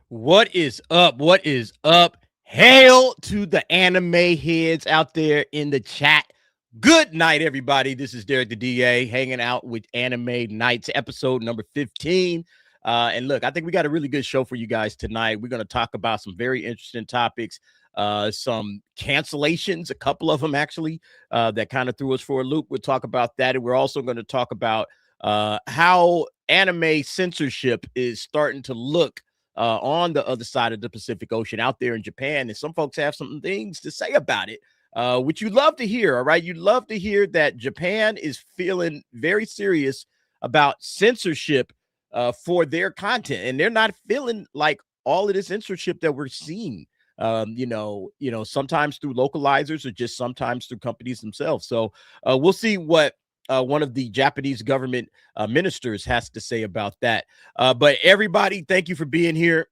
What is up? What is up? Hail to the anime heads out there in the chat. Good night, everybody. This is Derek the DA hanging out with Anime Nights, episode number 15. And look, I think we got a really good show for you guys tonight. We're going to talk about some very interesting topics, some cancellations, a couple of them actually, that kind of threw us for a loop. We'll talk about that. And we're also going to talk about how anime censorship is starting to look on the other side of the Pacific Ocean out there in Japan. And some folks have some things to say about it, which you love to hear. All right. You love to hear that Japan is feeling very serious about censorship for their content. And they're not feeling like all of this censorship that we're seeing, sometimes through localizers or just sometimes through companies themselves. So we'll see what one of the Japanese government ministers has to say about that. But everybody, thank you for being here.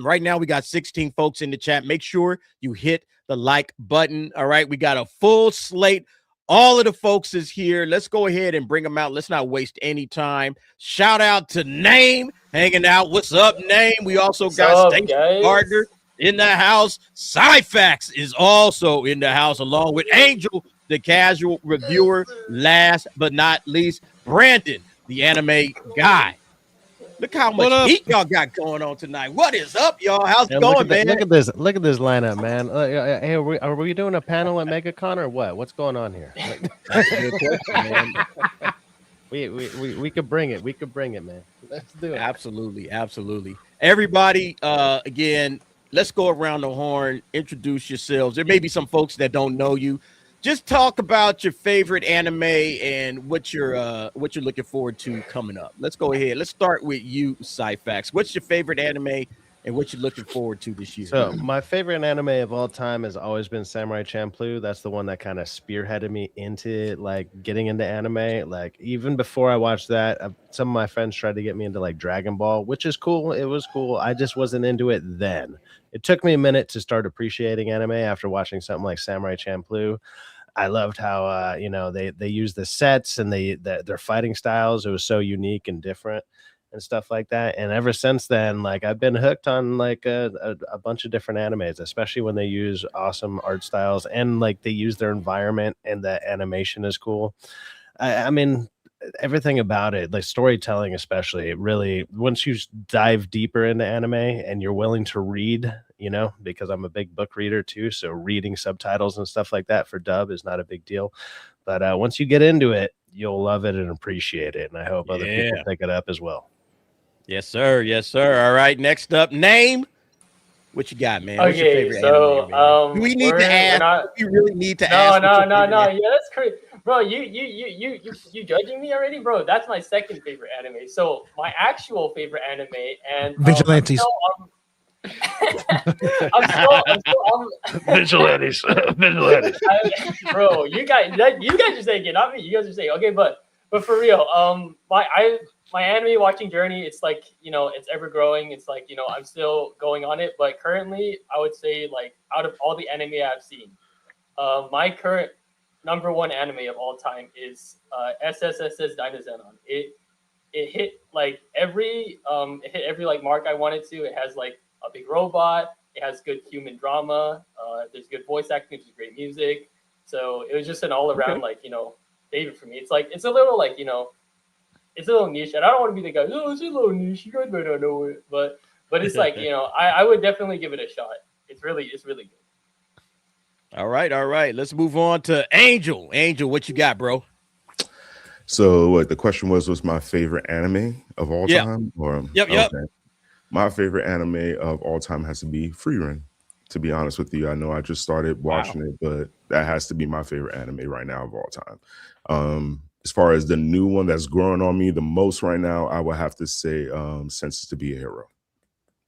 Right now, we got 16 folks in the chat. Make sure you hit the like button. All right, we got a full slate. All of the folks is here. Let's go ahead and bring them out. Let's not waste any time. Shout out to Name hanging out. What's up, Name? We also got Stacey Gardner in the house. Cyfax is also in the house, along with Angel, the casual reviewer. Last but not least, Brandon, the anime guy. Look how much heat y'all got going on tonight. What is up, y'all? How's it going, man? Look at this lineup, man. Hey, are we doing a panel at MegaCon or what? What's going on here? That's a good question, man. We could bring it. We could bring it, man. Let's do it. Absolutely, absolutely. Everybody, again, let's go around the horn. Introduce yourselves. There may be some folks that don't know you. Just talk about your favorite anime and what you're looking forward to coming up. Let's go ahead. Let's start with you, Cyfax. What's your favorite anime and what you're looking forward to this year? So my favorite anime of all time has always been Samurai Champloo. That's the one that kind of spearheaded me into like getting into anime. Like even before I watched that, some of my friends tried to get me into like Dragon Ball, which is cool. It was cool. I just wasn't into it then. It took me a minute to start appreciating anime after watching something like Samurai Champloo. I loved how they use the sets and their fighting styles. It was so unique and different and stuff like that. And ever since then, like I've been hooked on like a bunch of different animes, especially when they use awesome art styles and like they use their environment and the animation is cool. I mean, everything about it, like storytelling especially, it really, once you dive deeper into anime and you're willing to read, because I'm a big book reader too, so reading subtitles and stuff like that for dub is not a big deal. But once you get into it, you'll love it and appreciate it, and I hope other people pick it up as well. Yes, sir. Yes, sir. All right, next up, Name. What you got, man? What's your favorite anime, man? Do we need to ask? We really need to ask. No. Yeah, that's crazy, bro. You judging me already, bro? That's my second favorite anime. So my actual favorite anime and Vigilantes. Vigilantes. Bro, you guys are saying it, not me. You guys are saying okay, but for real, my anime watching journey, it's like, it's ever growing. It's like, I'm still going on it. But currently, I would say, like, out of all the anime I've seen, my current number one anime of all time is SSSS Dynazenon. It hit like every like mark I wanted to. It has like a big robot. It has good human drama. There's good voice acting. There's great music. So it was just an all around favorite for me. It's like, it's a little like, it's a little niche, and I don't want to be the guy, oh, it's a little niche, you guys might not know it, but it's like, I would definitely give it a shot. It's really good. All right. Let's move on to Angel. Angel, what you got, bro? So what the question was my favorite anime of all time? Or Yep. Okay. My favorite anime of all time has to be Frieren. To be honest with you, I know I just started watching it, but that has to be my favorite anime right now of all time. As far as the new one that's growing on me the most right now, I would have to say Senses to Be a Hero.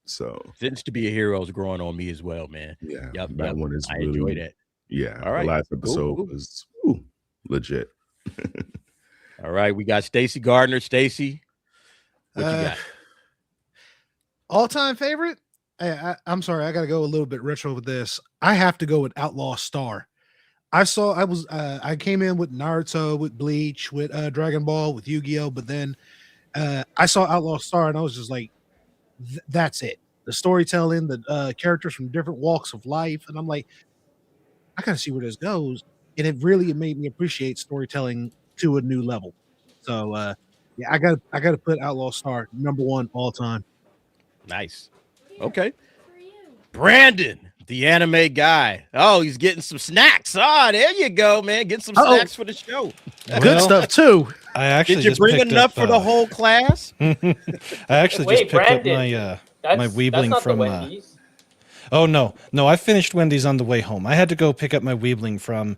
So Sense to Be a Hero is growing on me as well, man. Yeah, that one is I really, enjoyed it. Yeah, all right. The last episode was legit. All right, we got Stacey Gardner. Stacey, what you got? All-time favorite? I'm sorry, I got to go a little bit retro with this. I have to go with Outlaw Star. I came in with Naruto, with Bleach, with Dragon Ball, with Yu-Gi-Oh, but then I saw Outlaw Star and I was just like, that's it. the storytelling, the characters from different walks of life, and I'm like, I gotta see where this goes. And it really made me appreciate storytelling to a new level. So yeah, I gotta put Outlaw Star #1 all time. Nice. Okay. Brandon, the anime guy. Oh, he's getting some snacks. Ah, there you go, man. Getting some snacks for the show. Good stuff too. I actually Did you just bring picked enough up, for the whole class? I actually Wait, just picked Brandon, up my Weebling that's not from. the Wendy's. Oh no, I finished Wendy's on the way home. I had to go pick up my Weebling from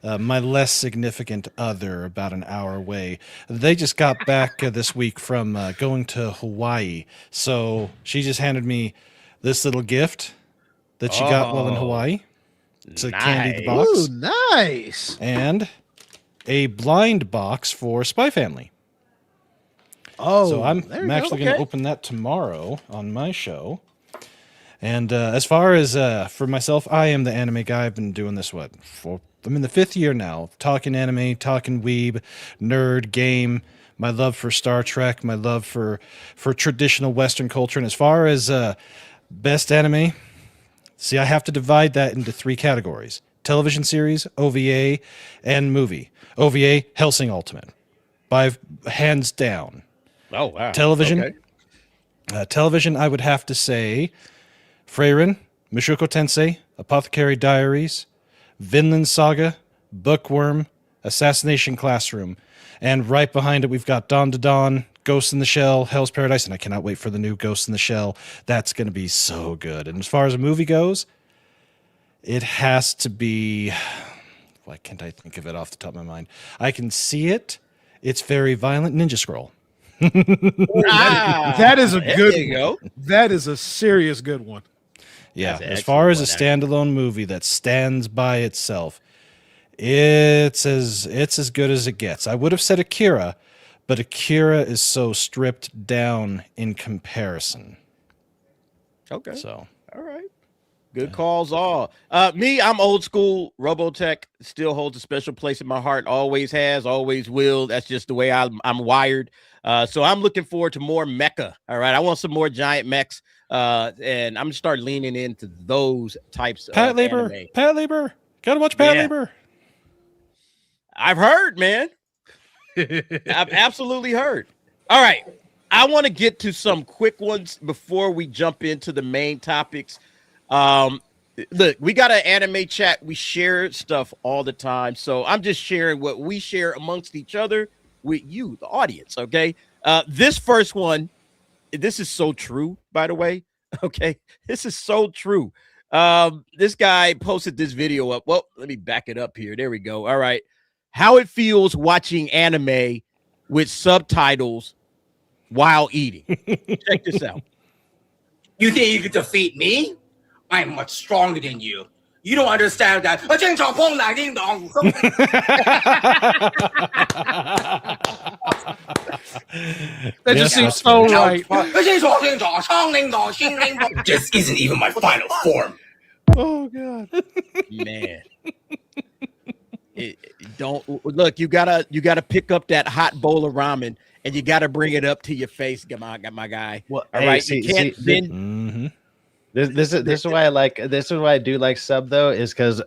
my less significant other about an hour away. They just got back this week from going to Hawaii, so she just handed me this little gift that she got while in Hawaii. It's a candied box. Ooh, nice. And a blind box for Spy Family. Oh, So I'm actually going to Okay. open that tomorrow on my show. And as far as for myself, I am the anime guy. I've been doing this, I'm in the 5th year now, talking anime, talking weeb, nerd, game, my love for Star Trek, my love for traditional Western culture. And as far as best anime, see, I have to divide that into 3 categories: television series, OVA, and movie. OVA, Hellsing Ultimate, by hands down. Oh, wow. Television, Okay. television, I would have to say Frieren, Mushoku Tensei, Apothecary Diaries, Vinland Saga, Bookworm, Assassination Classroom, and right behind it we've got Dawn to Dawn, Ghost in the Shell, Hell's Paradise, and I cannot wait for the new Ghost in the Shell. That's going to be so good. And as far as a movie goes, it has to be... Why can't I think of it off the top of my mind? I can see it. It's very violent. Ninja Scroll. That is a There good you go. That is a serious good one. Yeah, That's an as far as a excellent standalone movie that stands by itself, it's as good as it gets. I would have said Akira, but Akira is so stripped down in comparison. Okay. So All right. Good calls all. Me, I'm old school. Robotech still holds a special place in my heart. Always has, always will. That's just the way I'm wired. So I'm looking forward to more mecha. All right. I want some more giant mechs. And I'm gonna start leaning into those types of Pat Labor, anime. Pat Labor, gotta watch Pat Yeah. Labor. I've heard, man. I've absolutely heard. All right. I want to get to some quick ones before we jump into the main topics. Look, we got an anime chat. We share stuff all the time. So I'm just sharing what we share amongst each other with you, the audience. Okay. This first one, this is so true, by the way. Okay. This is so true. This guy posted this video up. Well, let me back it up here. There we go. All right. How it feels watching anime with subtitles while eating. Check this out. You think you can defeat me? I'm much stronger than you. You don't understand that. 正常碰奶叮咚. That just seems Yes, so that's right. 正常正常苍叮咚心叮咚. This isn't even my final form. Oh god. Man. Don't look, you gotta pick up that hot bowl of ramen and you gotta bring it up to your face, my guy. Well, All hey, right. see- You can't see, then Mm-hmm. This is why I like this is why I do like sub though, is because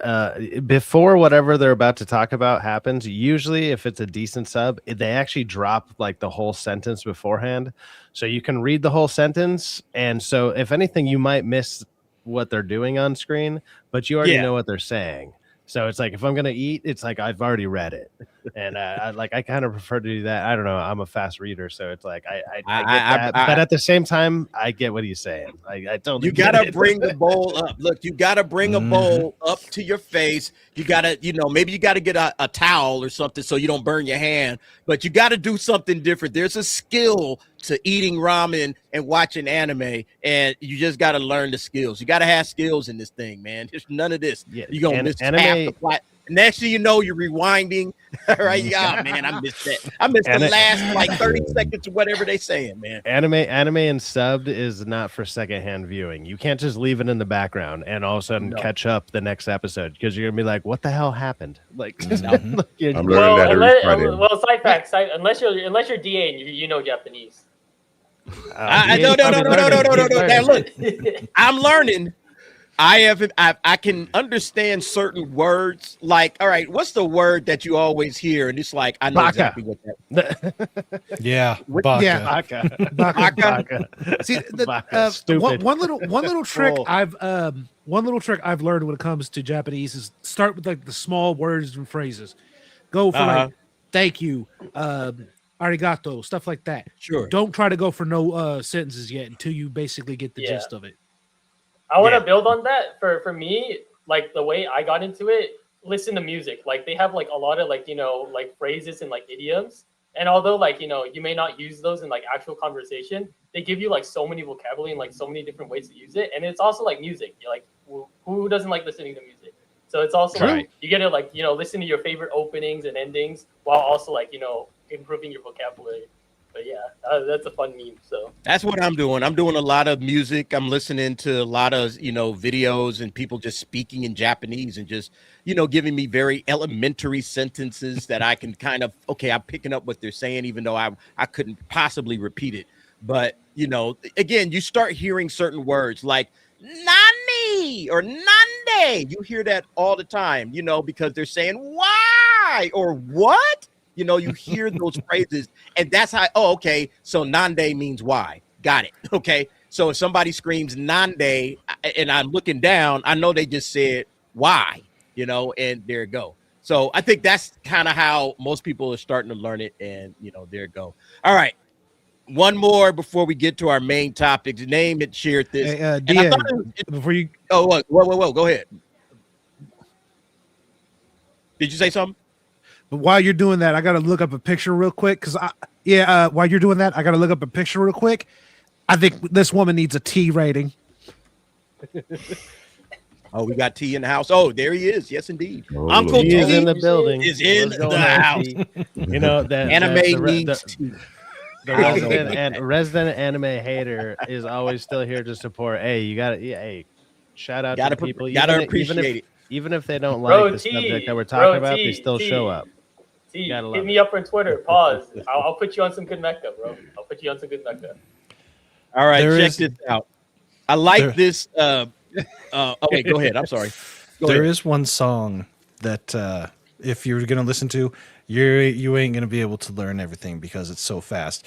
before whatever they're about to talk about happens, usually if it's a decent sub, they actually drop like the whole sentence beforehand, so you can read the whole sentence. And so if anything, you might miss what they're doing on screen, but you already know what they're saying. So it's like if I'm gonna eat, it's like I've already read it, and I kind of prefer to do that. I don't know. I'm a fast reader, so it's like I get that, but at the same time, I get what he's saying. I don't. you gotta bring the bowl up. Look, you gotta bring a bowl up to your face. You gotta, maybe you gotta get a towel or something so you don't burn your hand. But you gotta do something different. There's a skill to eating ramen and watching anime, and you just gotta learn the skills. You gotta have skills in this thing, man. There's none of this. Yeah, You're gonna miss half the plot. Next thing you know, you're rewinding. All right, yeah, man, I missed that. I missed the last like 30 seconds of whatever they saying, man. Anime and subbed is not for secondhand viewing. You can't just leave it in the background and all of a sudden catch up the next episode, because you're gonna be like, "What the hell happened?" Like, I'm learning that every Friday. Side facts. Unless you're DA and you know Japanese. No. Now look, I'm learning. I can understand certain words. Like, all right, what's the word that you always hear? And it's like, I know Baka. exactly what that. Yeah, Yeah. Baka. Baka. See, Baka. Stupid. one little trick Troll. one little trick I've learned when it comes to Japanese is start with like the small words and phrases. Go for like thank you, arigato, stuff like that. Sure. Don't try to go for no sentences yet until you basically get the gist of it. I want to build on that. For me, like the way I got into it, listen to music. Like they have like a lot of like, you know, like phrases and like idioms. And although like, you know, you may not use those in like actual conversation, they give you like so many vocabulary and like so many different ways to use it. And it's also like music. You're like, who doesn't like listening to music? So it's also like you get to like, you know, listen to your favorite openings and endings while also like, you know, improving your vocabulary. But yeah, that's a fun meme. So that's what I'm doing. I'm doing a lot of music. I'm listening to a lot of, you know, videos and people just speaking in Japanese and just, you know, giving me very elementary sentences that I can kind of, okay, I'm picking up what they're saying, even though I couldn't possibly repeat it. But, you know, again, you start hearing certain words like nani or nande. You hear that all the time, you know, because they're saying why or what? You know, you hear those phrases, and that's how. Oh, okay. So nande means why. Got it. Okay. So if somebody screams nande, and I'm looking down, I know they just said why. You know, and there it go. So I think that's kind of how most people are starting to learn it, and you know, there it go. All right, one more before we get to our main topics. Name it, share this. Hey, DA, before you. Oh, whoa! Go ahead. Did you say something? But while you're doing that, I got to look up a picture real quick because while you're doing that, I got to look up a picture real quick. I think this woman needs a T rating. Oh, we got T in the house. Oh, there he is. Yes, indeed. Oh, Uncle He T is in the building. is in What's going the on, house. T? You know that Anime needs T. the resident anime hater is always still here to support. Hey, you got to hey, shout out to people. Gotta appreciate it. Even if they don't Bro, like the subject that we're talking about, they still show up. T, Gotta love hit me up on Twitter. Pause. I'll put you on some good mecha, bro. I'll put you on some good mecha. All right, There check is- this out. I like this. Okay, go ahead. I'm sorry. There is one song that if you're gonna listen to, you ain't gonna be able to learn everything because it's so fast.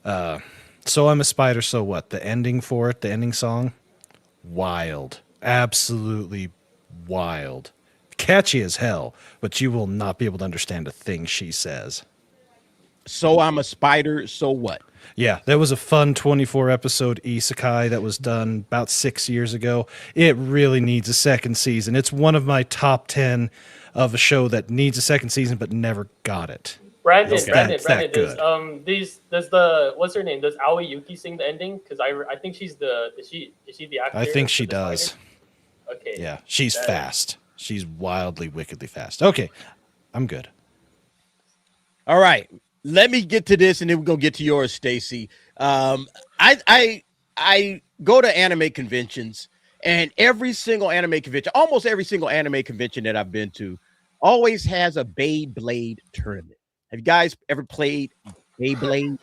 So I'm a spider. So what? The ending for it, the ending song, wild, absolutely wild, catchy as hell. But you will not be able to understand a thing she says. So I'm a spider. So what? Yeah, that was a fun 24 episode isekai that was done about 6 years ago. It really needs a second season. It's one of my top 10 of a show that needs a second season but never got it. Brandon, It's Brandon, that does good. does the what's her name? Does Aoi Yuki sing the ending? Because I think she's is she the actor? I think she for the does. spider? Okay. Yeah, she's That- fast. She's wildly, wickedly fast. Okay, I'm good. All right. Let me get to this, and then we're gonna get to yours, Stacy. I go to anime conventions, and every single anime convention, almost every single anime convention that I've been to, always has a Beyblade tournament. Have you guys ever played Beyblade?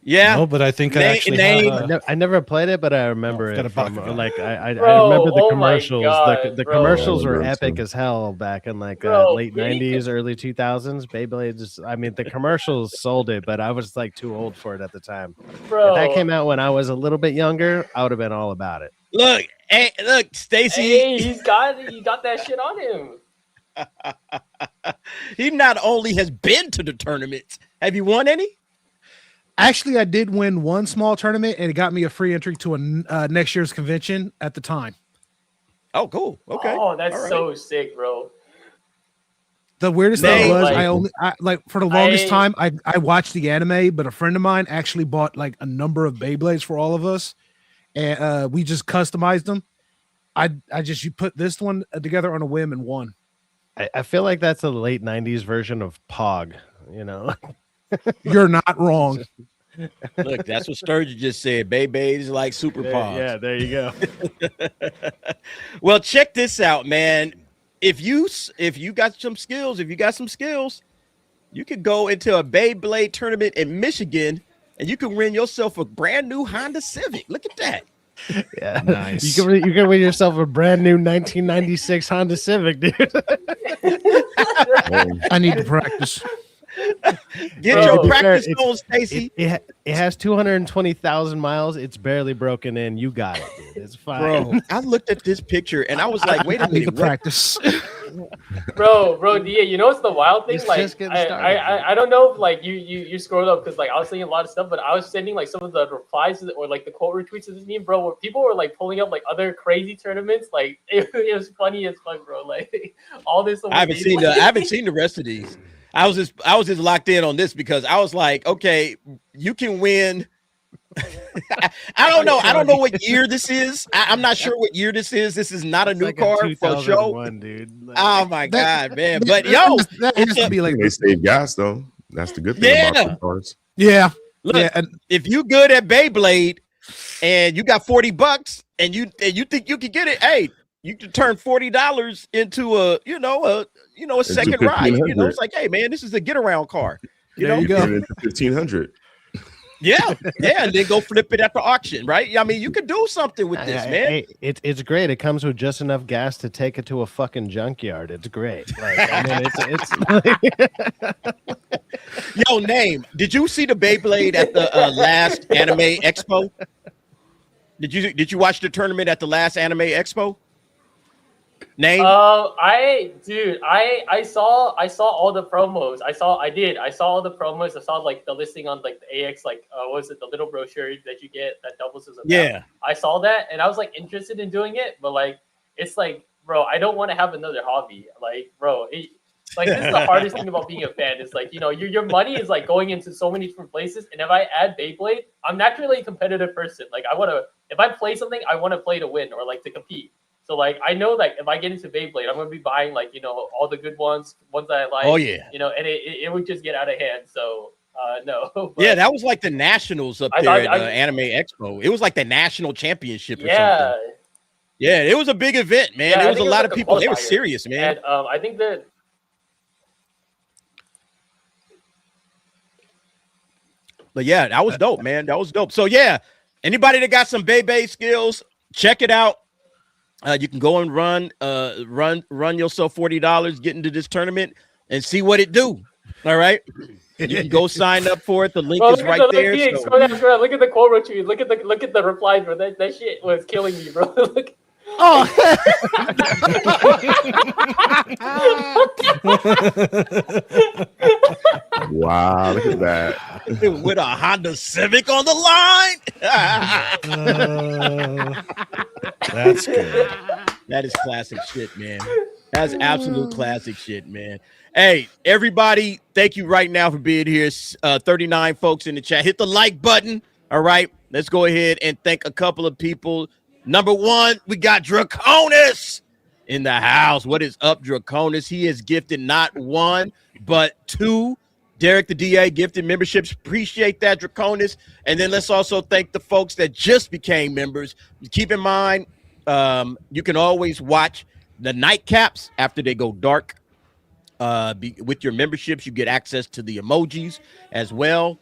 Yeah. No, but I think I Name- actually name- have, I never played it, but I remember got it a Baka from guy. like I Bro, remember the oh my commercials. God, the bro. commercials Yeah, were I remember epic too. as hell back in like Bro, late really? 90s, early 2000s. Beyblade just I mean the commercials sold it, but I was like too old for it at the time. Bro, If that came out when I was a little bit younger, I would have been all about it. Look, hey, look, Stacy. hey, he got that shit on him. He not only has been to the tournaments. Have you won any? Actually, I did win one small tournament, and it got me a free entry to a next year's convention at the time. Oh, cool. Okay. Oh, that's All right. so sick, bro. The weirdest Dang, thing was like- for the longest I- time I watched the anime, but a friend of mine actually bought like a number of Beyblades for all of us, and we just customized them. You put this one together on a whim and won. I feel like that's a late 90s version of Pog, you know. You're not wrong. Look, that's what Sturgeon just said. Beyblade is like Super Pogs. Yeah, there you go. Well, check this out, man. If you got some skills, you could go into a Beyblade tournament in Michigan and you can win yourself a brand new Honda Civic. Look at that. Yeah, Nice. You can win yourself a brand new 1996 Honda Civic, dude. I need to practice. Get Bro, your to be practice fair, on, Stacy. It has 220,000 miles. It's barely broken in. You got it, dude. It's fine. Bro, I looked at this picture and I was like, wait a I need to minute. What? practice. bro, DA, you know what's the wild thing? It's Like, just getting started. I don't know if like you scrolled up because like I was seeing a lot of stuff, but I was sending like some of the replies to or like the quote retweets of this meme, bro, where people were like pulling up like other crazy tournaments. Like it was funny as fuck, bro. Like all this. I haven't seen the rest of these. I was just locked in on this because I was like, okay, you can win. I don't know what year this is. I'm not sure what year this is. This is not a new like car for a show. 2001, dude. Like, Oh my god, man! But that has to be like They save gas though. That's the good thing about the cars. yeah. look, Yeah, and if you good at Beyblade and you got $40 and you think you can get it, hey, you can turn $40 into a second ride. You know, it's like, hey man, this is a get around car. You There know, you go. Turn it into 1500. yeah, and then go flip it at the auction, right? I mean, you could do something with this, man. Hey, it's great. It comes with just enough gas to take it to a fucking junkyard. It's great. Like, I mean, it's Yo, name. Did you see the Beyblade at the last Anime Expo? Did you watch the tournament at the last Anime Expo? Name. I saw all the promos. I saw all the promos. I saw like the listing on like the AX, like what was it, the little brochure that you get that doubles as a Yeah. map. I saw that and I was like interested in doing it, but like it's like, bro, I don't want to have another hobby. Like, bro, like this is the hardest thing about being a fan. Is like, you know, your money is like going into so many different places, and if I add Beyblade, I'm naturally a competitive person. Like if I play something, I want to play to win or like to compete. So like I know like if I get into Beyblade, I'm gonna be buying like, you know, all the good ones that I like. Oh yeah. You know, and it would just get out of hand. So no. But Yeah, that was like the nationals up there at Anime Expo. It was like the national championship or something. Yeah, it was a big event, man. Yeah, There I was a think it was lot like of a people. They were qualifier. serious, man. And I think that But yeah, that was dope, man. That was dope. So yeah, anybody that got some Beyblade skills, check it out. You can go and run yourself $40, get into this tournament, and see what it do. All right, you can go sign up for it. The link is right there. So. Scroll down, look at the quote retweet. Look at the replies, bro. That shit was killing me, bro. Look. oh, Wow, look at that. With a Honda Civic on the line. That's good. That is classic shit, man. That's absolute classic shit, man. Hey, everybody, thank you right now for being here. 39 folks in the chat. Hit the like button. All right, let's go ahead and thank a couple of people. Number one, we got Draconis in the house. What is up, Draconis? He has gifted not one, but two Derek the DA gifted memberships. Appreciate that, Draconis. And then let's also thank the folks that just became members. Keep in mind, you can always watch the nightcaps after they go dark. With your memberships, you get access to the emojis as well.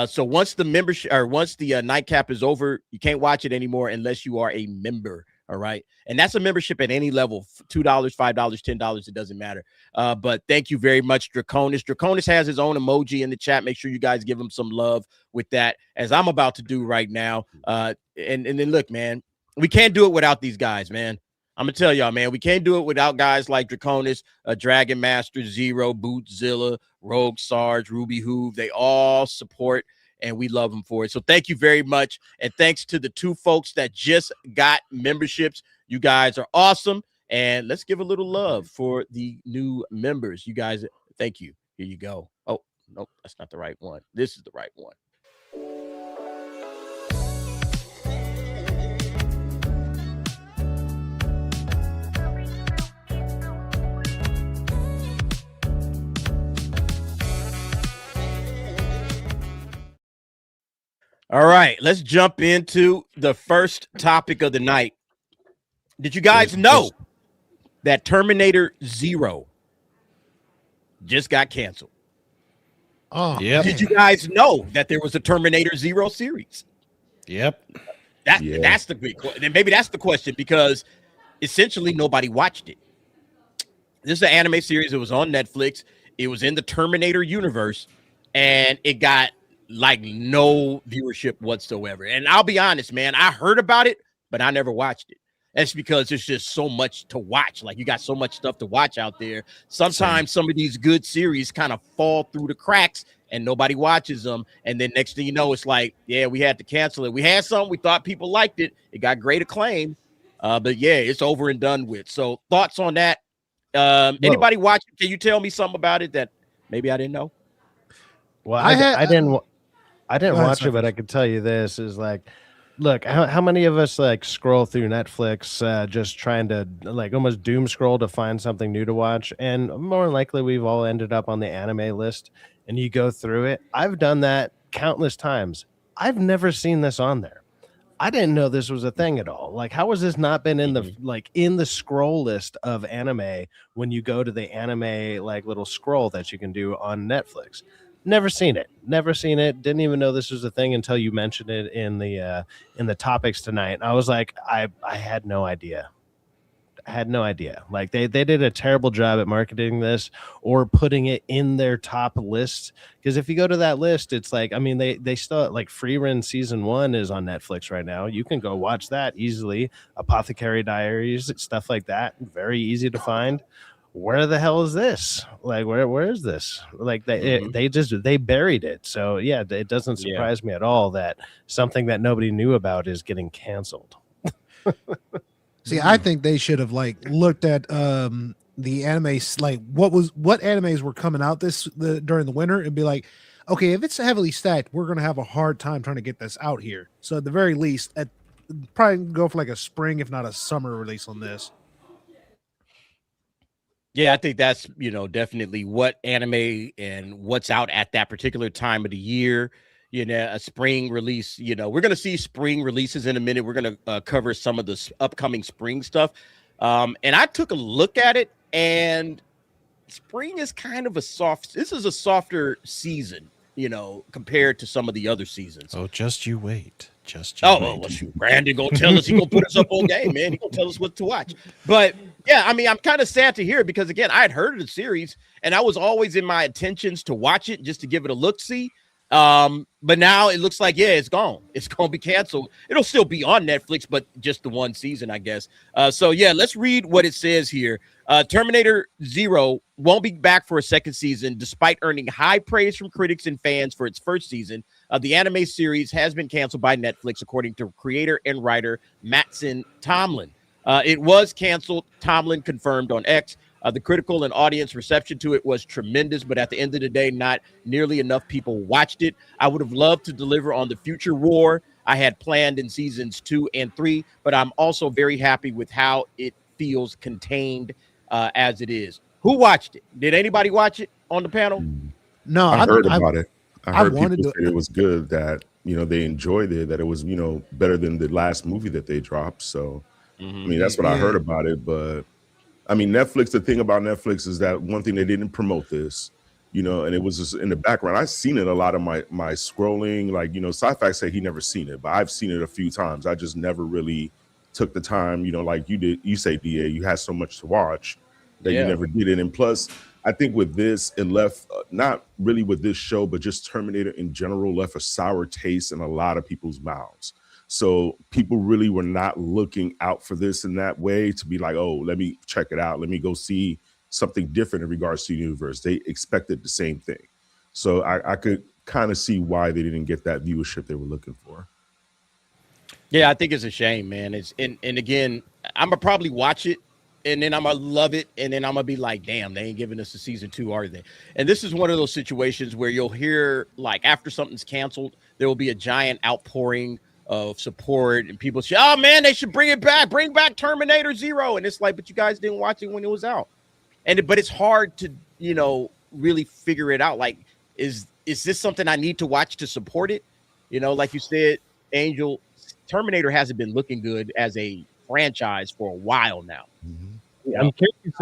So once the membership or once the nightcap is over, you can't watch it anymore unless you are a member. All right. And that's a membership at any level, $2, $5, $10. It doesn't matter. But thank you very much, Draconis. Draconis has his own emoji in the chat. Make sure you guys give him some love with that, as I'm about to do right now. And then look, man, we can't do it without these guys, man. I'm gonna tell y'all, man, we can't do it without guys like Draconis, Dragon Master, Zero, Bootzilla, Rogue Sarge, Ruby Hoove. They all support, and we love them for it. So thank you very much, and thanks to the two folks that just got memberships. You guys are awesome, and let's give a little love for the new members. You guys, thank you. Here you go. Oh, nope, that's not the right one. This is the right one. All right, let's jump into the first topic of the night. Did you guys know that Terminator Zero just got canceled? Oh, Yep. Did you guys know that there was a Terminator Zero series? Yep. That's the big question. And maybe that's the question, because essentially nobody watched it. This is an anime series. It was on Netflix. It was in the Terminator universe, and it got like no viewership whatsoever. And I'll be honest, man, I heard about it, but I never watched it. That's because there's just so much to watch. Like, you got so much stuff to watch out there. Sometimes some of these good series kind of fall through the cracks and nobody watches them. And then next thing you know, it's like, yeah, we had to cancel it. We had some, we thought people liked it. It got great acclaim. But yeah, it's over and done with. So thoughts on that? Anybody watch it? Can you tell me something about it that maybe I didn't know? Well, I didn't ahead, watch it, but Cyphers. I could tell you this is like, look, how many of us like scroll through Netflix just trying to like almost doom scroll to find something new to watch? And more than likely, we've all ended up on the anime list, and you go through it. I've done that countless times. I've never seen this on there. I didn't know this was a thing at all. Like, how has this not been in the in the scroll list of anime when you go to the anime like little scroll that you can do on Netflix? Never seen it. Never seen it. Didn't even know this was a thing until you mentioned it in the topics tonight. And I was like, I had no idea. I had no idea. Like they did a terrible job at marketing this or putting it in their top list. Because if you go to that list, it's like, I mean, they still like Frieren season 1 is on Netflix right now. You can go watch that easily. Apothecary Diaries, stuff like that. Very easy to find. Where the hell is this? Like, where is this? Like they buried it. So yeah, it doesn't surprise me at all that something that nobody knew about is getting canceled. See, I think they should have like looked at the anime, like what animes were coming out during the winter, and be like, okay, if it's heavily stacked, we're gonna have a hard time trying to get this out here. So at the very least, probably go for like a spring, if not a summer release on this. Yeah, I think that's, definitely what anime and what's out at that particular time of the year. A spring release, we're going to see spring releases in a minute. We're going to cover some of the upcoming spring stuff. And I took a look at it, and spring is kind of this is a softer season, compared to some of the other seasons. Oh, just you wait. Wait. Shoot, Brandon gonna tell us, he gonna put us up on game, man. He gonna tell us what to watch. But yeah, I mean, I'm kind of sad to hear it, because again, I had heard of the series and I was always in my intentions to watch it just to give it a look-see. But now it looks like, it's gone. It's gonna be canceled. It'll still be on Netflix, but just the one season, I guess. So yeah, let's read what it says here. Terminator Zero won't be back for a second season, despite earning high praise from critics and fans for its first season. The anime series has been canceled by Netflix, according to creator and writer Mattson Tomlin. It was canceled, Tomlin confirmed on X. The critical and audience reception to it was tremendous, but at the end of the day, not nearly enough people watched it. I would have loved to deliver on the future war I had planned in seasons 2 and 3, but I'm also very happy with how it feels contained as it is. Who watched it? Did anybody watch it on the panel? No, I heard about it. I heard wanted people to- say it was good, that they enjoyed it, that it was better than the last movie that they dropped. So I mean, that's what I heard about it. But I mean, Netflix, the thing about Netflix is that one thing, they didn't promote this, and it was just in the background. I've seen it a lot of my scrolling, like, Sci-Fi said he never seen it, but I've seen it a few times. I just never really took the time, like you did. You say, DA, you had so much to watch that you never did it. And plus, I think with this, it left, not really with this show, but just Terminator in general, left a sour taste in a lot of people's mouths. So people really were not looking out for this in that way, to be like, oh, let me check it out. Let me go see something different in regards to the universe. They expected the same thing. So I could kind of see why they didn't get that viewership they were looking for. Yeah, I think it's a shame, man. And again, I'm gonna probably watch it, and then I'm gonna love it, and then I'm gonna be like, damn, they ain't giving us a season 2, are they? And this is one of those situations where you'll hear, like, after something's canceled, there will be a giant outpouring of support, and people say, oh man, they should bring back Terminator Zero. And it's like, but you guys didn't watch it when it was out. But it's hard to, really figure it out. Like, is this something I need to watch to support it? Like you said, Angel, Terminator hasn't been looking good as a franchise for a while now. I'm curious if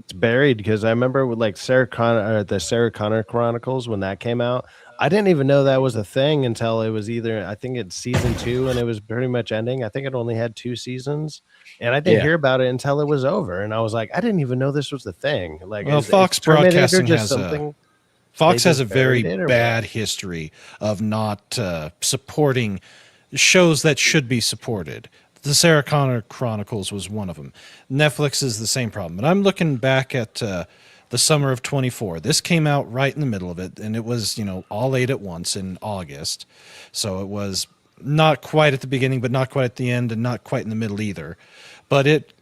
It's buried because I remember with like the Sarah Connor Chronicles when that came out. I didn't even know that was a thing until it was either I think it's season 2 and it was pretty much ending. I think it only had 2 seasons, and I didn't hear about it until it was over. And I was like, I didn't even know this was the thing. Like, well, Fox Broadcasting Fox has a very bad history of not supporting shows that should be supported. The Sarah Connor Chronicles was one of them. Netflix is the same problem. And I'm looking back at the summer of 24. This came out right in the middle of it, and it was, all 8 at once in August. So it was not quite at the beginning, but not quite at the end, and not quite in the middle either. But it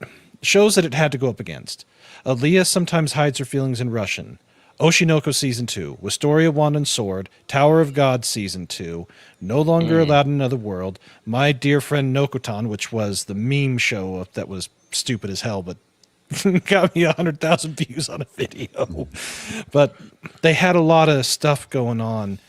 shows that it had to go up against. Aaliyah Sometimes Hides Her Feelings in Russian. Oshinoko Season 2, Wistoria Wand and Sword, Tower of God Season 2, No Longer Allowed in Another World, My Dear Friend Nokotan, which was the meme show that was stupid as hell, but got me 100,000 views on a video. But they had a lot of stuff going on,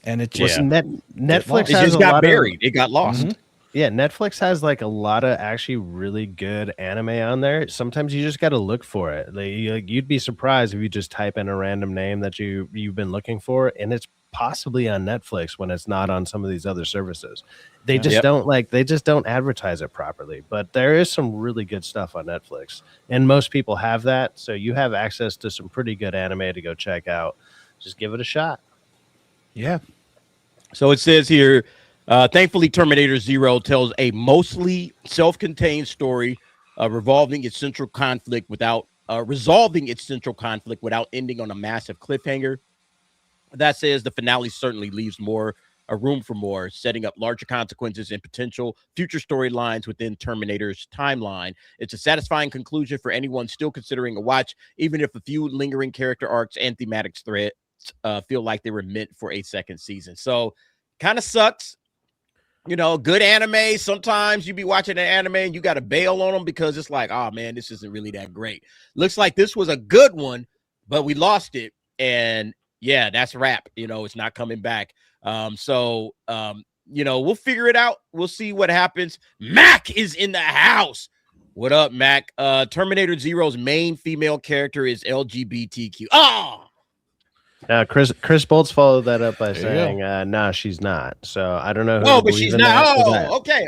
and it just Netflix it just got buried. It got lost. Mm-hmm. Yeah, Netflix has like a lot of actually really good anime on there. Sometimes you just got to look for it. Like, you'd be surprised if you just type in a random name that you've been looking for, and it's possibly on Netflix when it's not on some of these other services. They just don't advertise it properly. But there is some really good stuff on Netflix, and most people have that, so you have access to some pretty good anime to go check out. Just give it a shot. Yeah. So it says here, thankfully, Terminator Zero tells a mostly self-contained story resolving its central conflict without ending on a massive cliffhanger. That says the finale certainly leaves room for more, setting up larger consequences and potential future storylines within Terminator's timeline. It's a satisfying conclusion for anyone still considering a watch, even if a few lingering character arcs and thematic threads feel like they were meant for a second season. So, kind of sucks. Good anime. Sometimes you be watching an anime and you got to bail on them because it's like, oh man, this isn't really that great. Looks like this was a good one, but we lost it. And yeah, that's a wrap. It's not coming back. We'll figure it out. We'll see what happens. Mac is in the house. What up, Mac? Terminator Zero's main female character is LGBTQ. Chris Boltz followed that up by saying, "Nah, she's not." So I don't know. Oh, but she's not. Oh, okay.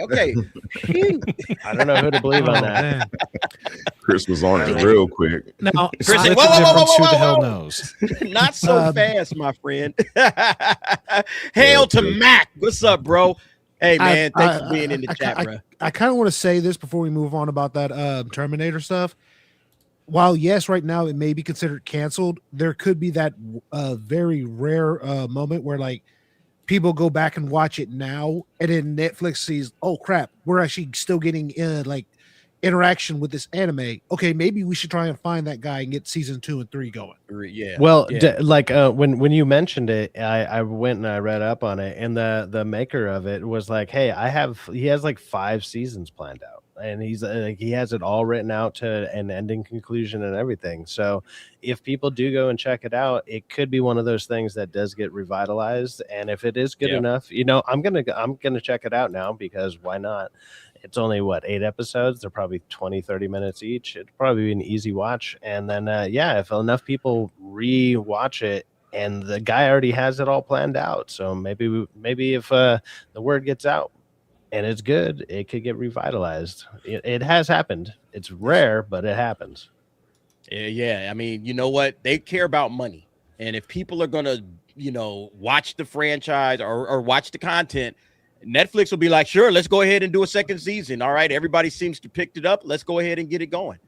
I don't know who to believe on that. Man. Chris was on it real quick. No, Chris, Who the hell knows? Not so fast, my friend. Hail to Mac. What's up, bro? Hey, man, thanks for being in the chat, bro. I kind of want to say this before we move on about that Terminator stuff. While yes, right now it may be considered canceled, there could be that very rare moment where like people go back and watch it now, and then Netflix sees, oh crap, we're actually still getting like interaction with this anime. Okay, maybe we should try and find that guy and get season 2 and 3 going. Yeah. Well, when you mentioned it, I went and I read up on it, and the maker of it was like, hey, he has like 5 seasons planned out. And he has it all written out to an ending conclusion and everything. So if people do go and check it out, it could be one of those things that does get revitalized. And if it is good enough, I'm gonna check it out now, because why not? It's only 8 episodes. They're probably 20-30 minutes each. It'd probably be an easy watch. And then if enough people re-watch it, and the guy already has it all planned out, so maybe if the word gets out and it's good, it could get revitalized. It has happened. It's rare, but it happens. Yeah. I mean, you know what? They care about money. And if people are going to, watch the franchise or watch the content, Netflix will be like, sure, let's go ahead and do a second season. All right. Everybody seems to pick it up. Let's go ahead and get it going,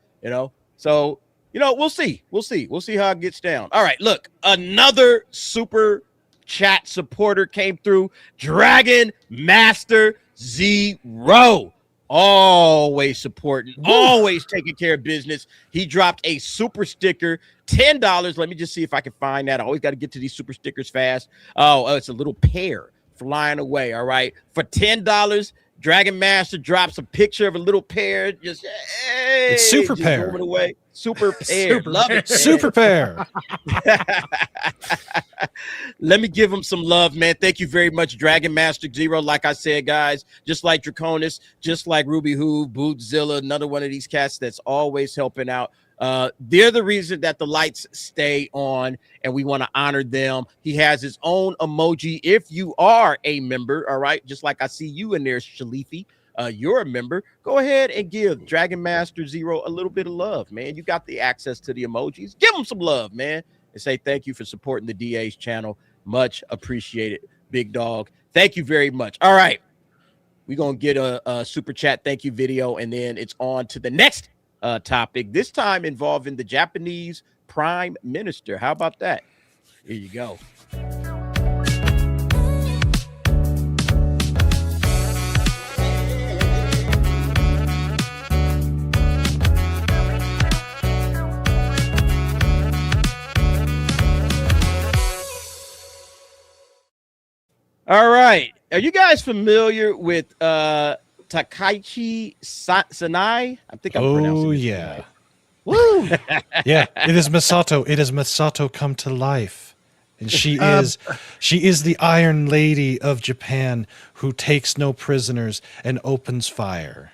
So, we'll see. We'll see how it gets down. All right. Look, another super chat supporter came through. Dragon Master Zero, always supporting, always taking care of business. He dropped a super sticker, $10. Let me just see if I can find that. I always got to get to these super stickers fast. Oh, it's a little pear flying away. All right, for $10, Dragon Master drops a picture of a little pear. Just it's super just pear. moving away. Super pear. Love it. Super pear. Let me give him some love, man. Thank you very much, Dragon Master Zero. Like I said, guys, just like Draconis, just like Ruby Hoove, Bootzilla, another one of these cats that's always helping out They're the reason that the lights stay on, and we want to honor them. He has his own emoji. If you are a member, all right, just like I see you in there, Shalifi, you're a member. Go ahead and give Dragon Master Zero a little bit of love, man. You got the access to the emojis. Give him some love, man, and say thank you for supporting the DA's channel. Much appreciated, big dog. Thank you very much. All right. We're going to get a super chat thank you video, and then it's on to the next topic, this time involving the Japanese Prime Minister. How about that? Here you go. All right. Are you guys familiar with Takaichi Sanai? I think I'm pronouncing it. Yeah. Woo! Yeah, it is Masato. It is Masato come to life. And she is the Iron Lady of Japan who takes no prisoners and opens fire.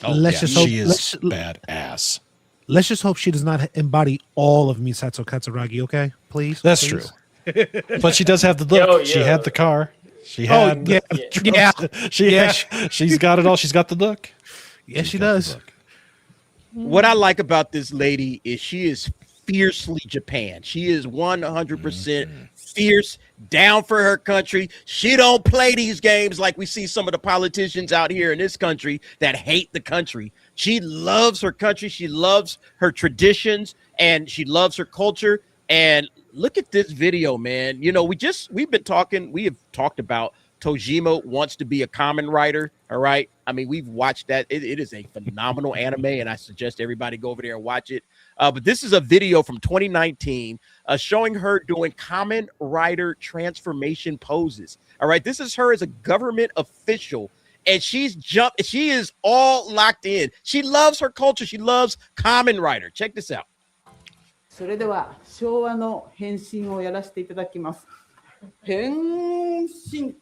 Let's just hope she is badass. Let's just hope she does not embody all of Misato Katsuragi, okay? Please. That's please. true. But she does have the look. She had the car. She had she's got it all. She's got the look. Yes, she does. What I like about this lady is she is fiercely Japan. She is 100% fierce, down for her country. She don't play these games like we see some of the politicians out here in this country that hate the country. She loves her country. She loves her traditions, and she loves her culture. And look at this video, man. You know, we have talked about Tojima wants to be a Kamen Rider. All right. I mean, we've watched that. It is a phenomenal anime, and I suggest everybody go over there and watch it. But this is a video from 2019 showing her doing Kamen Rider transformation poses. All right. This is her as a government official, and she is all locked in. She loves her culture. She loves Kamen Rider. Check this out. それでは昭和の変身をやらせていただきます。変身。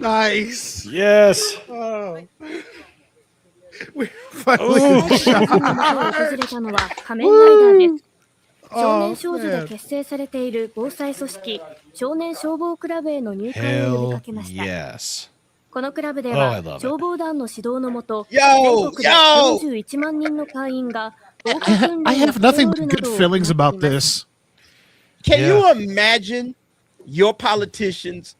Nice. Yes. We're finally 訪れたのは仮面ライダーです。少年少女で結成されている防災組織少年消防クラブへの入会を呼びかけました。Yes. このクラブでは消防団の指導のもと、全国で41万人の会員が防火訓練を I have nothing but good feelings about this. Can you imagine your politicians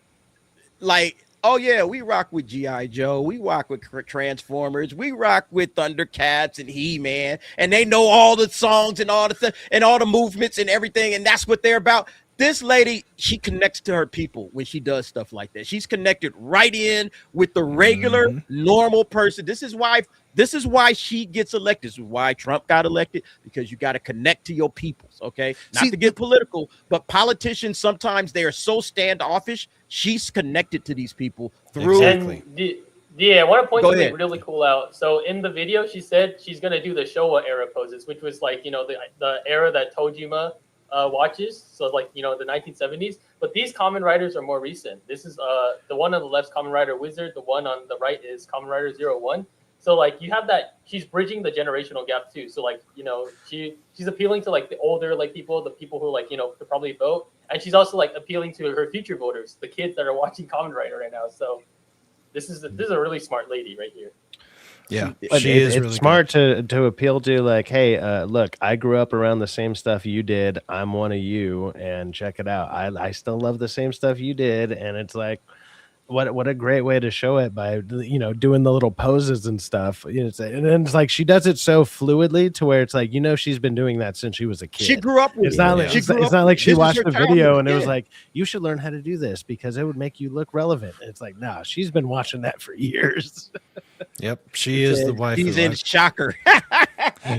like, oh yeah, we rock with G.I. Joe, we rock with Transformers, we rock with Thundercats and He-Man, and they know all the songs and all the movements and everything, and that's what they're about. This lady, she connects to her people when she does stuff like that. She's connected right in with the regular, normal person. This is why she gets elected. This is why Trump got elected, because you got to connect to your peoples, okay? Not to get political, but politicians, sometimes they are so standoffish. She's connected to these people through. Exactly. Yeah, I want to point something really cool out. So in the video, she said she's going to do the Showa era poses, which was like, the era that Tojima watches. So like, the 1970s. But these Kamen Riders are more recent. This is the one on the left, Kamen Rider Wizard. The one on the right is Kamen Rider 01. So like you have that, she's bridging the generational gap too. So like, she's appealing to like the older like people, the people who like, could probably vote. And she's also like appealing to her future voters, the kids that are watching Kamen Rider right now. So this is a really smart lady right here. Yeah, it's really smart to appeal to, like, hey, look, I grew up around the same stuff you did. I'm one of you, and check it out. I still love the same stuff you did, and it's like, what a great way to show it by doing the little poses and stuff. And then it's like she does it so fluidly to where it's like she's been doing that since she was a kid. She grew up with it's not it. Like, it's not like she watched the video and it was like, you should learn how to do this because it would make you look relevant. And it's like, nah, she's been watching that for years. Yep, she is the wife. She's in Shocker.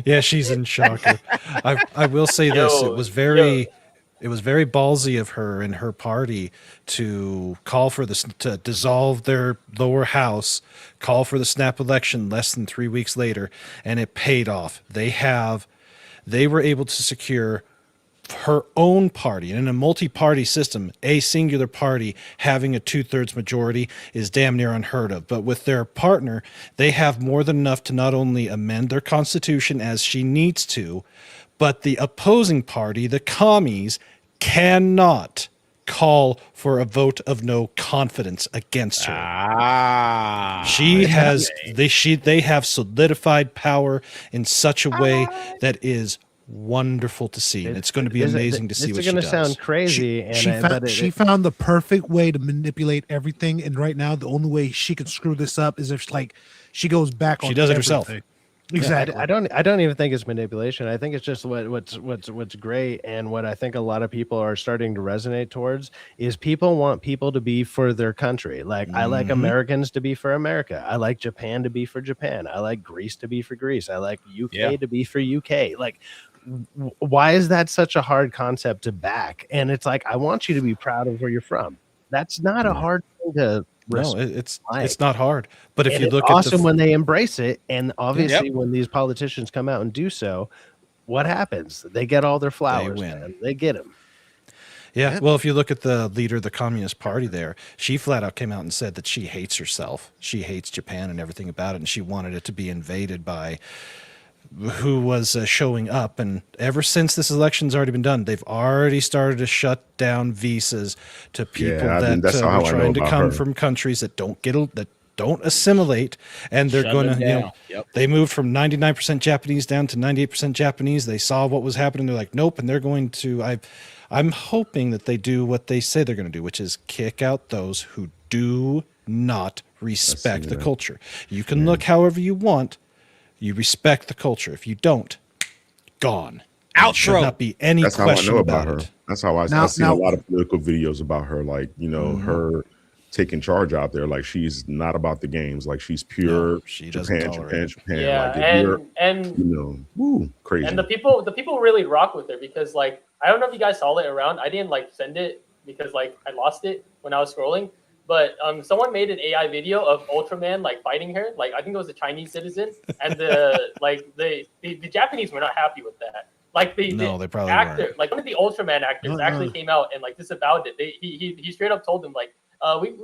Yeah, she's in Shocker. I will say this: it was very ballsy of her and her party to call for this, to dissolve their lower house, call for the snap election less than 3 weeks later, and it paid off. They were able to secure her own party. And in a multi-party system, a singular party having a 2/3 majority is damn near unheard of. But with their partner, they have more than enough to not only amend their constitution as she needs to, but the opposing party, the commies, cannot call for a vote of no confidence against her. She has they have solidified power in such a way that is wonderful to see, and it's going to be amazing to see what she does. It's going to sound crazy, She found the perfect way to manipulate everything, and right now the only way she can screw this up is if she goes back on. She does it herself. Exactly. I don't even think it's manipulation. I think it's just what's great, and what I think a lot of people are starting to resonate towards is people want people to be for their country. Like I like Americans to be for America. I like Japan to be for Japan. I like Greece to be for Greece. I like UK to be for UK. Like, why is that such a hard concept to back? And it's like, I want you to be proud of where you're from. That's not a hard thing to. No, it's not hard. But if you look at when they embrace it, and obviously when these politicians come out and do so, what happens? They get all their flowers. They win. Man. They get them. Yeah. Well, if you look at the leader of the Communist Party there, she flat out came out and said that she hates herself. She hates Japan and everything about it, and she wanted it to be invaded by who was showing up. And ever since this election's already been done, they've already started to shut down visas to people that are trying to come from countries that don't assimilate, and they're going to, they moved from 99% Japanese down to 98% Japanese. They saw what was happening. They're like, nope. And they're going to, I'm hoping that they do what they say they're going to do, which is kick out those who do not respect the culture. You can look however you want. You respect the culture. If you don't, gone. There should not be any question about her. That's how I've seen a lot of political videos about her, like, her taking charge out there. Like, she's not about the games. Like, she's pure Japan. Yeah, like, crazy. And the people really rock with her because, like, I don't know if you guys saw it around. I didn't send it because I lost it when I was scrolling. But someone made an AI video of Ultraman fighting her. I think it was a Chinese citizen, and the Japanese were not happy with that. They probably actor, weren't. one of the Ultraman actors actually came out and disavowed it. He straight up told them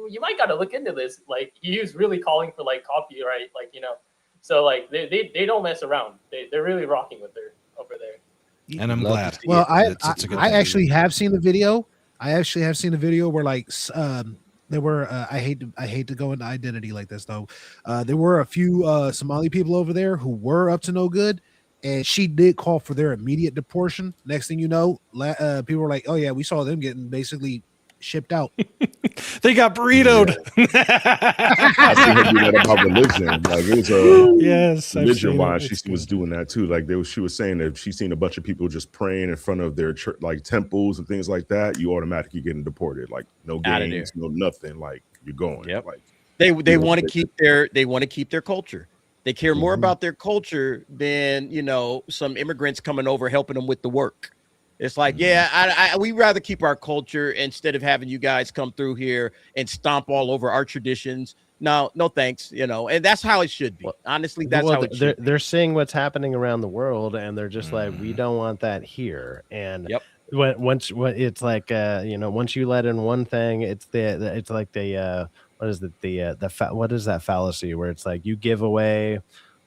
you might got to look into this. He was really calling for copyright, So they don't mess around. They're really rocking with her over there. And I'm glad. Well, I actually have seen the video. I actually have seen the video where there were I hate to go into identity like this though. There were a few Somali people over there who were up to no good, and she did call for their immediate deportation. Next thing you know, people were like, "Oh yeah, we saw them getting basically shipped out." They got burritoed. I see her do that about religion. It was religion why she was doing that too. She was saying that she's seen a bunch of people just praying in front of their church, temples and things like that. You automatically getting deported. No games, no nothing. You're going. Yep. They want to keep their culture. They care more about their culture than some immigrants coming over helping them with the work. It's we'd rather keep our culture instead of having you guys come through here and stomp all over our traditions. No thanks. And that's how it should be. Honestly, that's how it should be. They're seeing what's happening around the world, and they're just we don't want that here. And once it's once you let in one thing, what is that fallacy where it's you give away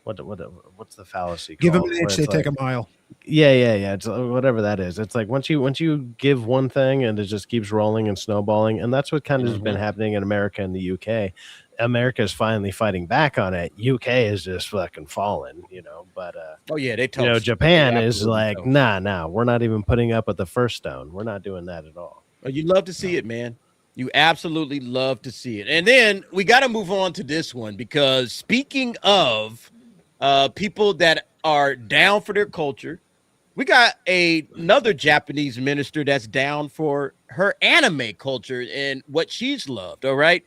what's the fallacy? Give them an inch, they take a mile. Yeah. It's whatever that is. It's once you give one thing and it just keeps rolling and snowballing, and that's what kind of has been happening in America and the UK. America is finally fighting back on it. UK is just fucking falling, But they toast. Japan is nah, we're not even putting up with the first stone. We're not doing that at all. Oh, you love to see it, man. You absolutely love to see it. And then we got to move on to this one because speaking of people that are down for their culture, we got another Japanese minister that's down for her anime culture and what she's loved. All right.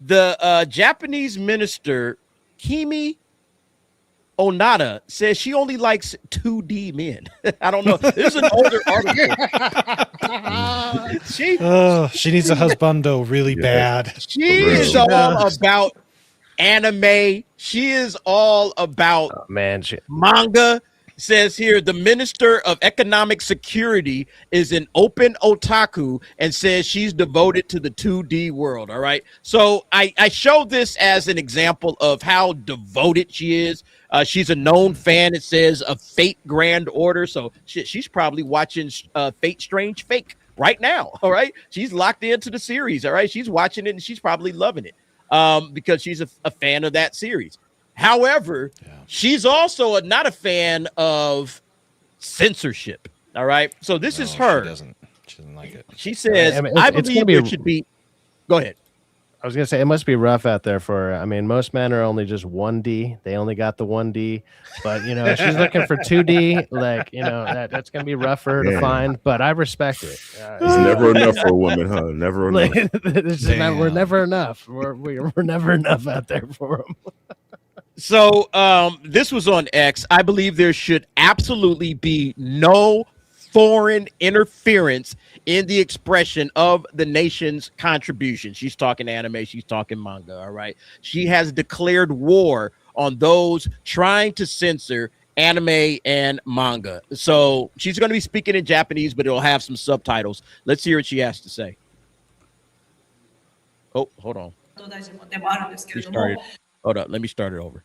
The Japanese minister, Kimi Onada, says she only likes 2D men. I don't know. This is an older article. She needs a husbando really bad. She is all about anime. She is all about manga. says here the Minister of Economic Security is an open otaku and says she's devoted to the 2D world. All right. So I show this as an example of how devoted she is. She's a known fan, it says, of Fate Grand Order. So she's probably watching Fate Strange Fake right now. All right. She's locked into the series. All right. She's watching it and she's probably loving it because she's a fan of that series. However, she's also not a fan of censorship. All right. So this is her. She doesn't like it. She says, I believe there should be. Go ahead. I was going to say, it must be rough out there for, I mean, most men are only just 1D. They only got the 1D. But, you know, she's looking for 2D. Like, you know, that's going to be rough for her to find. But I respect it. It's never enough for a woman, huh? Never enough. We're never enough. We're never enough out there for them. So this was on X. I believe there should absolutely be no foreign interference in the expression of the nation's contribution. She's talking anime. She's talking manga. All right. She has declared war on those trying to censor anime and manga. So she's going to be speaking in Japanese, but it'll have some subtitles. Let's hear what she has to say. Oh, hold on. She started. Hold up, let me start it over.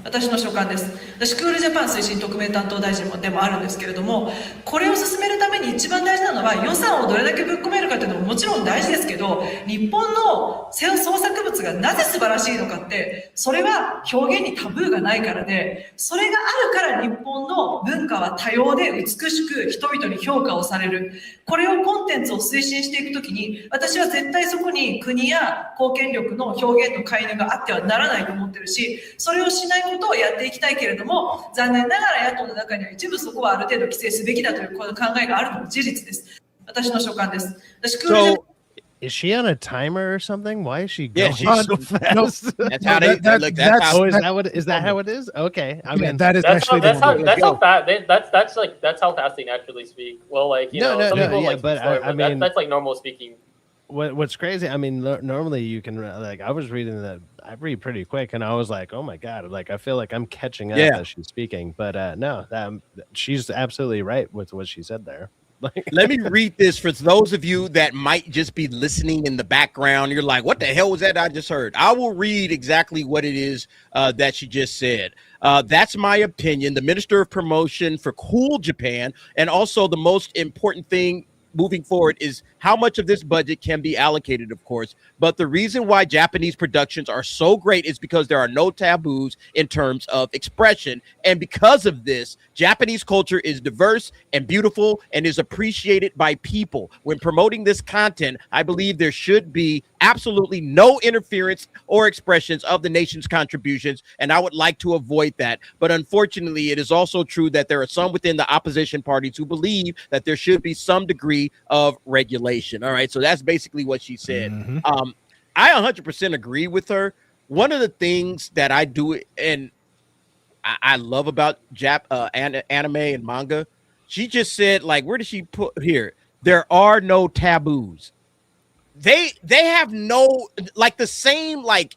私の所感です。私クールジャパン推進特命担当大臣でもあるんですけれども、これを進めるために一番大事なのは予算をどれだけぶっ込めるかというのももちろん大事ですけど、日本の創作物がなぜ素晴らしいのかって、それは表現にタブーがないからで、それがあるから日本の文化は多様で美しく人々に評価をされる。これをコンテンツを推進していくときに、私は絶対そこに国や貢献力の表現の介入があってはならないと思ってるし、それをしないことをやっていきたいけれども、残念ながら野党の中には一部そこはある程度規制すべきだという考えがあるのも事実です。私の所感です。私クールジャパン Is she on a timer or something? Why is she going so fast? No, that's how they look. That's how. Is that how it is? Okay, I mean that is that's actually how fast that's how fast they naturally speak. Well, like you know, some people like but slower, I mean that's like normal speaking. What's crazy? I mean, normally you can like I was reading that. I read pretty quick, and I was like, "Oh my god!" Like I feel like I'm catching up as she's speaking. But no, she's absolutely right with what she said there. Let me read this for those of you that might just be listening in the background. You're like, what the hell was that I just heard? I will read exactly what it is that she just said. That's my opinion. The Minister of Promotion for Cool Japan, and also the most important thing moving forward is how much of this budget can be allocated, of course. But the reason why Japanese productions are so great is because there are no taboos in terms of expression. And because of this, Japanese culture is diverse and beautiful and is appreciated by people. When promoting this content, I believe there should be absolutely no interference or expressions of the nation's contributions, and I would like to avoid that. But unfortunately, it is also true that there are some within the opposition parties who believe that there should be some degree of regulation. All right, so that's basically what she said. I 100% agree with her. One of the things that I do and I love about anime and manga, she just said, like, where did she put here? There are no taboos. They have no, like, the same, like,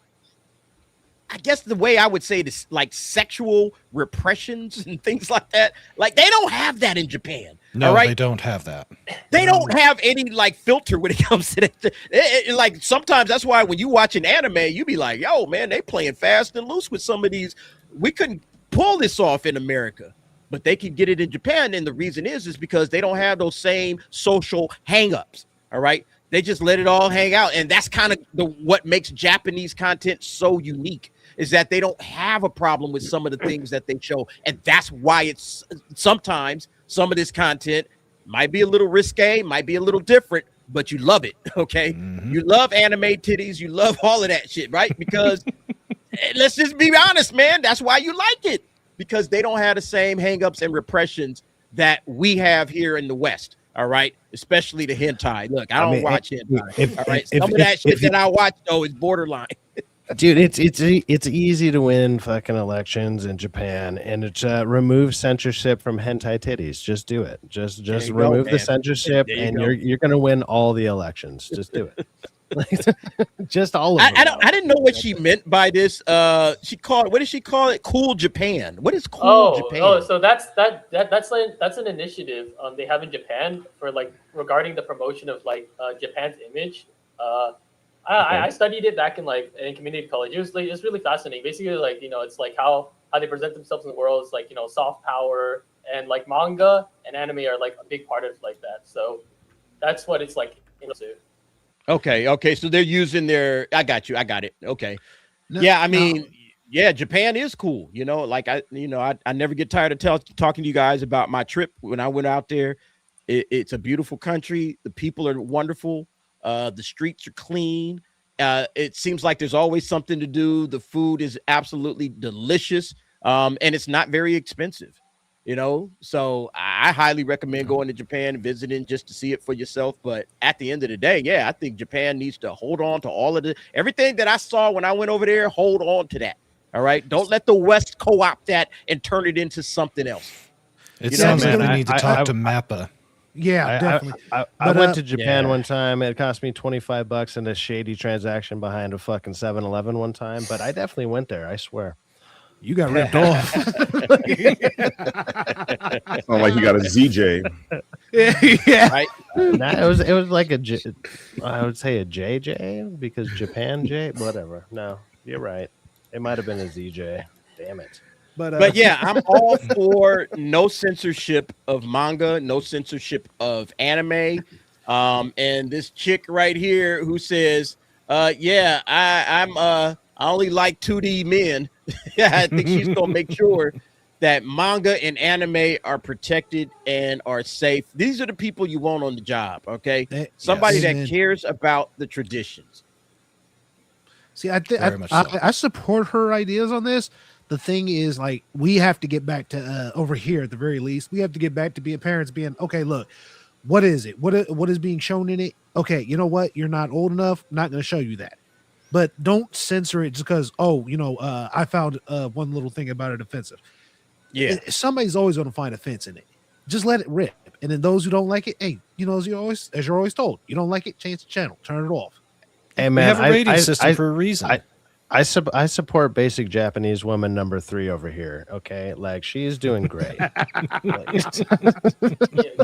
I guess the way I would say this, like, sexual repressions and things like that. Like, they don't have that in Japan. No, all right? They don't have that. They don't have any, like, filter when it comes to that. Like, sometimes that's why when you watch an anime, you be like, yo, man, they playing fast and loose with some of these. We couldn't pull this off in America, but they can get it in Japan. And the reason is because they don't have those same social hangups. All right. They just let it all hang out. And that's kind of what makes Japanese content so unique, is that they don't have a problem with some of the things that they show. And that's why it's sometimes some of this content might be a little risque, might be a little different, but you love it. Okay. You love anime titties. You love all of that shit, right? Because let's just be honest, man. That's why you like it, because they don't have the same hangups and repressions that we have here in the West. All right. Especially the hentai. Look, I don't watch hentai. All right. Some of that shit that I watch, though, is borderline. Dude, it's easy to win fucking elections in Japan, and it's remove censorship from hentai titties. Just do it. Just remove the censorship, and you're gonna win all the elections. Just do it. Just all of them. I didn't know what she meant by this. She called, what did she call it? Cool Japan. What is cool Japan? So that's an initiative they have in Japan for like regarding the promotion of like Japan's image. I studied it back in community college. It's really fascinating. Basically, like, you know, it's like how they present themselves in the world is like, you know, soft power, and like manga and anime are like a big part of like that. So that's what it's like into. Okay. So they're using their. I got it. Okay. Japan is cool. You know, like I never get tired of talking to you guys about my trip when I went out there. It's a beautiful country. The people are wonderful. The streets are clean. It seems like there's always something to do. The food is absolutely delicious. And it's not very expensive, you know? So I highly recommend going to Japan and visiting just to see it for yourself. But at the end of the day, yeah, I think Japan needs to hold on to all of everything that I saw when I went over there. Hold on to that. All right. Don't let the West co-opt that and turn it into something else. It sounds like we need to talk to Mappa. Yeah, definitely. I went to Japan one time. It cost me $25 in a shady transaction behind a fucking 7-Eleven one time. But I definitely went there. I swear. You got ripped off. Sound like you got a ZJ. Yeah. Right? Nah, it was like I would say a JJ because Japan J. Whatever. No, you're right. It might have been a ZJ. Damn it. But yeah, I'm all for no censorship of manga, no censorship of anime. And this chick right here who says, I only like 2D men. I think she's gonna make sure that manga and anime are protected and are safe. These are the people you want on the job, okay? Somebody that cares about the traditions. See, I support her ideas on this. The thing is, like, we have to get back to over here at the very least. We have to get back to being parents, being okay. Look, what is it? What is being shown in it? Okay, you know what? You're not old enough. Not going to show you that. But don't censor it just because. I found one little thing about it offensive. Yeah, somebody's always going to find offense in it. Just let it rip. And then those who don't like it, hey, you know, as you're always told, you don't like it, change the channel, turn it off. Hey man, we have a rating system for a reason. I support basic Japanese woman number 3 over here. Okay, like she's doing great. Can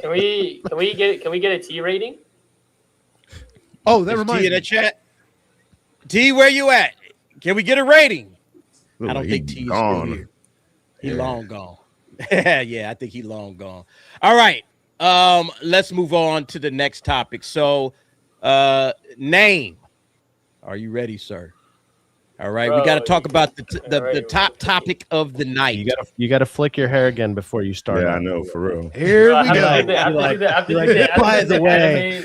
we get a T rating? Oh, that reminds me. T in the chat. T, where you at? Can we get a rating? I don't think T is still here. He long gone. Yeah, I think he long gone. All right. Let's move on to the next topic. So, name. Are you ready, sir? All right, we got to talk about the top topic of the night. You got to flick your hair again before you start. Yeah, I know, for real. Here we go. By the way,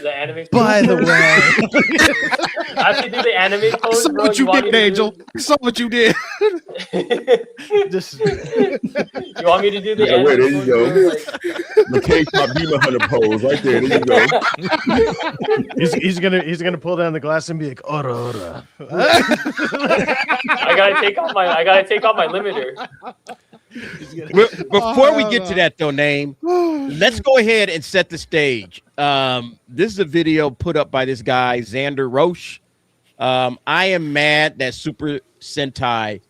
I have to do the anime pose. I saw what you did, Angel. I saw what you did. Just, you want me to do the anime there you go. pose? The K-pop Demon Hunter pose right there. There you go. he's gonna pull down the glass and be like, ora. I gotta take off my limiter. Before we get to that, though, name, let's go ahead and set the stage. This is a video put up by this guy, Xander Roche. I am mad that Super Sentai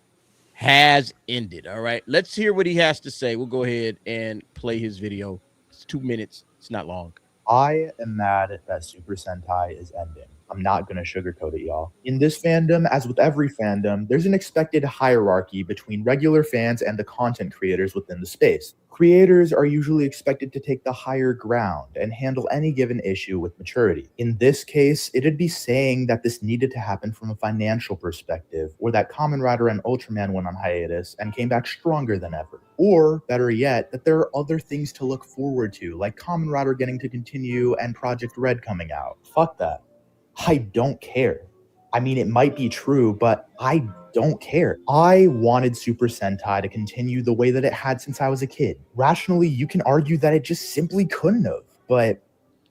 has ended. All right, let's hear what he has to say. We'll go ahead and play his video. It's 2 minutes. It's not long. I am mad that Super Sentai is ending. I'm not going to sugarcoat it, y'all. In this fandom, as with every fandom, there's an expected hierarchy between regular fans and the content creators within the space. Creators are usually expected to take the higher ground and handle any given issue with maturity. In this case, it'd be saying that this needed to happen from a financial perspective, or that Kamen Rider and Ultraman went on hiatus and came back stronger than ever. Or, better yet, that there are other things to look forward to, like Kamen Rider getting to continue and Project Red coming out. Fuck that. I don't care. I mean, it might be true, but I don't care. I wanted Super Sentai to continue the way that it had since I was a kid. Rationally, you can argue that it just simply couldn't have, but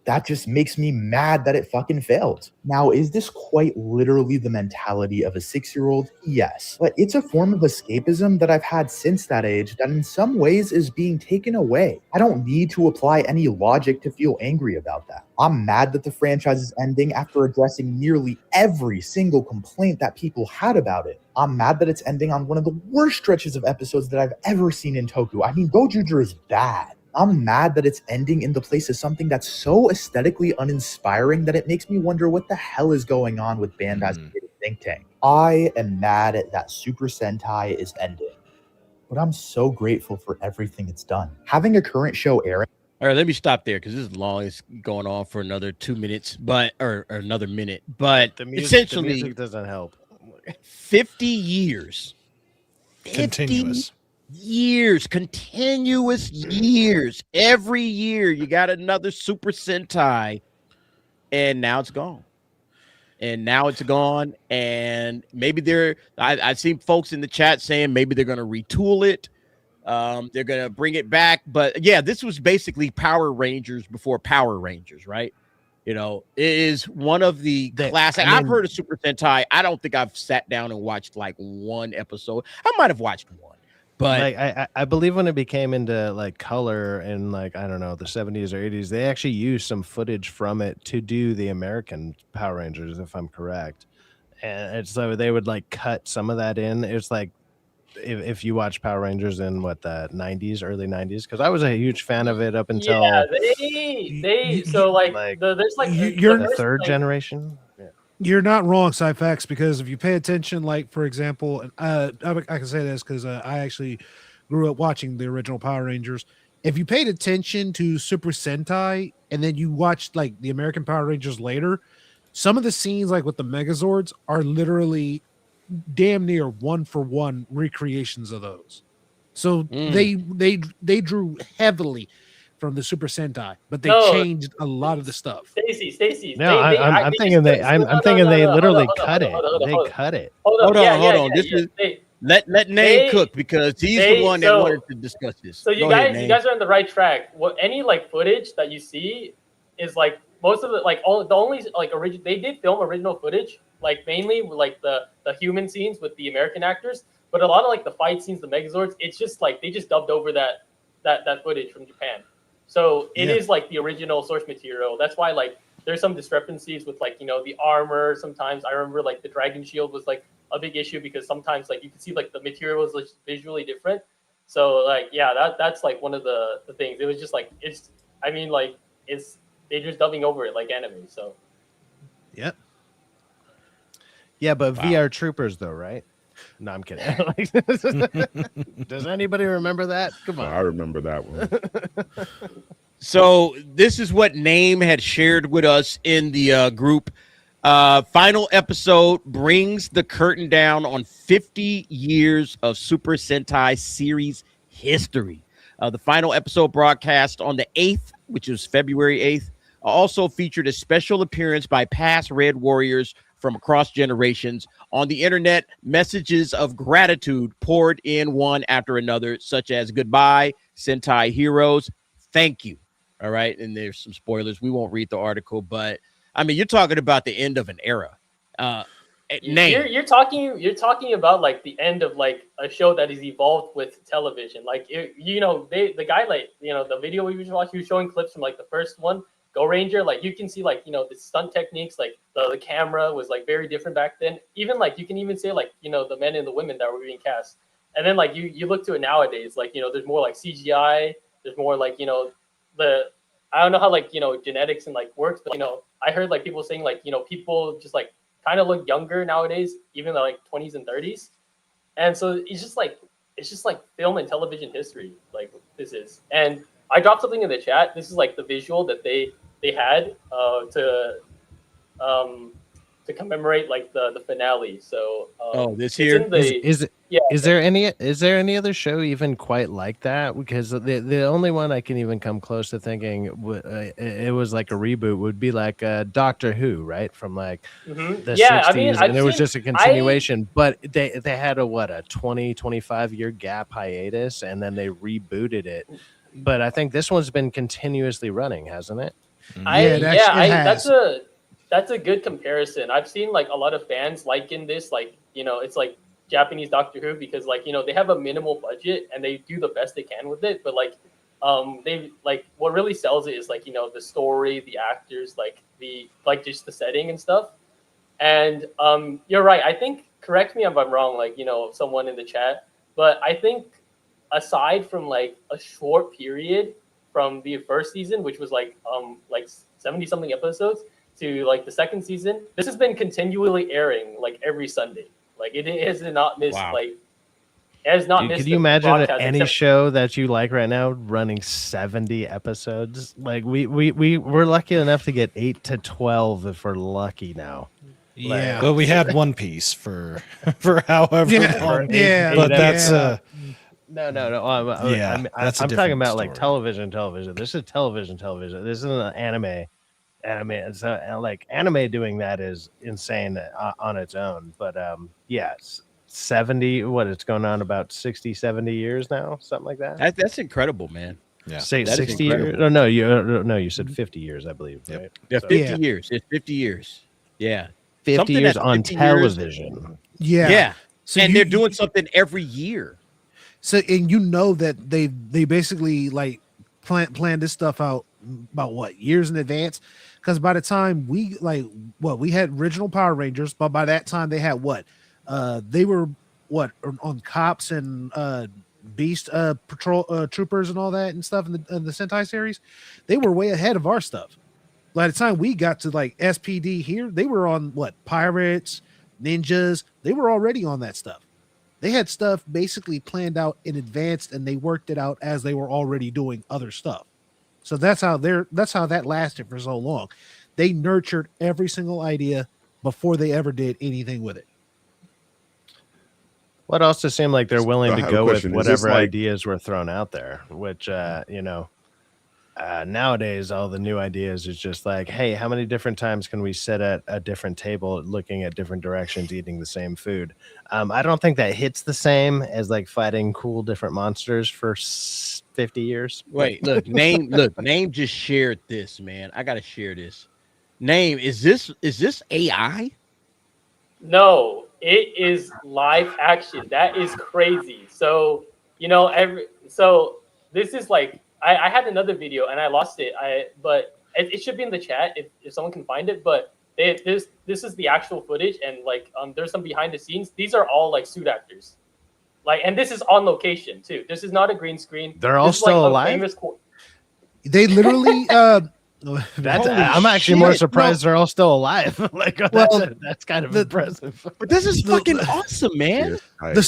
that just makes me mad that it fucking failed. Now, is this quite literally the mentality of a 6-year-old? Yes. But it's a form of escapism that I've had since that age that in some ways is being taken away. I don't need to apply any logic to feel angry about that. I'm mad that the franchise is ending after addressing nearly every single complaint that people had about it. I'm mad that it's ending on one of the worst stretches of episodes that I've ever seen in Toku. I mean, Gojuger is bad. I'm mad that it's ending in the place of something that's so aesthetically uninspiring that it makes me wonder what the hell is going on with Bandai's think tank. I am mad that Super Sentai is ending, but I'm so grateful for everything it's done. Having a current show airing. All right, let me stop there because this is long. It's going on for another 2 minutes, but or another minute. But The music doesn't help. 50 years. continuous Continuous years. Every year you got another Super Sentai, and now it's gone. And maybe I've seen folks in the chat saying maybe they're going to retool it. They're going to bring it back. But yeah, this was basically Power Rangers before Power Rangers, right? You know, it is one of the classic. I've heard of Super Sentai. I don't think I've sat down and watched like one episode. I might have watched one, but like I believe when it became into like color in like, I don't know, the 70s or 80s, they actually used some footage from it to do the American Power Rangers, if I'm correct. And so they would like cut some of that in. It's like if you watch Power Rangers in the 90s, early 90s, because I was a huge fan of it up until there's like you're the third generation. Yeah. You're not wrong, Cyfax, because if you pay attention, like for example, I can say this because I actually grew up watching the original Power Rangers. If you paid attention to Super Sentai and then you watched like the American Power Rangers later, some of the scenes like with the Megazords are literally damn near 1-for-1 recreations of those. So they drew heavily from the Super Sentai, but they changed a lot lot of the stuff. Stacy. No, I'm thinking they literally cut it. They cut it. Hold on. Let Nate cook because he's the one that wanted to discuss this. So you guys are on the right track. Any like footage that you see is like most of the like the only like original they did film original footage, like mainly like the human scenes with the American actors, but a lot of like the fight scenes, the Megazords, it's just like they just dubbed over that footage from Japan. So it is like the original source material. That's why like there's some discrepancies with like, you know, the armor. Sometimes I remember like the Dragon Shield was like a big issue because sometimes like you can see like the material was like, visually different. So like that's like one of the things. It was just like they're just dubbing over it like anime. So yep. Yeah, but VR Troopers though, right? No, I'm kidding. Does anybody remember that? Come on. I remember that one. So this is what Name had shared with us in the group. Final episode brings the curtain down on 50 years of Super Sentai series history. The final episode broadcast on the 8th, which was February 8th, also featured a special appearance by past Red Warriors from across generations. On the internet, messages of gratitude poured in one after another, such as goodbye, Sentai heroes, thank you. All right. And there's some spoilers. We won't read the article, but I mean, you're talking about the end of an era. You're talking about like the end of like a show that has evolved with television. Like, the guy, like, the video we was watching, he was showing clips from like the first one, Go Ranger. Like you can see like, the stunt techniques, like the camera was like very different back then. Even like, you can even say like, the men and the women that were being cast. And then like you look to it nowadays, like, there's more like CGI, there's more like, I don't know how like, genetics and like works, but, I heard like people saying like, people just like kind of look younger nowadays, even like 20s and 30s. And so it's just like film and television history. Like this is, and I dropped something in the chat. This is like the visual that they had to commemorate like the finale. So this here is there any other show even quite like that? Because the only one I can even come close to thinking it was like a reboot would be like Doctor Who, right? From like the 60s, and it was just a continuation. But they had a 25 year gap hiatus, and then they rebooted it. But I think this one's been continuously running, hasn't it? That's a good comparison. I've seen like a lot of fans liken this, like, you know, it's like Japanese Doctor Who, because like, you know, they have a minimal budget and they do the best they can with it, but like they like what really sells it is like, you know, the story, the actors, like just the setting and stuff. And you're right. I think, correct me if I'm wrong, like, you know, someone in the chat, but I think aside from like a short period from the first season, which was like 70 something episodes, to like the second season, this has been continually airing like every Sunday. Like it has not missed like it has not missed. Could you imagine any show that you like right now running 70 episodes? Like we're lucky enough to get 8 to 12 if we're lucky now. Yeah, but we had One Piece for however long. Yeah, but that's no. that's I'm talking about like television. This is television. This isn't an anime. So like anime doing that is insane on its own. But yes, 70. What, it's going on about 60, 70 years now, something like that. That's incredible, man. Yeah, say that 60 years. No, you said 50 years, I believe. Right? Yeah, 50 years. It's 50 years. Yeah. 50 years on television. Yeah. So and they're doing something every year. So, and you know that they basically like plan this stuff out about what, years in advance? Because by the time we we had original Power Rangers, but by that time they had they were on Cops and Beast Patrol Troopers and all that and stuff in the Sentai series. They were way ahead of our stuff. By the time we got to like SPD here, they were on Pirates, Ninjas. They were already on that stuff. They had stuff basically planned out in advance, and they worked it out as they were already doing other stuff. So that's how that lasted for so long. They nurtured every single idea before they ever did anything with it. What also seemed like they're willing to go with whatever ideas were thrown out there, which nowadays all the new ideas is just like, hey, how many different times can we sit at a different table looking at different directions eating the same food? I don't think that hits the same as like fighting cool different monsters for 50 years. Wait, Name just shared this, man. I gotta share this. Name, is this AI? No, it is live action. That is crazy. So, you know, this is like, I had another video and I lost it. But it should be in the chat if someone can find it. But this is the actual footage, and like there's some behind the scenes. These are all like suit actors, and this is on location too. This is not a green screen. They're all still alive. They literally. I'm actually more surprised they're all still alive. That's kind of impressive. But this is fucking awesome, man. The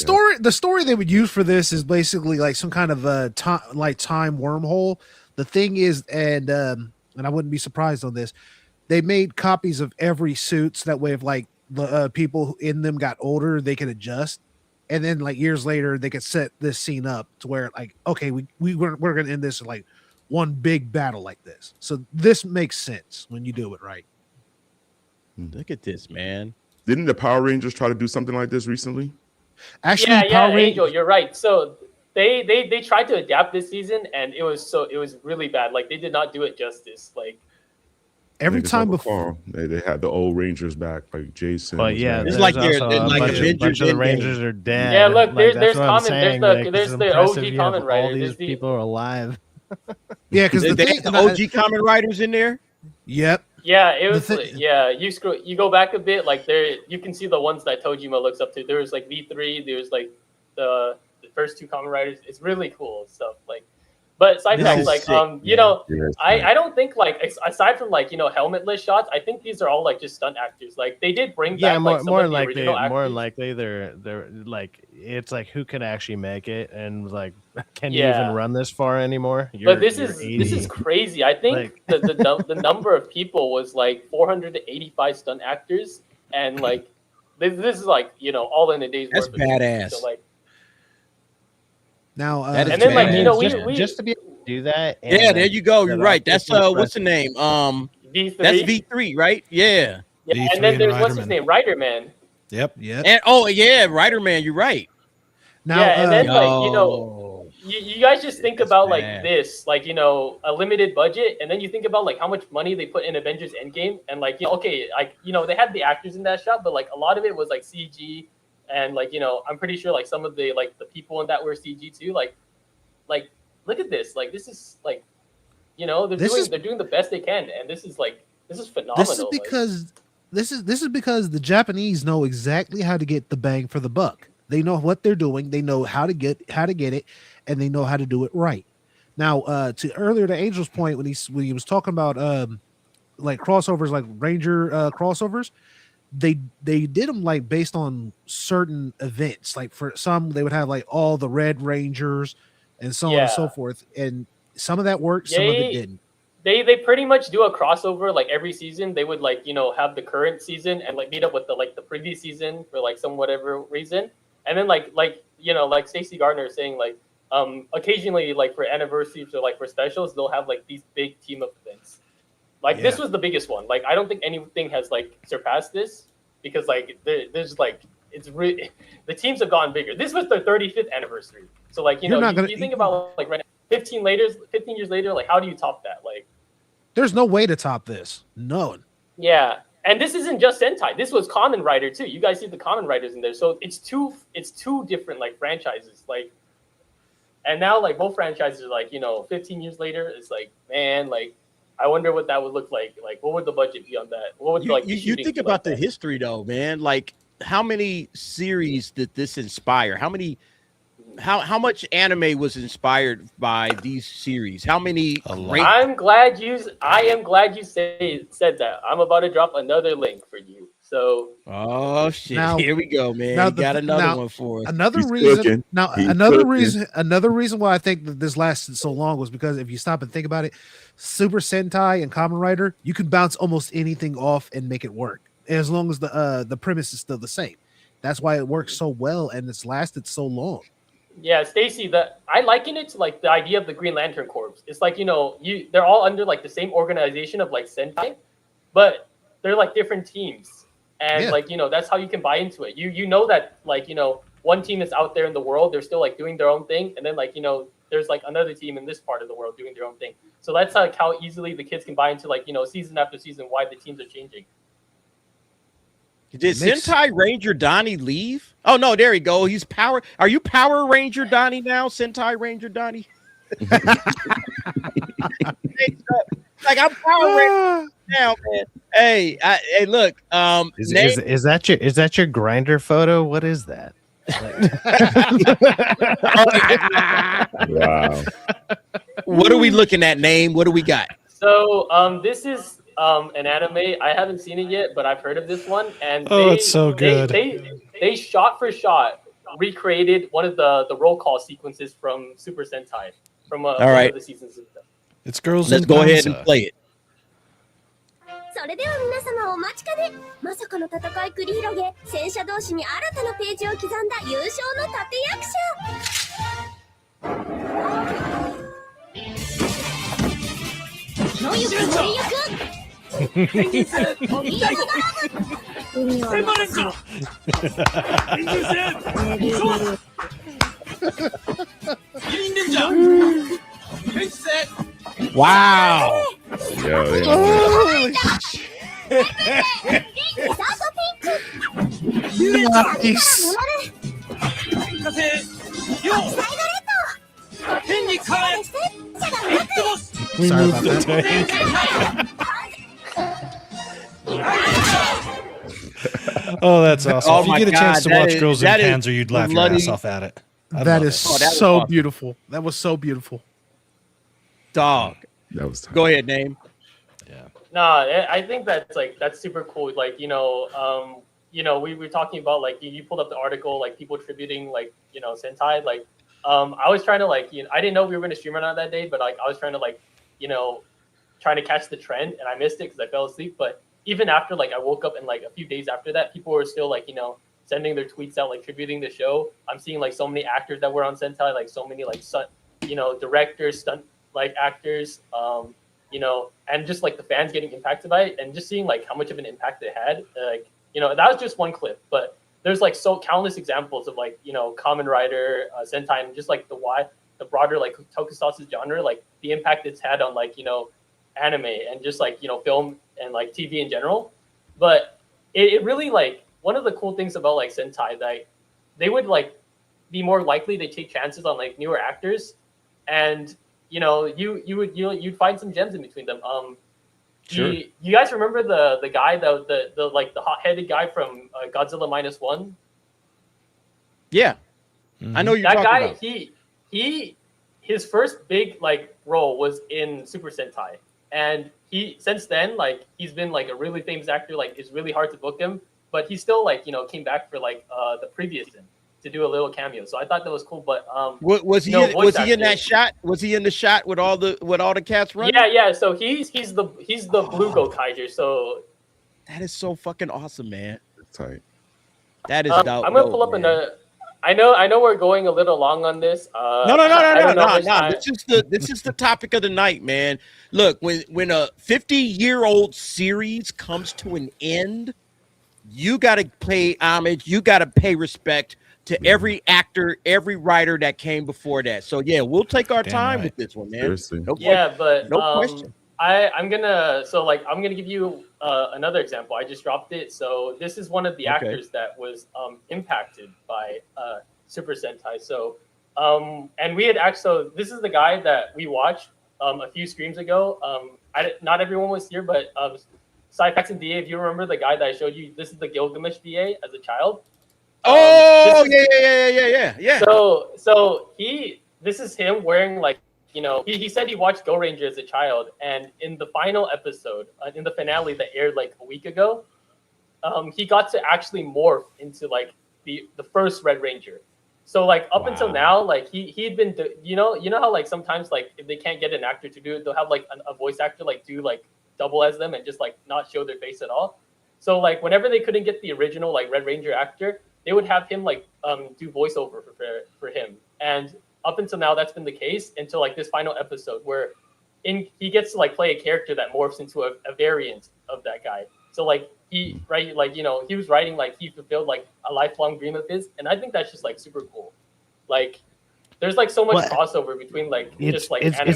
story they would use for this is basically like some kind of time wormhole. The thing is, and I wouldn't be surprised on this, they made copies of every suit so that way if like the people in them got older, they could adjust, and then like years later they could set this scene up to where like, okay, we're gonna end this in like one big battle like this. So this makes sense when you do it right. Look at this, man. Didn't the Power Rangers try to do something like this recently? Actually, Angel, you're right. So they tried to adapt this season, and it was really bad. Like they did not do it justice. Like every time before they had the old Rangers back, like Jason. But yeah, it's like they're like a bunch of the Rangers are dead. Yeah, look, there's the OG Kamen Rider. All these people are alive. Yeah, because they had the OG Kamen Riders in there. Yep. Yeah, it was. You go back a bit, like there, you can see the ones that Tojima looks up to. There was like V3. There was like the first two Kamen Riders. It's really cool stuff. Like, but side fact, like I don't think like aside from like helmetless shots, I think these are all like just stunt actors. Like they did bring back more than likely they're like, it's like who can actually make it, and like can you even run this far anymore? But this is crazy. I think the number of people was like 485 stunt actors, and like this is like all in a day's worth. That's badass. So, like, now and then like we just to be able to do that. Yeah, there you go. You're right. That's what's the name? V3? That's V3, right? Yeah. Yeah, and then there's what's his name? Rider Man. Yep. And Rider Man. You're right. Now, and then you guys just think about like bad. this, like, you know, a limited budget, and then you think about like how much money they put in Avengers Endgame, and like, you know, okay, like, you know, they had the actors in that shot, but like a lot of it was like CG, and like, you know, I'm pretty sure like some of the like the people in that were CG too. Like look at this, like this is like, you know, they're doing the best they can, and this is phenomenal. This is because this is because the Japanese know exactly how to get the bang for the buck. They know what they're doing. They know how to get it, and they know how to do it right. Now, to earlier to Angel's point when he was talking about like crossovers, like Ranger crossovers, they did them like based on certain events. Like for some, they would have like all the Red Rangers and so on and so forth. And some of that worked, some of it didn't. They pretty much do a crossover like every season. They would like, you know, have the current season and like meet up with the previous season for like some whatever reason. And then like you know, like Stacey Gardner is saying, like occasionally like for anniversaries or like for specials, they'll have like these big team up events. Like this was the biggest one. Like I don't think anything has like surpassed this, because like there's like it's really the teams have gone bigger. This was their 35th anniversary. So like, you know, you think about like right now, 15 years later, like how do you top that? Like there's no way to top this. None. Yeah. And this isn't just Sentai. This was Kamen Rider too. You guys see the Kamen Riders in there. So it's two different like franchises. Like, and now like both franchises are like, you know, 15 years later, it's like, man, like I wonder what that would look like. Like, what would the budget be on that? What would you think about the history though, man? Like, how many series did this inspire? How much anime was inspired by these series? How many? I am glad you said that. I'm about to drop another link for you. So oh shit, now, here we go, man. You got another one for us. Another reason why I think that this lasted so long was because if you stop and think about it, Super Sentai and Kamen Rider, you can bounce almost anything off and make it work as long as the premise is still the same. That's why it works so well and it's lasted so long. Yeah, Stacy, I liken it to like the idea of the Green Lantern Corps. It's like, you know, they're all under like the same organization of like Sentai, but they're like different teams. And like, you know, that's how you can buy into it. You know that like, you know, one team is out there in the world, they're still like doing their own thing, and then like, you know, there's like another team in this part of the world doing their own thing. So that's like how easily the kids can buy into like, you know, season after season why the teams are changing. Did Sentai Ranger Donnie leave? Oh no, there you go. He's Power. Are you Power Ranger Donnie now? Sentai Ranger Donnie? Like I'm Power Ranger now, man. Hey, hey, look. Is that your grinder photo? What is that? Wow. What are we looking at, Name? What do we got? So this is an anime. I haven't seen it yet, but I've heard of this one. And it's so good. They shot for shot recreated one of the roll call sequences from Super Sentai from one of the seasons. It's girls. Let's go ahead and play it. それでは皆様お待ちかね。まさかの戦い繰り広げ、戦車同士に新たなページを刻んだ優勝の立役者。野行く森役。変人戦。海山ドラム。海は任せろ。変人戦。そう。キリンレンジャー。変人戦。Wow. Sorry about that. Oh, that's awesome. Oh if you my get a chance to God, watch that Girls is- in Panzer, you'd laugh your bloody- ass off at it. That is was so awesome. beautiful. That was so beautiful. Dog. That was tight. Go ahead, Name. Nah, I think that's super cool. Like, you know, we were talking about like you pulled up the article, like people tributing like, you know, Sentai. Like, I was trying to like, you know, I didn't know we were gonna stream it on that day, but like I was trying to like, you know, trying to catch the trend, and I missed it because I fell asleep. But even after like I woke up and like a few days after that, people were still like, you know, sending their tweets out like tributing the show. I'm seeing like so many actors that were on Sentai, like so many like you know, directors, stunt like actors, you know, and just like the fans getting impacted by it, and just seeing like how much of an impact it had. Like, you know, that was just one clip, but there's like so countless examples of like, you know, Kamen Rider, Sentai, and just like the broader like tokusatsu genre, like the impact it's had on like anime and just like film and like TV in general. But it really like one of the cool things about like Sentai that they would like be more likely to take chances on like newer actors, and you'd find some gems in between them. Sure. You guys remember the guy the like the hot-headed guy from Godzilla -1? Yeah, I know you're That talking guy. about. His first big like role was in Super Sentai, and since then like he's been like a really famous actor. Like it's really hard to book him, but he still like came back for like the previous season to do a little cameo. So I thought that was cool. But was he in that shot? Was he in the shot with all the cats running? Yeah. So he's the blue Gokaiger. So that is so fucking awesome, man. Tight. That is dope. I'm gonna pull up another. I know we're going a little long on this. No. This is the topic of the night, man. Look, when a 50-year-old series comes to an end, you got to pay homage. You got to pay respect to every actor, every writer that came before that. So yeah, we'll take our time with this one, man. Seriously. No question. I'm gonna give you another example. I just dropped it. So this is one of the actors that was impacted by Super Sentai. So and we had actually, so this is the guy that we watched a few streams ago. Not everyone was here, but Cyfax and DA, if you remember the guy that I showed you, this is the Gilgamesh DA as a child. Yeah. So this is him wearing like he said he watched Go Ranger as a child, and in the final episode, in the finale that aired like a week ago, he got to actually morph into like the first Red Ranger. So like up until now, like he'd been you know how like sometimes like if they can't get an actor to do it, they'll have like a voice actor like do like double as them and just like not show their face at all. So like whenever they couldn't get the original like Red Ranger actor, they would have him like do voiceover for him. And up until now, that's been the case until like this final episode where he gets to like play a character that morphs into a variant of that guy. So like he was writing like he fulfilled like a lifelong dream of his, and I think that's just like super cool. Like there's like so much crossover between like it's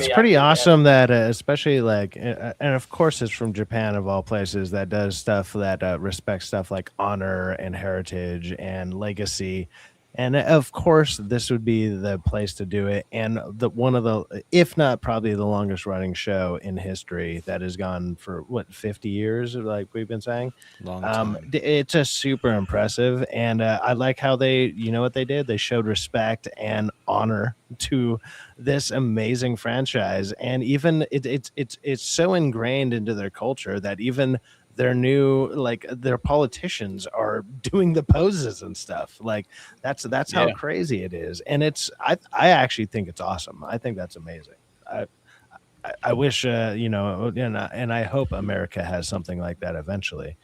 pretty awesome that especially like and of course it's from Japan of all places that does stuff that respects stuff like honor and heritage and legacy. And of course, this would be the place to do it. And one of the, if not probably the longest running show in history that has gone for 50 years, like we've been saying. Long time. It's just super impressive. And I like how they, what they did? They showed respect and honor to this amazing franchise. And even it's so ingrained into their culture that even their new like their politicians are doing the poses and stuff. Like that's how crazy it is. And I actually think it's awesome. I think that's amazing. I wish and I hope America has something like that eventually,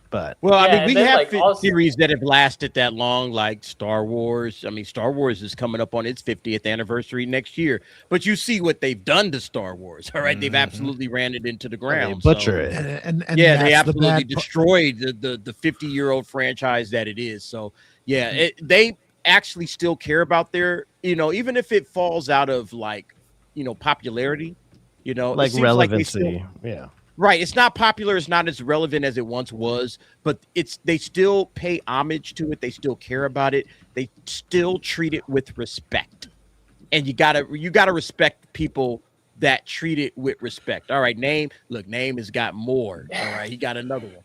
But I mean, we have series that have lasted that long, like Star Wars. I mean, Star Wars is coming up on its 50th anniversary next year. But you see what they've done to Star Wars. All right, they've absolutely ran it into the ground. They butcher it, and they absolutely destroyed the 50-year-old franchise that it is. So yeah, they actually still care about their, even if it falls out of like, popularity, like relevancy, Right. It's not popular. It's not as relevant as it once was, but they still pay homage to it. They still care about it. They still treat it with respect. And you gotta respect people that treat it with respect. All right, Name has got more. All right, he got another one.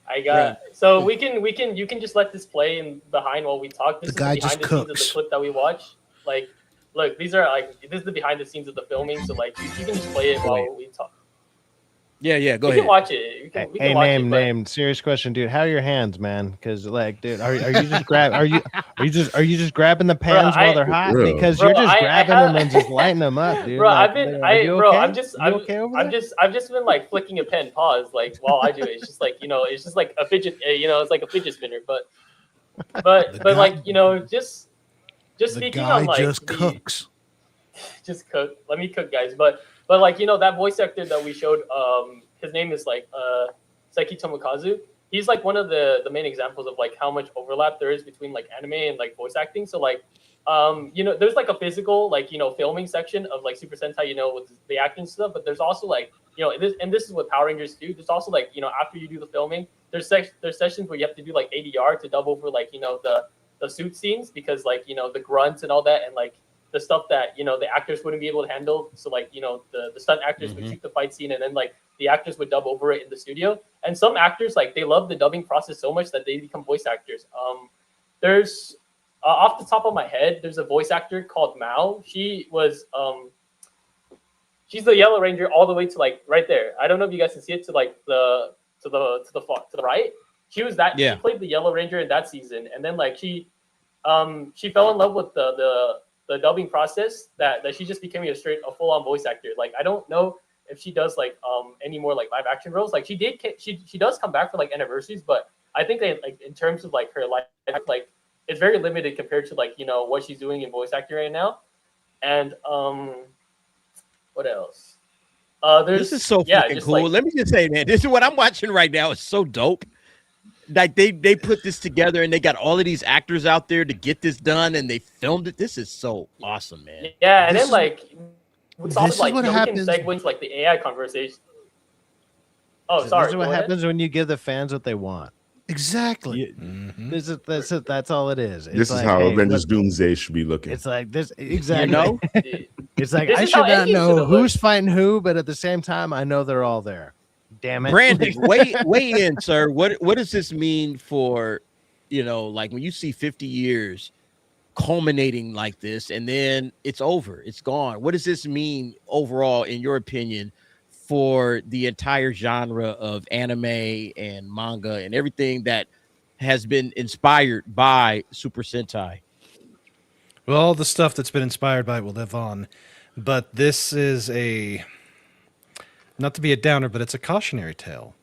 So you can just let this play in behind while we talk. This is the behind the scenes of the clip that we watch. Like, look, this is the behind the scenes of the filming. So like you can just play it while we talk. Yeah, go ahead. You can watch it. We can watch it, Name. Serious question, dude. How are your hands, man? Because, like, dude, are you just are you just grabbing the pans while they're hot? Because you're just grabbing them and just lighting them up, dude. Bro, I've just been like flicking a pen, pause, like while I do it. It's just like it's just like a fidget, it's like a fidget spinner. But like just speaking on like just cooks. Just cook. Let me cook, guys. But like that voice actor that we showed, his name is like Seki Tomokazu. He's like one of the main examples of like how much overlap there is between like anime and like voice acting. So like there's like a physical, like, filming section of like Super Sentai, with the acting stuff, but there's also like, this is what Power Rangers do. There's also like, after you do the filming, there's sessions where you have to do like ADR to dub over like, the suit scenes, because like, the grunts and all that, and like the stuff that, the actors wouldn't be able to handle. So like, the stunt actors would shoot the fight scene, and then like the actors would dub over it in the studio. And some actors, like, they love the dubbing process so much that they become voice actors. There's off the top of my head, there's a voice actor called Mao. She was she's the Yellow Ranger all the way to like right there. I don't know if you guys can see it, to like the right. She was that. Yeah. She played the Yellow Ranger in that season, and then like she fell in love with the dubbing process that she just became a full on voice actor. Like, I don't know if she does like any more like live action roles. Like, she does come back for like anniversaries, but I think that like in terms of like her life, like it's very limited compared to like what she's doing in voice acting right now. And what else? This is so fucking cool. Let me just say, man, this is what I'm watching right now. It's so dope. Like they put this together, and they got all of these actors out there to get this done, and they filmed it. This is so awesome, man. Yeah, and then like it's also like what we can happens. segue into like the AI conversation. Oh, This sorry. is what happens when you give the fans what they want. Exactly. That's all it is. It's This is like, how hey, Avengers Doomsday should be looking. It's like this exactly. It's like This I is should how not Endgame know should've who's fighting who, but at the same time, I know they're all there. Damn it, Brandon, weigh in, sir. What does this mean for, like when you see 50 years culminating like this, and then it's over, it's gone? What does this mean overall, in your opinion, for the entire genre of anime and manga and everything that has been inspired by Super Sentai? Well, all the stuff that's been inspired by it will live on, but this is not to be a downer, but it's a cautionary tale.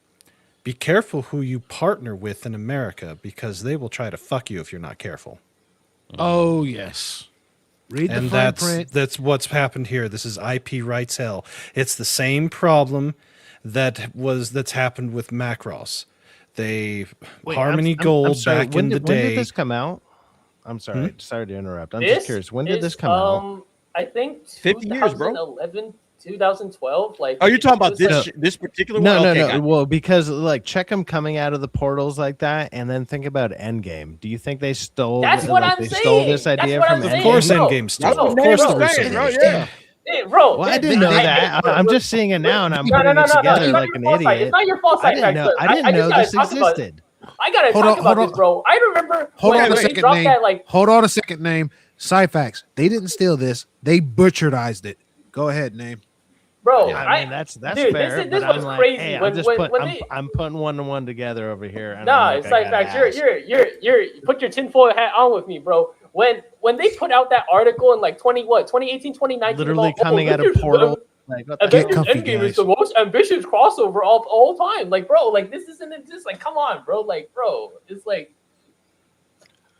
Be careful who you partner with in America, because they will try to fuck you if you're not careful. Oh yes. Read the fine print. That's what's happened here. This is IP rights hell. It's the same problem that's happened with Macross. Harmony Gold back in the day. When did this come out? I'm sorry. Sorry to interrupt. I'm just curious. When did this come out? I think 50 years, bro. 2012. Like, are you talking about this particular one? No. Well, because like check them coming out of the portals like that, and then think about Endgame. Do you think they stole? That's what I'm saying. Stole this idea from Endgame? Of course, Endgame stole. Of course, the saying, yeah. Hey, bro, well, I didn't know that. I'm just seeing it now, and I'm putting it together like an idiot. It's not your fault. I didn't know this existed. I gotta talk about this, bro. I remember. Hold on a they second, dropped name. that, like, Hold on a second, name. Cyfax. They didn't steal this. They butcheredized it. Go ahead, name. Bro, I mean that's dude, fair. This but was I'm like, crazy. hey, I'm putting one to one together over here. And nah, it's like you're put your tinfoil hat on with me, bro. When they put out that article in like 2018, 2019, literally coming out of portal. Like, Avengers Endgame is the most ambitious crossover of all time. Like, bro, like this isn't just like, come on, bro. Like, bro, it's like.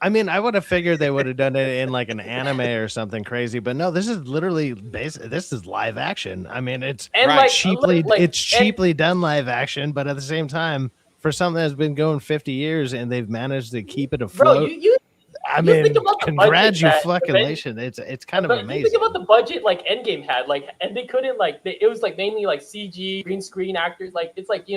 I mean, I would have figured they would have done it in like an anime or something crazy, but no, this is literally this is live action. I mean, it's cheaply done live action, but at the same time, for something that's been going 50 years and they've managed to keep it afloat. Bro, congratulations! It's kind of amazing. Think about the budget like Endgame had, like, and they couldn't like it was like mainly like CG, green screen actors. Like, it's like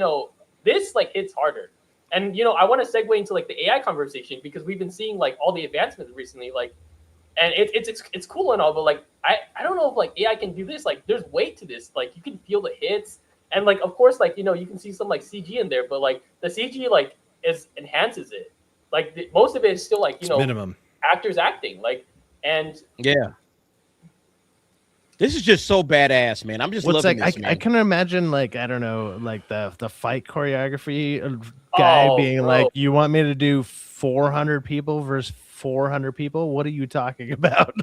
this like hits harder. And I want to segue into like the AI conversation, because we've been seeing like all the advancements recently, like, and it's cool and all, but like I don't know if like AI can do this. Like, there's weight to this. Like, you can feel the hits, and like of course like you can see some like CG in there, but like the CG like enhances it. Like most of it is still like minimum actors acting, like, and yeah. This is just so badass, man. I'm just loving this, man. I can imagine, like, I don't know, like the fight choreography guy being like, you want me to do 400 people versus 400 people? What are you talking about?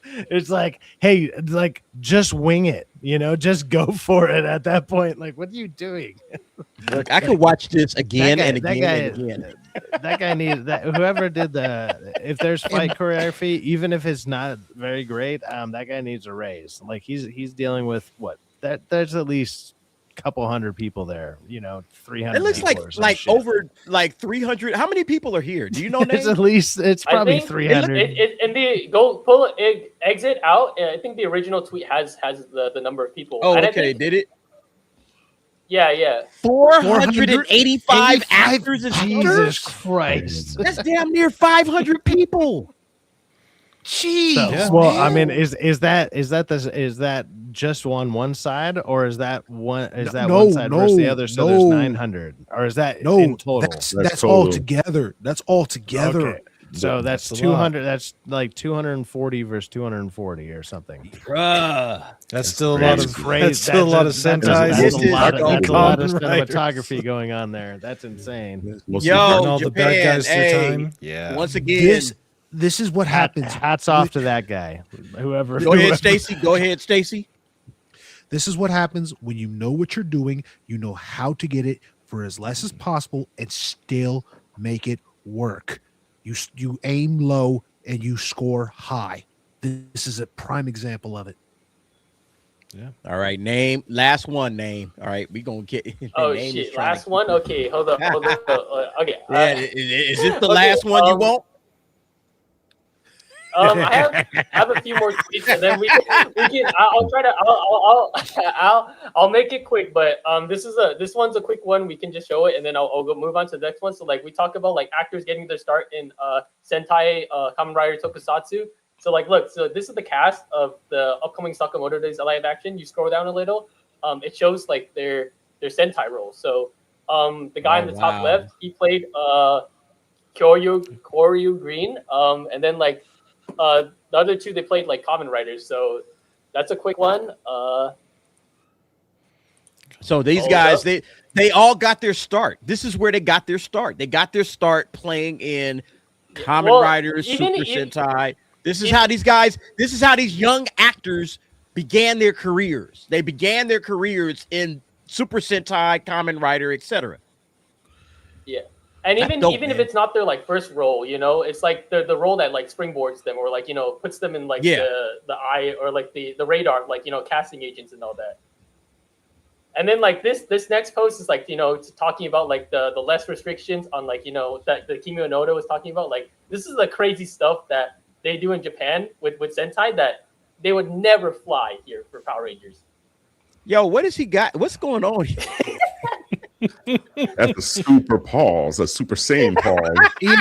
It's like, hey, like, just wing it, just go for it at that point. Like, what are you doing? Look, I could watch this again and again. That guy needs that. Whoever did if there's fight choreography, even if it's not very great, that guy needs a raise. Like, he's dealing with what? There's at least couple hundred people there. 300. It looks people or some like shit. over like 300. How many people are here? Do you know? It's names? at least it's I probably think 300. And the go pull exit out. I think the original tweet has the number of people. Oh, And I okay. think, Did it? yeah. 485 actors and Jesus stutters? Christ. That's damn near 500 people. Jeez. Yeah. Well, man. I mean, is that just on one side, or is that one one side versus the other? So there's 900, or is that in total? That's all together. That's all together. Okay. So that's That's a 200. That's like 240 versus 240 or something. Bruh. That's still a lot of crazy. That's still a lot of That's Sentai. This a is lot of Kamen Riders. cinematography going on there. That's insane. Burn Yo, all the bad Japan, guys hey, their time. Yeah. Once again, This is what happens. Hats off to that guy. Whoever. go ahead, Stacy. Go ahead, Stacy. This is what happens when you know what you're doing. You know how to get it for as less as possible and still make it work. You aim low and you score high. This is a prime example of it. Yeah. All right, name. Last one, name. All right, we gonna get. Oh name is shit! trying Last to- one. Okay, hold up. Okay. Yeah, is this the Okay, last one you want? I have a few more tweets, and then we can. I'll try to. I'll make it quick. But this one's a quick one. We can just show it, and then I'll go move on to the next one. So like we talk about like actors getting their start in Sentai, Kamen Rider Tokusatsu. So like look, so this is the cast of the upcoming Sakamoto Days live action. You scroll down a little, it shows like their Sentai roles. So the guy in the top left, he played Koryu Green, and then like the other two, they played like Kamen Riders. So that's a quick one. So these guys, they all got their start. This is where they got their start. They got their start playing in Kamen Riders, Super Sentai. This is how these guys, this is how these young actors began their careers. They began their careers in Super Sentai, Kamen Rider, etc. Yeah. And even if it's not their like first role, it's like the role that like springboards them or like, puts them in like the eye or like the radar, like, casting agents and all that. And then like this next post is like, talking about like the less restrictions on like, that the Kimi Onoda was talking about. Like this is the crazy stuff that they do in Japan with Sentai that they would never fly here for Power Rangers. Yo, what has he got? What's going on here? That's a super pause, a super saiyan pause. Yeah.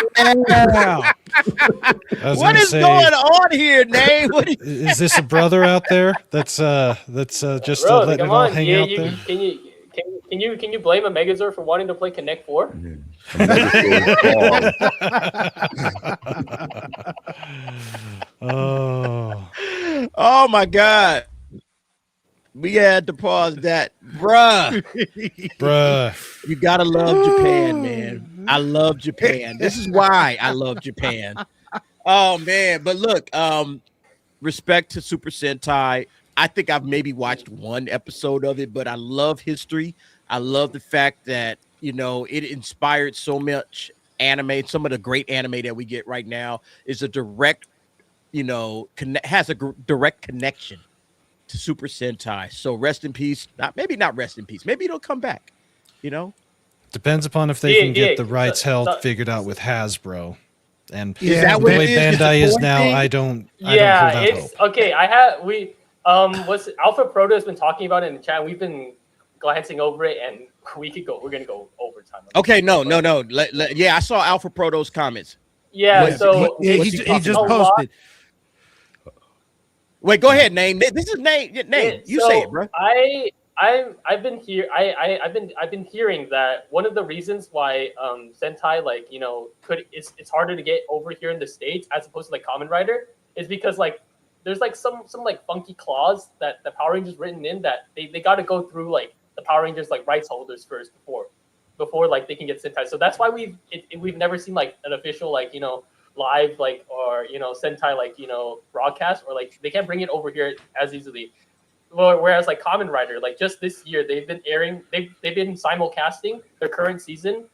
What is going on here, Nate? Is this a brother out there that's just Bro, letting it come all on. hang Yeah, out there? Can you blame a Megazord for wanting to play Connect 4? Oh my God. We had to pause that. Bruh. You gotta love Japan, man. I love Japan. This is why I love Japan. Oh man. But look, respect to Super Sentai. I think I've maybe watched one episode of it, but I love history. I love the fact that, it inspired so much anime. Some of the great anime that we get right now is a direct, has a direct connection to Super Sentai. So rest in peace. Maybe not rest in peace. Maybe it'll come back, Depends upon if they can get the rights held figured out with Hasbro. And the way Bandai is now, I don't hold out hope. Okay. What's Alpha Proto has been talking about it in the chat. We've been glancing over it, and we're gonna go overtime. Okay, no. Yeah, I saw Alpha Proto's comments. Yeah, he just posted. Wait, go ahead, Name. This is Name. You say it, bro. I've been hearing that one of the reasons why Sentai it's harder to get over here in the States as opposed to like Kamen Rider is because like there's like some like funky clause that the Power Rangers written in that they got to go through like the Power Rangers like rights holders first before like they can get Sentai. So that's why we've never seen like an official like live like or Sentai like broadcast or like they can't bring it over here as easily. Whereas like Kamen Rider, like just this year they've been simulcasting their current season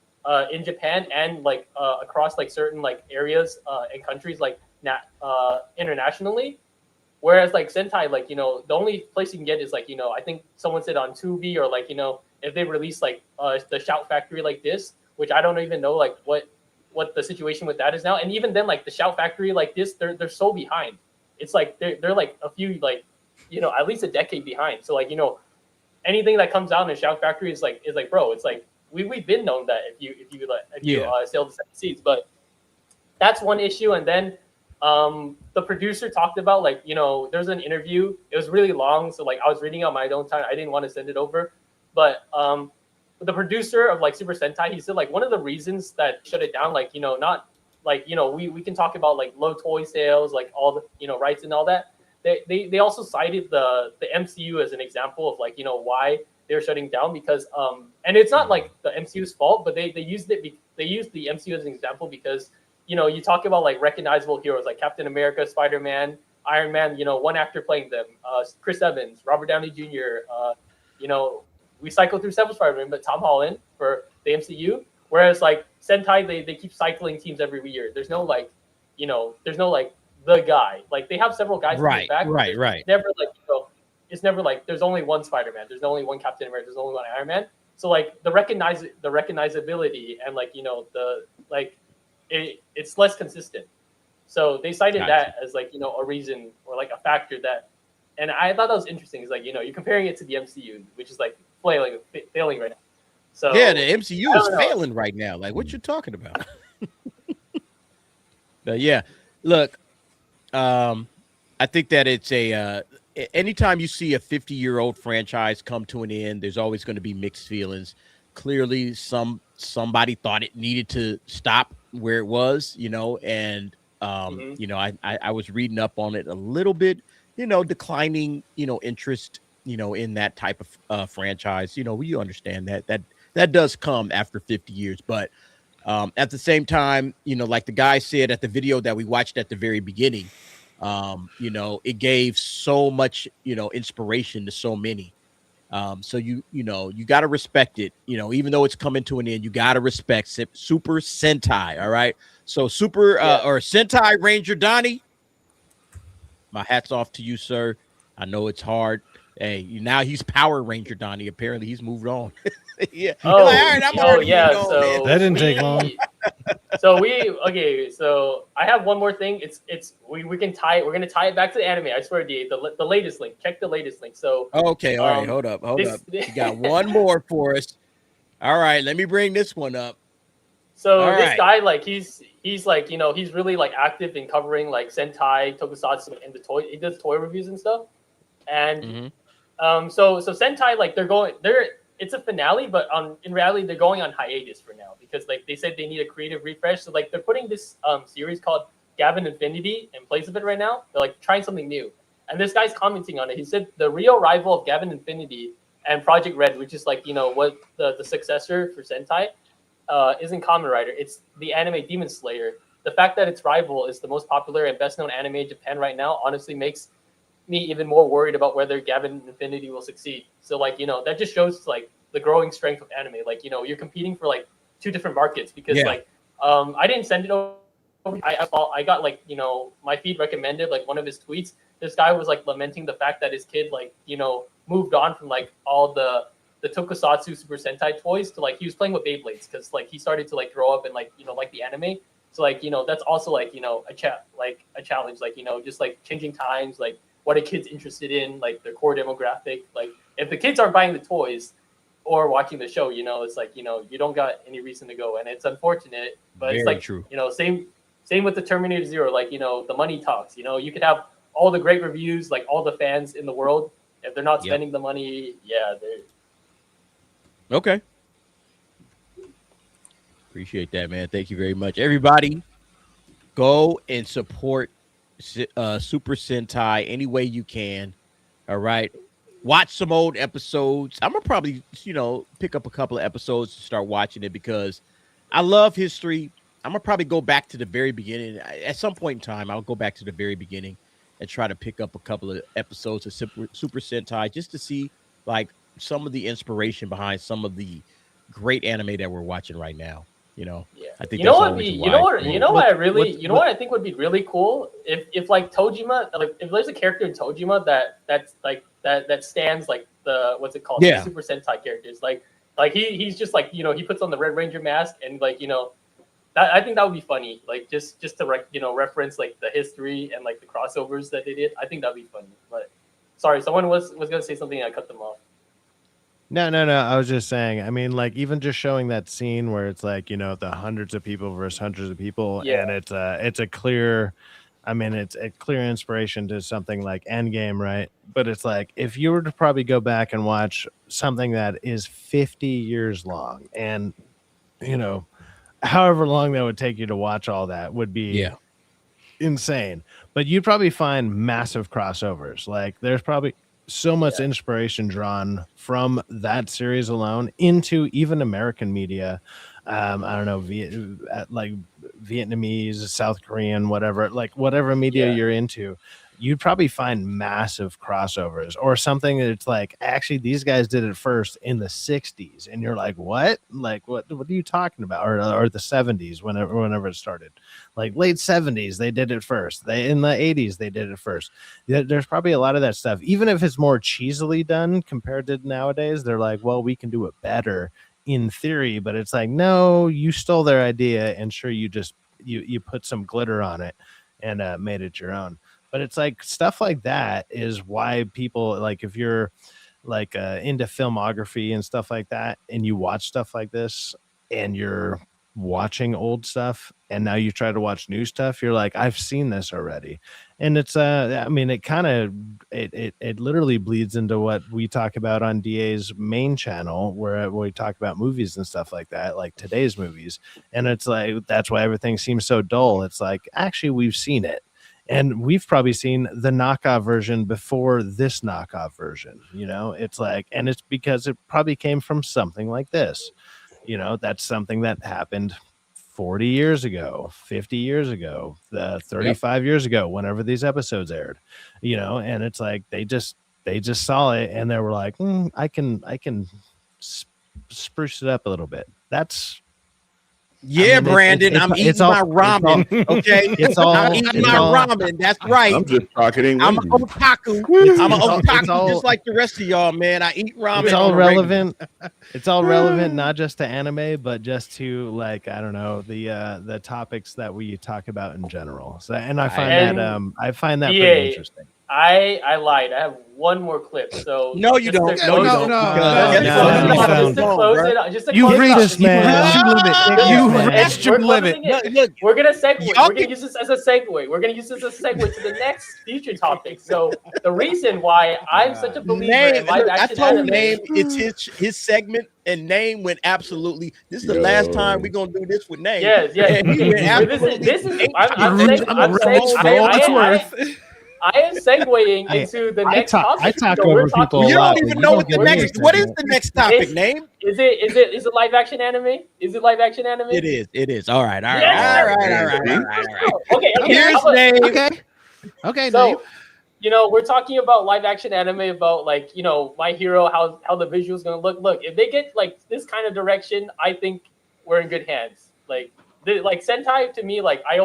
in Japan and like across like certain like areas and countries like internationally, Whereas like Sentai, like, you know, the only place you can get is like, you know, I think someone said on Tubi, or like, you know, if they release like the Shout Factory like this, which I don't even know like what the situation with that is now. And even then, like the Shout Factory like this, they're so behind. It's like they're like a few, like, you know, at least a decade behind. So like, you know, anything that comes out in Shout Factory is like bro, it's like we've been known that if you sail the seven seas. But that's one issue. And then the producer talked about, like, you know, there's an interview. It was really long, so like I was reading on my own time. I didn't want to send it over, but the producer of like Super Sentai, he said like one of the reasons that shut it down, like, you know, not like, you know, we can talk about like low toy sales, like all the, you know, rights and all that. They also cited the MCU as an example of like, you know, why they're shutting down, because and it's not like the MCU's fault, but they used the MCU as an example because, you know, you talk about like recognizable heroes like Captain America, Spider-Man, Iron Man, you know, one actor playing them, Chris Evans, Robert Downey Jr., you know, we cycle through several Spider-Man, but Tom Holland for the MCU. Whereas like Sentai, they keep cycling teams every year. There's no like, you know, there's no like the guy. Like they have several guys Right, back. right. Never like, you know, it's never like there's only one Spider-Man, there's only one Captain America, there's only one Iron Man. So like the recognizability and like, you know, the like it's less consistent. So they cited that as like, you know, a reason or like a factor that, and I thought that was interesting. It's like, you know, you're comparing it to the MCU, which is like failing right now. So yeah, the MCU is failing right now. Like, what you talking about? But yeah, look, I think that it's anytime you see a 50-year-old franchise come to an end, there's always going to be mixed feelings. Clearly, somebody thought it needed to stop where it was, you know, and you know, I was reading up on it a little bit, you know, declining, you know, interest, you know, in that type of franchise. You know, you understand that does come after 50 years, but at the same time, you know, like the guy said at the video that we watched at the very beginning, you know, it gave so much, you know, inspiration to so many. So you know, you got to respect it, you know, even though it's coming to an end, you got to respect Super Sentai. All right. So Super or Sentai Ranger Donnie, my hat's off to you, sir. I know it's hard. Hey, now he's Power Ranger Donnie. Apparently he's moved on. Yeah. Oh, like, all right, I'm already yeah. moved on, So man. That didn't take long. So I have one more thing. We can tie it. We're gonna tie it back to the anime. I swear, DA, the latest link. Check the latest link. So okay, all right, hold up. You got one more for us. All right, let me bring this one up. So all this right. guy, like, he's like, you know, he's really like active in covering like Sentai, Tokusatsu, and the toy. He does toy reviews and stuff. And so Sentai, like, it's a finale, but in reality they're going on hiatus for now because like they said they need a creative refresh. So like they're putting this series called Gavin Infinity in place of it right now. They're like trying something new. And this guy's commenting on it. He said the real rival of Gavin Infinity and Project Red, which is like, you know, what the successor for Sentai, isn't Kamen Rider. It's the anime Demon Slayer. The fact that its rival is the most popular and best known anime in Japan right now honestly makes me even more worried about whether Gavin Infinity will succeed. So like, you know, that just shows like the growing strength of anime. Like, you know, you're competing for like two different markets because like I didn't send it over. I got like, you know, my feed recommended like one of his tweets. This guy was like lamenting the fact that his kid like, you know, moved on from like all the Tokusatsu Super Sentai toys to like he was playing with Beyblades because like he started to like grow up and like, you know, like the anime. So like, you know, that's also like, you know, a challenge, like, you know, just like changing times, like what a kid's interested in, like their core demographic. Like if the kids aren't buying the toys or watching the show, you know, it's like, you know, you don't got any reason to go. And it's unfortunate, but Very it's like, true. You know, same with the Terminator Zero, like, you know, the money talks, you know, you could have all the great reviews, like all the fans in the world. If they're not spending the money, they're okay. Appreciate that, man. Thank you very much. Everybody, go and support Super Sentai any way you can. All right. Watch some old episodes. I'm gonna probably, you know, pick up a couple of episodes to start watching it because I love history. I'm gonna probably go back to the very beginning. At some point in time, I'll go back to the very beginning and try to pick up a couple of episodes of Super Sentai just to see like some of the inspiration behind some of the great anime that we're watching right now. Yeah. I think you know that's what? always You know what? wise. You know what? I really, you know what I think would be really cool if like Tojima, like if there's a character in Tojima that stands like the what's it called? Yeah. The Super Sentai characters. Like he's just like he puts on the Red Ranger mask and like that I think that would be funny. Like just to reference like the history and like the crossovers that they did. I think that'd be funny. But sorry, someone was gonna say something and I cut them off. No. I was just saying. I mean, like even just showing that scene where it's like the hundreds of people versus hundreds of people, and it's a clear. I mean, it's a clear inspiration to something like Endgame, right? But it's like if you were to probably go back and watch something that is 50 years long, and however long that would take you to watch all that would be insane. But you'd probably find massive crossovers. Like there's probably so much inspiration drawn from that series alone into even American media. I don't know, like Vietnamese, South Korean, whatever media you're into, you'd probably find massive crossovers or something that's like, actually, these guys did it first in the 60s. And you're like, what? Like, what are you talking about? Or the 70s, whenever it started. Like late 70s, they did it first. In the 80s, they did it first. There's probably a lot of that stuff. Even if it's more cheesily done compared to nowadays, they're like, well, we can do it better in theory. But it's like, no, you stole their idea. And sure, you just you put some glitter on it and made it your own. But it's like stuff like that is why people, like, if you're like into filmography and stuff like that, and you watch stuff like this and you're watching old stuff and now you try to watch new stuff, you're like, I've seen this already. And it's I mean, it kind of it literally bleeds into what we talk about on DA's main channel, where we talk about movies and stuff like that, like today's movies. And it's like, that's why everything seems so dull. It's like, actually, we've seen it. And we've probably seen the knockoff version before this knockoff version, it's like, and it's because it probably came from something like this, that's something that happened 40 years ago, 50 years ago, 35 years ago, whenever these episodes aired, and it's like, they just saw it and they were like, I can spruce it up a little bit. That's, Brandon, I'm eating my ramen. Okay, I'm eating my ramen. That's right. I'm just talking. I'm an otaku. I'm an otaku, just like the rest of y'all, man. I eat ramen. It's all relevant. It's all relevant, not just to anime, but just to, like, I don't know, the topics that we talk about in general. So, and I find that pretty interesting. I lied. I have one more clip. So no, you don't. No, you don't. Just to you close read it this, man. You reached your limit. Look, we're gonna segue. We're gonna use this as a segue. We're gonna use this as a segue to the next future topic. So the reason why I'm such a believer in live action anime, it's his segment, and Name went absolutely. This is the last time we're gonna do this with Name. Yes. This is. I am segueing into the next topic. I talk over people. You don't even know what the next. What is the next topic? Name? Is it live action anime? Is it live action anime? It is. All right. Okay. Here's Name. Okay. So, we're talking about live action anime, about like, My Hero, how the visual's gonna look. Look, if they get like this kind of direction, I think we're in good hands. Like Sentai, to me, like I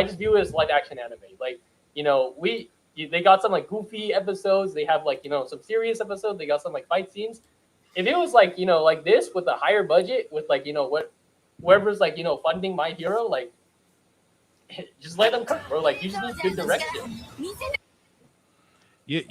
just view it as live action anime. Like, they got some like goofy episodes. They have like, some serious episodes. They got some like fight scenes. If it was like, like this with a higher budget, with like, whoever's like, funding My Hero, like, just let them cook, bro. Like, you just need good direction. You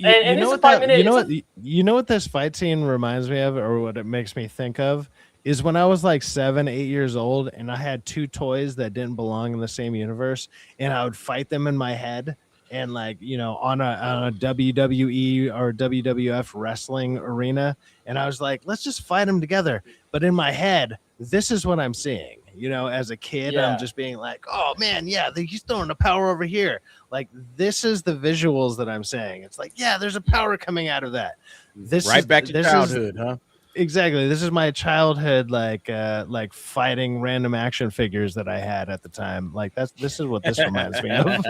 know what this fight scene reminds me of, or what it makes me think of, is when I was like 7, 8 years old and I had two toys that didn't belong in the same universe, and I would fight them in my head. And like, on a WWE or WWF wrestling arena. And I was like, let's just fight them together. But in my head, this is what I'm seeing. As a kid, I'm just being like, oh man, he's throwing the power over here. Like, this is the visuals that I'm saying. It's like, there's a power coming out of that. Back to childhood, huh? Exactly. This is my childhood, like fighting random action figures that I had at the time. Like, this is what this reminds me of.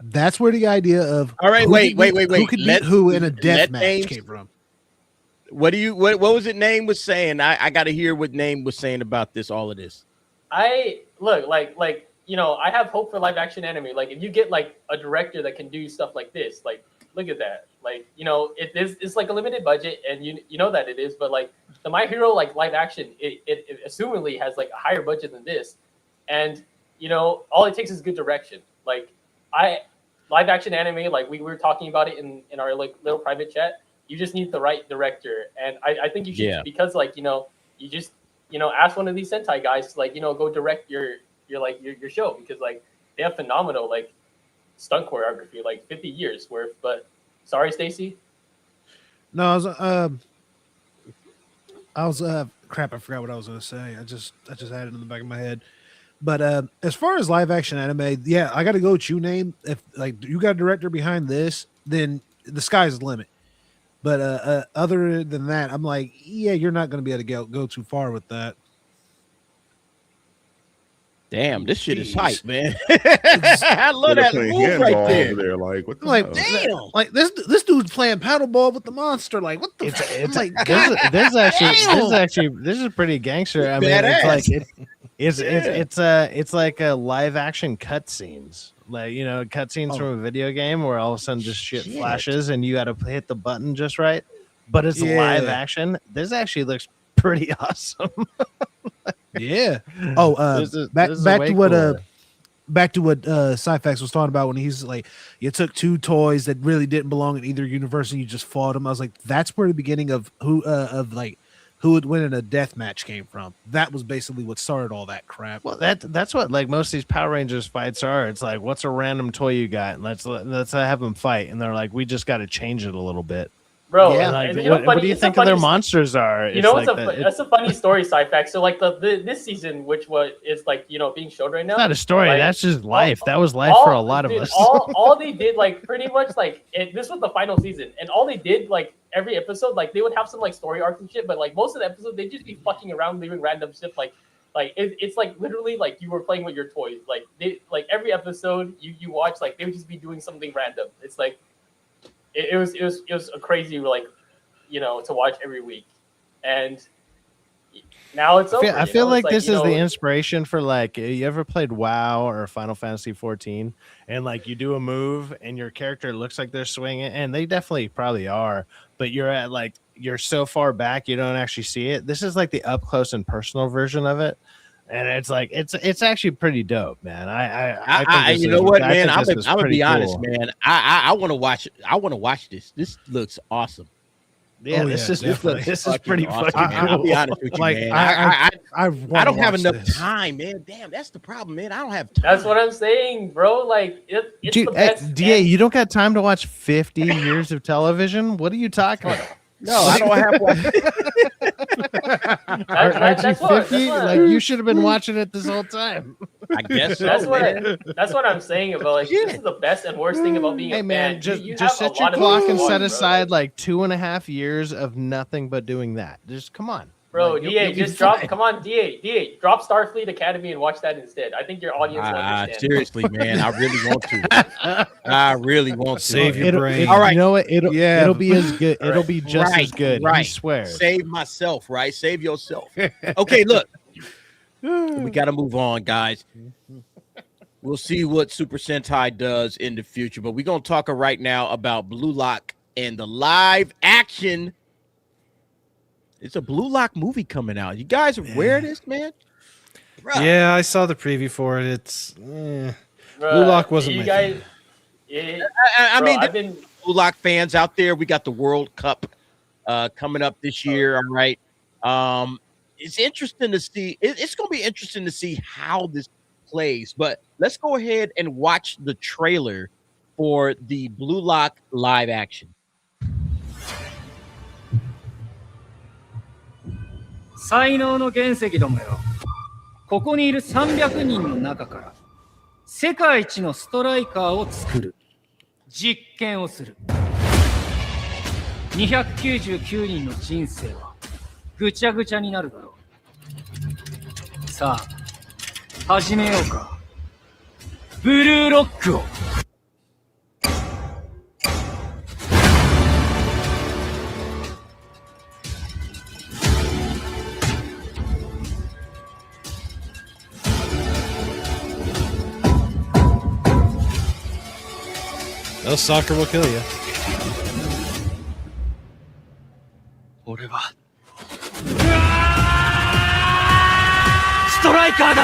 That's where the idea of wait. Who could beat who in a death match came from. What was it Name was saying? I got to hear what Name was saying about all of this. I look like I have hope for live action anime. Like if you get like a director that can do stuff like this, like look at that. Like it's like a limited budget, and you know that it is. But like the My Hero like live action, it assumedly has like a higher budget than this, and all it takes is good direction. Like live action anime, like we were talking about it in our like little private chat. You just need the right director, and I think you should because like you just ask one of these Sentai guys to like go direct your show, because like they have phenomenal like stunt choreography, like 50 years worth. But sorry, Stacy. No, I was crap. I forgot what I was going to say. I just had it in the back of my head. But as far as live action anime, yeah, I got to go with you, Name. If like you got a director behind this, then the sky's the limit. But other than that, I'm like, yeah, you're not going to be able to go too far with that. Damn, this shit is hype, man. I love that move right there. Like, what the like, damn, like this dude's playing paddleball with the monster. Like, what the? It's like, this is pretty gangster. I mean, it's like a live action cutscenes. Like cutscenes from a video game where all of a sudden just shit flashes and you got to hit the button just right. But it's live action. This actually looks pretty awesome. Yeah. Oh, back to what Cyfax was talking about when he's like, you took two toys that really didn't belong in either universe and you just fought them. I was like, that's where the beginning of who would win in a death match came from. That was basically what started all that crap. Well, that's what like most of these Power Rangers fights are. It's like, what's a random toy you got? And let's have them fight. And they're like, we just got to change it a little bit. Bro, yeah, like, what do you think of their monsters are? That's a funny story, Cyfax. So like this season, which is like being showed right now. It's not a story. Like, that's just life. That was life for a lot of us. all they did, like pretty much, like this was the final season, and all they did, like every episode, like they would have some like story arcs and shit, but like most of the episodes, they'd just be fucking around, leaving random shit. Like it's like literally like you were playing with your toys. Like every episode you watch, like they would just be doing something random. It's like. It was a crazy to watch every week, and now it's over. I feel like this is the inspiration for like you ever played WoW or Final Fantasy 14, and like you do a move and your character looks like they're swinging, and they definitely probably are, but you're so far back you don't actually see it. This is like the up close and personal version of it. And it's like it's actually pretty dope, man. I you know what, man? I'm gonna be honest, man. I want to watch it. I want to watch this. This looks awesome. Yeah, this is pretty awesome, fucking man. I'll be honest with you, like, man. I don't have enough time, man. Damn, that's the problem, man. I don't have time. That's what I'm saying, bro. Like it's the best. DA, you don't got time to watch 50 years of television? What are you talking about? No, I don't have one. Aren't you 50? Like you should have been watching it this whole time. I guess so. That's what I'm saying about like this is the best and worst thing about being a man. fan. Just set your clock and set aside like 2.5 years of nothing but doing that. Just come on. Bro, like, DA, just drop. Come on, DA, drop Starfleet Academy and watch that instead. I think your audience will understand. Seriously, man, I really want to. I really want to. Save your brain. All right, you know what? It'll be as good. It'll be just as good. Right. He swears. Save myself, right? Save yourself. Okay, look, we got to move on, guys. We'll see what Super Sentai does in the future, but we're gonna talk right now about Blue Lock and the live action. It's a Blue Lock movie coming out. You guys aware of this, man? Bruh. Yeah, I saw the preview for it. It's Blue Lock wasn't my thing. I mean, Blue Lock fans out there, we got the World Cup coming up this year. All right. It's interesting to see. It's going to be interesting to see how this plays. But let's go ahead and watch the trailer for the Blue Lock live action. 才能の原石どもよ。ここにいる300人の中から世界一のストライカーを作る実験をする。299人の人生はぐちゃぐちゃになるだろう。さあ、始めようか。ブルーロックを。Oh, soccer will kill you. 俺はストライカーだ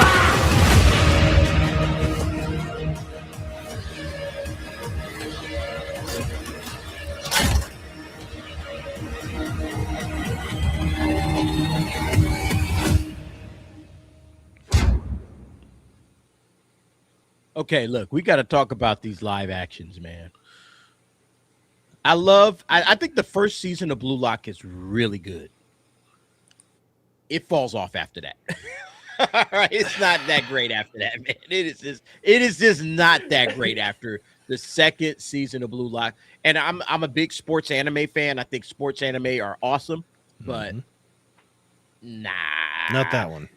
Okay, look, we got to talk about these live actions, man. I think the first season of Blue Lock is really good. It falls off after that. All right, it's not that great after that, man. It is just not that great after the second season of Blue Lock. And I'm a big sports anime fan. I think sports anime are awesome, but nah, not that one.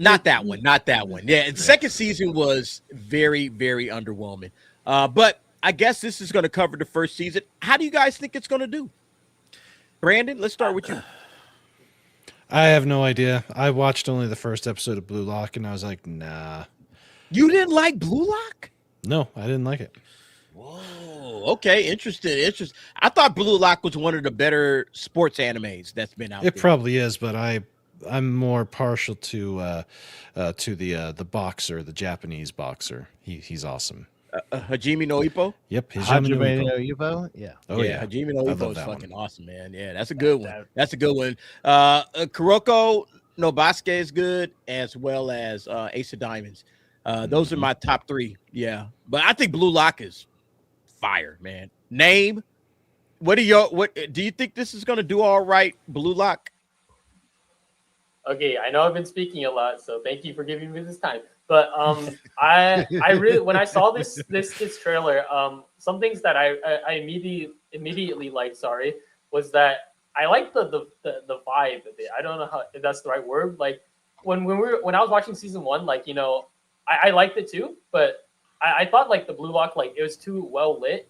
Not that one. Not that one. Yeah, the second season was very, very underwhelming. But I guess this is going to cover the first season. How do you guys think it's going to do? Brandon, let's start with you. I have no idea. I watched only the first episode of Blue Lock, and I was like, nah. You didn't like Blue Lock? No, I didn't like it. Whoa. Okay, interesting. I thought Blue Lock was one of the better sports animes that's been out there. It probably is, but I'm more partial to the boxer, the Japanese boxer. He's awesome. Hajime no Ippo? Yep, Hajime no Ippo. Yeah. Oh yeah, Hajime no Ippo is fucking awesome, man. Yeah, that's a good one. That's a good one. Kuroko no Basuke is good, as well as Ace of Diamonds. Those are my top three. Yeah, but I think Blue Lock is fire, man. Name. What do you think this is going to do? All right, Blue Lock. Okay, I know I've been speaking a lot, so thank you for giving me this time. But I really, when I saw this trailer, some things that I immediately liked, was that I liked the vibe of it. I don't know if that's the right word. Like when I was watching season 1, like, you know, I liked it too, but I thought like the Blue Lock, like, it was too well lit.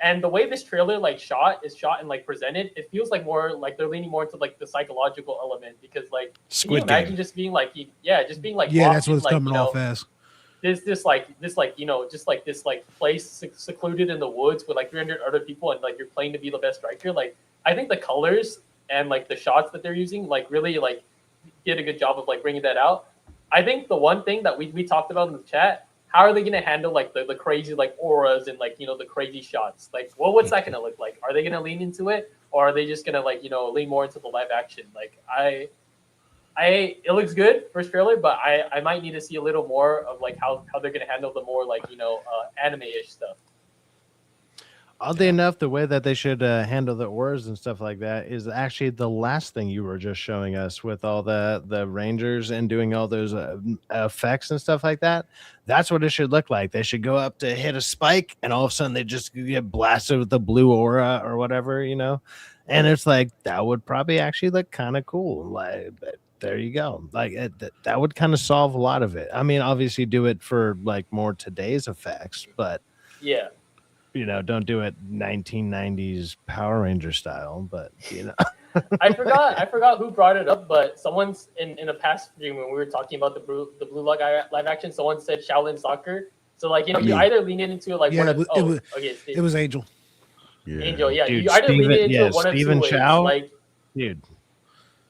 And the way this trailer is shot and like presented, it feels like more like they're leaning more into like the psychological element, because like can you imagine just being like that's what it's coming off as. This place secluded in the woods with like 300 other people, and like you're playing to be the best striker. Like I think the colors and like the shots that they're using like really like did a good job of like bringing that out. I think the one thing that we talked about in the chat, how are they going to handle like the crazy like auras and like, you know, the crazy shots? Like, what's that going to look like? Are they going to lean into it, or are they just going to like, you know, lean more into the live action? Like it looks good first trailer, but I might need to see a little more of like how they're going to handle the more like, you know, anime-ish stuff. Oddly enough, the way that they should handle the auras and stuff like that is actually the last thing you were just showing us with all the Rangers and doing all those effects and stuff like that. That's what it should look like. They should go up to hit a spike, and all of a sudden they just get blasted with the blue aura or whatever, you know? And it's like, that would probably actually look kind of cool. Like, but there you go. Like that would kind of solve a lot of it. I mean, obviously do it for like more today's effects, but yeah. You know, don't do it 1990s Power Ranger style, but you know. I forgot who brought it up, but someone's in a past stream when we were talking about the Blue Lock live action, someone said Shaolin Soccer. So like, you know, you either lean into it like it was Angel. Yeah. Angel, yeah. Dude, you either lean into one of two ways. Like, dude.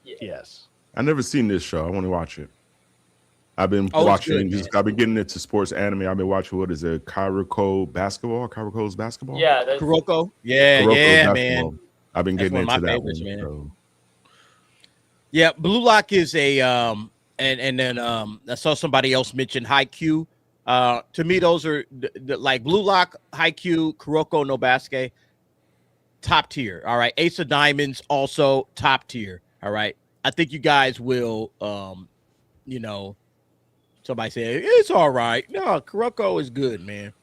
Yes. I've never seen this show. I want to watch it. I've been watching. I've been getting into sports anime. I've been watching, what is it, Kuroko basketball? Kuroko's basketball. Yeah, Kuroko. Yeah, man. I've been getting into that one. Man. So. Yeah, Blue Lock is a and then I saw somebody else mention Haikyuu. To me, those are like Blue Lock, Haikyuu, Kuroko no Basuke, top tier. All right, Ace of Diamonds also top tier. All right, I think you guys will, you know. Somebody said it's all right. No, Kuroko is good, man.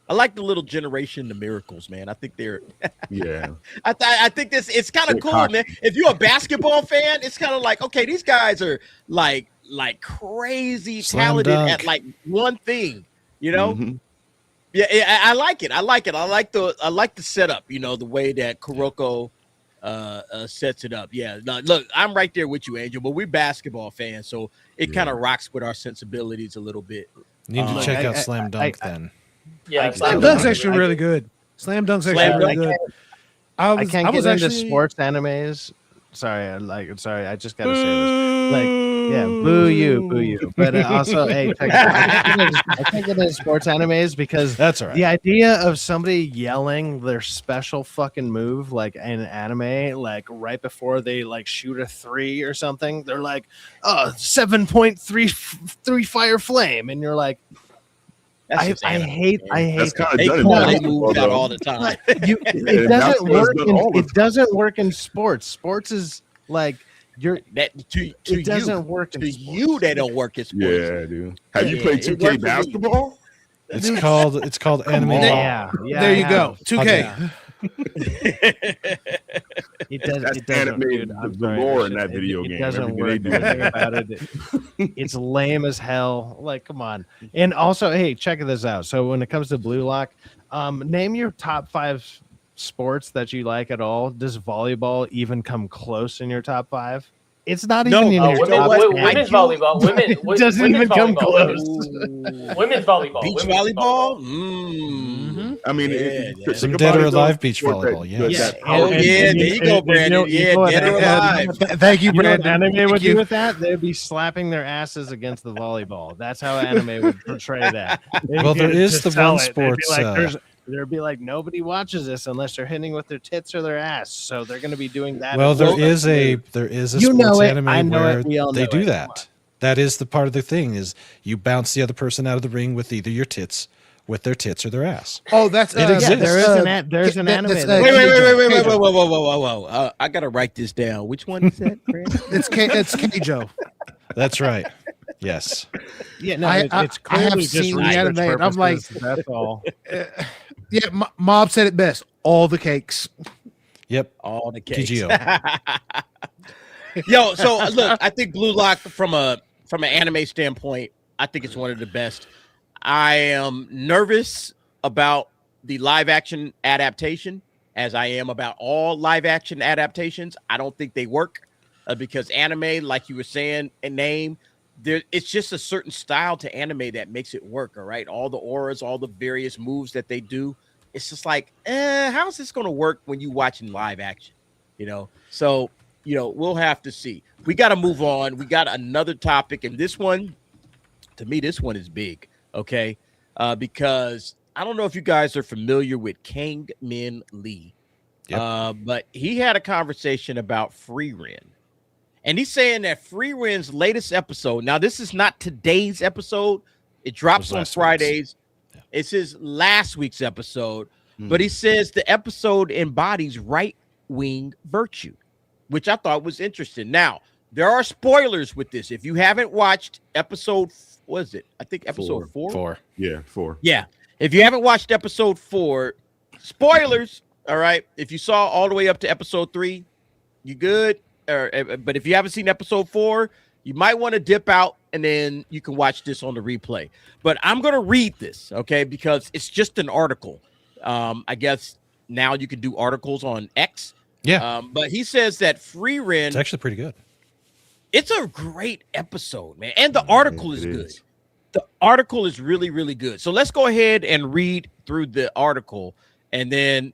I like the little generation, the miracles, man. I think they're yeah. I think it's kind of cool, man. If you're a basketball fan, it's kind of like, okay, these guys are like crazy talented at like one thing, you know. Mm-hmm. Yeah, I like it. I like the setup, you know, the way that Kuroko sets it up. Yeah, no, look, I'm right there with you, Angel, but we're basketball fans, so it kind of rocks with our sensibilities a little bit. Need to check out Slam Dunk then. Yeah, Slam Dunk's actually really good. Slam Dunk's actually Slam really Dunk. good. I can't get into actually sports animes. Sorry, I just gotta say this. Like, yeah, boo you. But also, hey, check it out. I can't get into sports animes because That's all right. the idea of somebody yelling their special fucking move, like in anime, like right before they like shoot a 3 or something, they're like, 7.3 fire flame, and you're like, I hate That's kind of They done. call in they basketball, move out though. all the time. it that's doesn't what's work. done all the It doesn't work in sports. Sports is like you're. That to It doesn't work in to sports. you. They don't work in sports. Yeah, dude. Have you Yeah, played it 2K worked for me. basketball? It's called anime. on. Law. Yeah, there you go. 2K. It does. That's It doesn't. anime Dude, I'm the sorry, lore that in shit- that video it game. doesn't Everything work. they do. Everything about it. It's lame as hell. Like, come on. And also, hey, check this out. So when it comes to Blue Lock, name your top 5 sports that you like at all. Does volleyball even come close in your top 5? It's not No, even in your top 10. Women's volleyball. It doesn't even women's come volleyball. close. Women's volleyball. Beach women's volleyball. I mean, Yeah, Some think dead about or it, though, alive beach what that- volleyball. Yes. that Oh, power- yeah, there you go, Brandon. Yeah, what dead or alive. Thank you, You know what Brandon. anime would Thank do you. with that? They'd be slapping their asses against the volleyball. That's how anime would portray that. Well, there is the one sports, There'd be like nobody watches this unless they're hitting with their tits or their ass. So they're going to be doing that. Well, as there is a You know sports it. anime I know where it. We all they know do it. that. That is the part of the thing is you bounce the other person out of the ring with either your tits, with their tits or their ass. Oh, that's It exists. There is there's an anime. that's, that- Whoa. I gotta write this down. Which one is that, Brandon? it's Keijo. That's right. Yes. Yeah, no, I it's have clearly just seen the research anime, and I'm like, purposes, that's all. Yeah, Mob said it best. All the cakes. Yep. All the cakes. TGO. Yo, so look, I think Blue Lock from an anime standpoint, I think it's one of the best. I am nervous about the live action adaptation, as I am about all live action adaptations. I don't think they work because anime, like you were saying, it's just a certain style to anime that makes it work. All right, all the auras, all the various moves that they do. It's just like, how's this going to work when you watching live action? So. We'll have to see. We got to move on. We got another topic, and this one, to me, this one is big, okay? Because I don't know if you guys are familiar with Kang Min Lee, but he had a conversation about Frieren, and he's saying that Frieren's latest episode. Now, this is not today's episode; it drops on Fridays. Yeah. It's his last week's episode, but he says the episode embodies right-wing virtue, which I thought was interesting. Now, there are spoilers with this. If you haven't watched episode, what is it? I think episode 4? 4. Yeah, 4. Yeah. If you haven't watched episode 4, spoilers, all right? If you saw all the way up to episode 3, you good? But if you haven't seen episode 4, you might want to dip out, and then you can watch this on the replay. But I'm going to read this, okay, because it's just an article. I guess now you can do articles on X. Yeah. But he says that Frieren, It's actually pretty good. It's a great episode, man. And the article is good. The article is really, really good. So let's go ahead and read through the article. And then,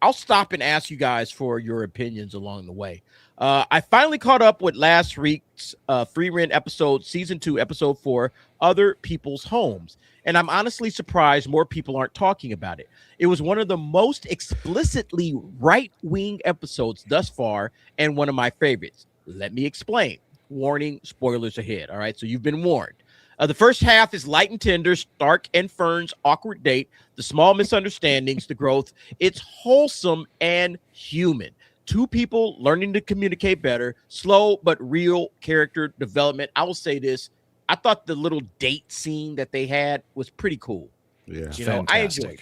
I'll stop and ask you guys for your opinions along the way. I finally caught up with last week's Frieren episode, season 2, episode 4, Other People's Homes. And I'm honestly surprised more people aren't talking about it. It was one of the most explicitly right-wing episodes thus far and one of my favorites. Let me explain. Warning, spoilers ahead. All right, so you've been warned. The first half is light and tender, Stark and Fern's awkward date, the small misunderstandings, the growth. It's wholesome and human. 2 people learning to communicate better, slow but real character development. I will say this. I thought the little date scene that they had was pretty cool. Yeah, I enjoyed it.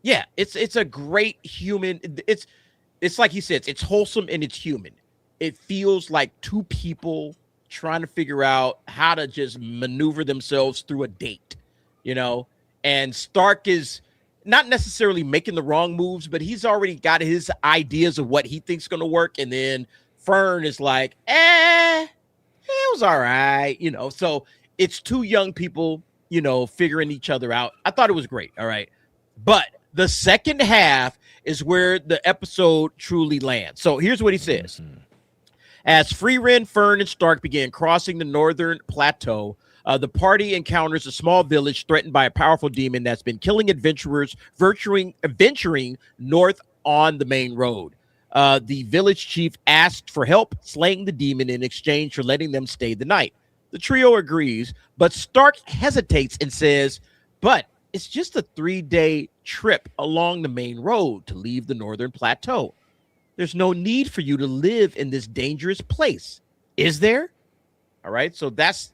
Yeah, it's a great human. It's like he says, it's wholesome and it's human. It feels like 2 people trying to figure out how to just maneuver themselves through a date, and Stark is not necessarily making the wrong moves, but he's already got his ideas of what he thinks is going to work. And then Fern is like, it was all right. So it's 2 young people, figuring each other out. I thought it was great. All right. But The second half is where the episode truly lands. So here's what he says. As Frieren, Fern, and Stark begin crossing the northern plateau, the party encounters a small village threatened by a powerful demon that's been killing adventurers, venturing north on the main road. The village chief asked for help slaying the demon in exchange for letting them stay the night. The trio agrees, but Stark hesitates and says, but it's just a 3-day trip along the main road to leave the northern plateau. There's no need for you to live in this dangerous place, is there? All right, so that's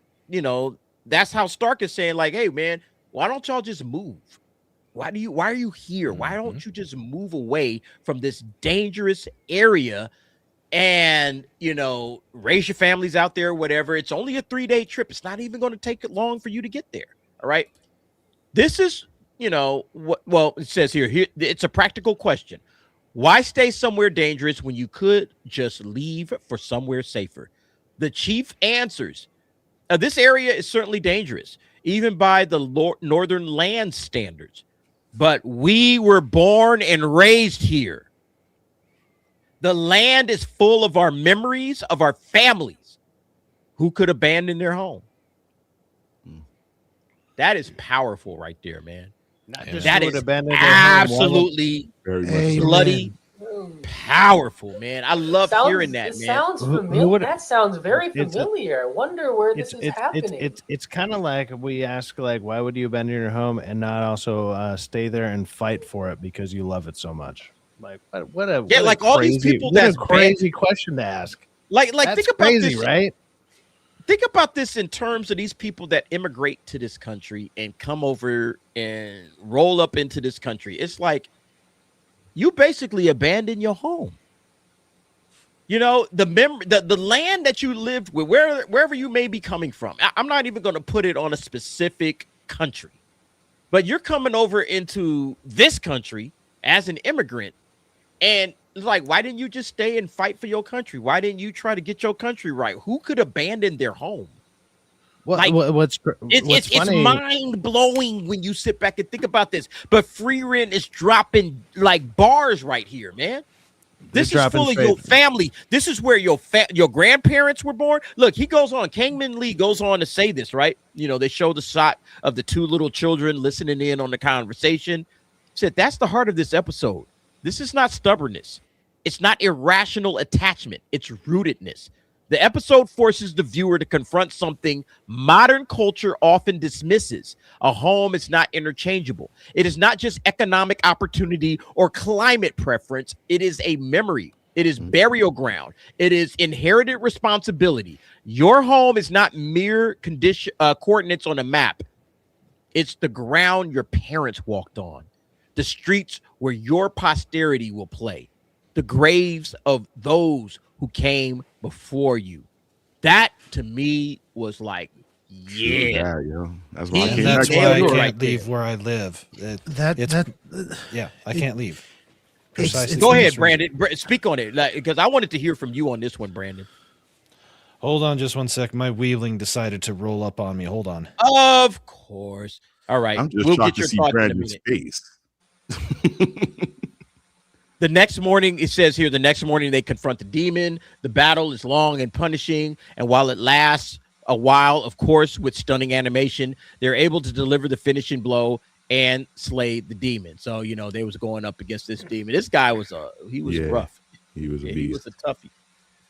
how Stark is saying, like, hey man, why don't y'all just move? Why are you here? Why don't you just move away from this dangerous area and raise your families out there, whatever? It's only a 3-day trip. It's not even going to take it long for you to get there. All right. This is, well, it says here, it's a practical question. Why stay somewhere dangerous when you could just leave for somewhere safer? The chief answers, this area is certainly dangerous, even by the northern land standards. But we were born and raised here. The land is full of our memories, of our families who could abandon their home. That is powerful right there, man. That is absolutely bloody, powerful, man. I love hearing that, man. Sounds familiar. That sounds very familiar. I wonder where this is happening. It's kind of like we ask, like, why would you abandon your home and not also stay there and fight for it because you love it so much? Like, what a all these people. That's a crazy question to ask. Like that's think about crazy, this, right? Think about this in terms of these people that immigrate to this country and come over and roll up into this country. It's like you basically abandon your home. The land that you lived with, wherever you may be coming from. I'm not even going to put it on a specific country, but you're coming over into this country as an immigrant, and it's like, why didn't you just stay and fight for your country? Why didn't you try to get your country right? Who could abandon their home? It's mind blowing when you sit back and think about this. But Frieren is dropping like bars right here, man. This is full of your family. This is where your grandparents were born. Look, he goes on. Kangman Lee goes on to say this, right? They show the shot of the two little children listening in on the conversation. He said that's the heart of this episode. This is not stubbornness. It's not irrational attachment. It's rootedness. The episode forces the viewer to confront something modern culture often dismisses. A home is not interchangeable. It is not just economic opportunity or climate preference. It is a memory. It is burial ground. It is inherited responsibility. Your home is not mere coordinates on a map. It's the ground your parents walked on, the streets where your posterity will play, the graves of those who came before you. That to me was like, yeah. That's why I can't leave where I live. I can't leave. Go ahead, Brandon. Speak on it, because I wanted to hear from you on this one, Brandon. Hold on just 1 sec. My wheeling decided to roll up on me. Hold on. Of course. All right. I'm just shocked to see Brandon's face. The next morning, it says here, the next morning they confront the demon. The battle is long and punishing. And while it lasts a while, of course, with stunning animation, they're able to deliver the finishing blow and slay the demon. So, they was going up against this demon. This guy was rough. He was a beast. He was a toughie.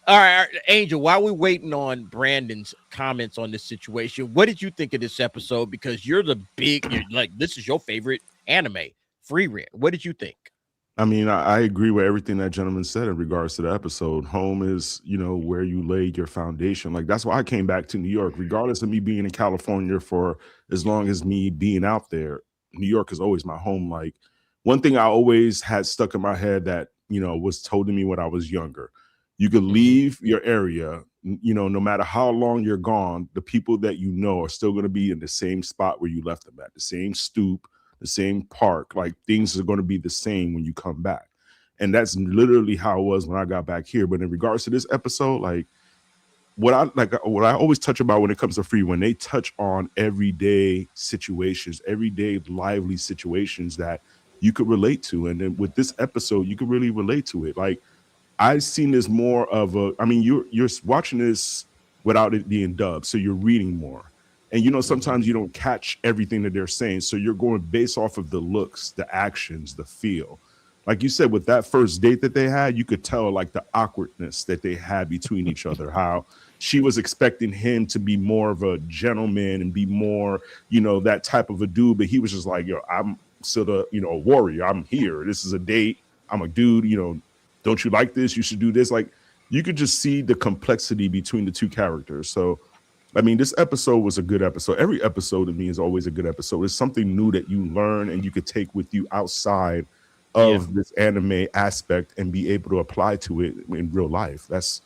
All right, Angel, while we're waiting on Brandon's comments on this situation, what did you think of this episode? Because you're this is your favorite anime, Frieren. What did you think? I mean, I agree with everything that gentleman said in regards to the episode. Home is, where you laid your foundation. Like, that's why I came back to New York, regardless of me being in California for as long as me being out there. New York is always my home. Like, one thing I always had stuck in my head that, was told to me when I was younger. You can leave your area, no matter how long you're gone, the people that are still going to be in the same spot where you left them at, the same stoop, the same park. Like, things are going to be the same when you come back. And that's literally how it was when I got back here. But in regards to this episode, like what I always touch about when it comes to Free, when they touch on everyday situations, everyday lively situations that you could relate to. And then with this episode, you could really relate to it. Like, I've seen this more of a, I mean, you're watching this without it being dubbed, so you're reading more. And, you know, sometimes you don't catch everything that they're saying. So you're going based off of the looks, the actions, the feel. Like you said, with that first date that they had, you could tell like the awkwardness that they had between each other, how she was expecting him to be more of a gentleman and be more, you know, that type of a dude. But he was just like, yo, I'm still a, you know, a warrior. I'm here. This is a date. I'm a dude, you know, don't you like this? You should do this. Like, you could just see the complexity between the two characters. So, I mean, this episode was a good episode. Every episode to me is always a good episode. It's something new that you learn and you could take with you outside of this anime aspect and be able to apply to it in real life. That's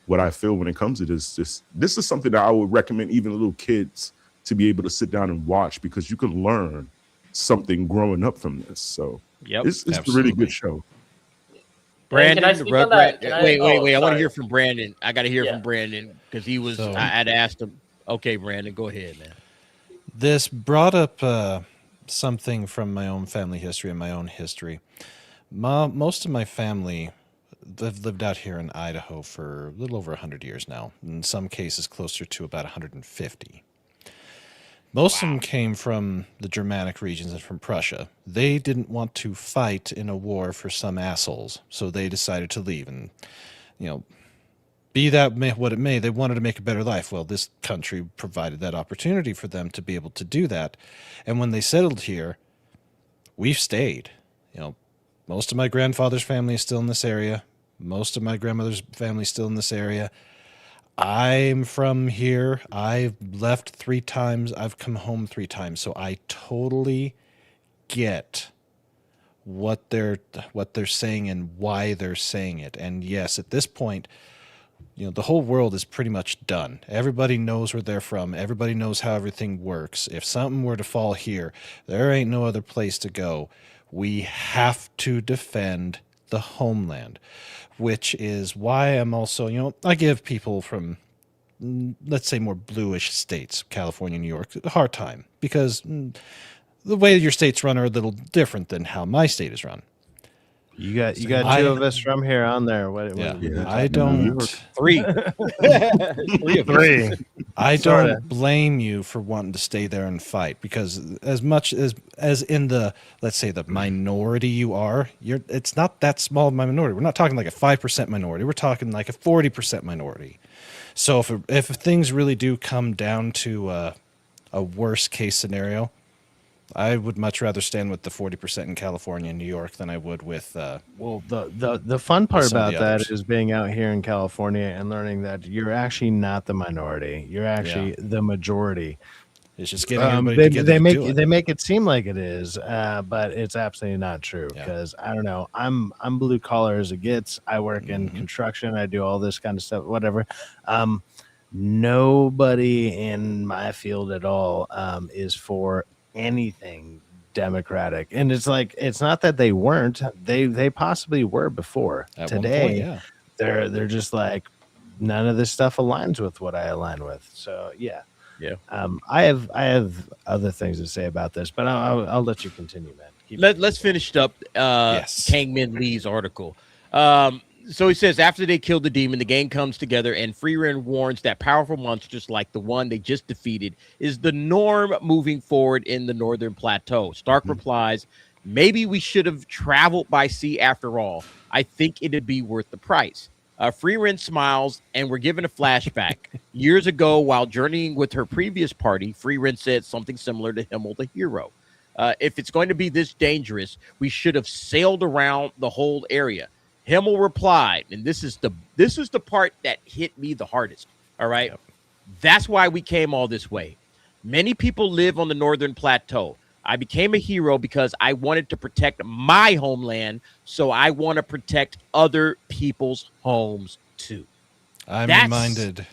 what I feel when it comes to this. This is something that I would recommend even little kids to be able to sit down and watch, because you can learn something growing up from this. So it's a really good show. Brandon, can I speak on that? wait. I want to sorry. hear from Brandon. I got to hear Yeah. from Brandon because he was. So- I'd asked him. Okay, Brandon, go ahead, man. This brought up something from my own family history and my own history. Most of my family, they've lived out here in Idaho for a little over 100 years now. In some cases, closer to about 150. Most of them came from the Germanic regions and from Prussia. They didn't want to fight in a war for some assholes, so they decided to leave. And, you know, be that what it may, they wanted to make a better life. Well, this country provided that opportunity for them to be able to do that. And when they settled here, we've stayed. You know, most of my grandfather's family is still in this area. Most of my grandmother's family is still in this area. I'm from here. I've left 3 times. I've come home 3 times. So I totally get what they're saying and why they're saying it. And yes, at this point, you know, the whole world is pretty much done. Everybody knows where they're from. Everybody knows how everything works. If something were to fall here, there ain't no other place to go. We have to defend the homeland, which is why I'm also, you know, I give people from, let's say, more bluish states, California, New York, a hard time, because the way your states run are a little different than how my state is run. You got 2 of us from here on there. I don't. 3. 3 of 3. I don't blame you for wanting to stay there and fight, because as much as in the, let's say, the minority you are, it's not that small of a minority. We're not talking like a 5% minority. We're talking like a 40% minority. So if things really do come down to a worst case scenario, I would much rather stand with the 40% in California and New York than I would with. Well, the fun part some of about the that others. is being out here in California and learning that you're actually not the minority. You're actually the majority. It's just getting everybody together to do it. They make it seem like it is, but it's absolutely not true. Because I don't know, I'm blue collar as it gets. I work in construction. I do all this kind of stuff. Whatever. Nobody in my field at all is for anything democratic, and it's like, it's not that they weren't. They possibly were before. At Today, one point, they're just like, none of this stuff aligns with what I align with. So yeah. I have other things to say about this, but I'll let you continue, man. Let's finish up Kang Min Lee's article. So he says, after they kill the demon, the gang comes together, and Frieren warns that powerful monsters like the one they just defeated is the norm moving forward in the Northern Plateau. Stark replies, maybe we should have traveled by sea after all. I think it'd be worth the price. Frieren smiles, and we're given a flashback. Years ago, while journeying with her previous party, Frieren said something similar to Himmel the hero. If it's going to be this dangerous, we should have sailed around the whole area. Himmel replied, and this is the part that hit me the hardest. All right. That's why we came all this way. Many people live on the Northern Plateau. I became a hero because I wanted to protect my homeland, so I want to protect other people's homes too. I'm reminded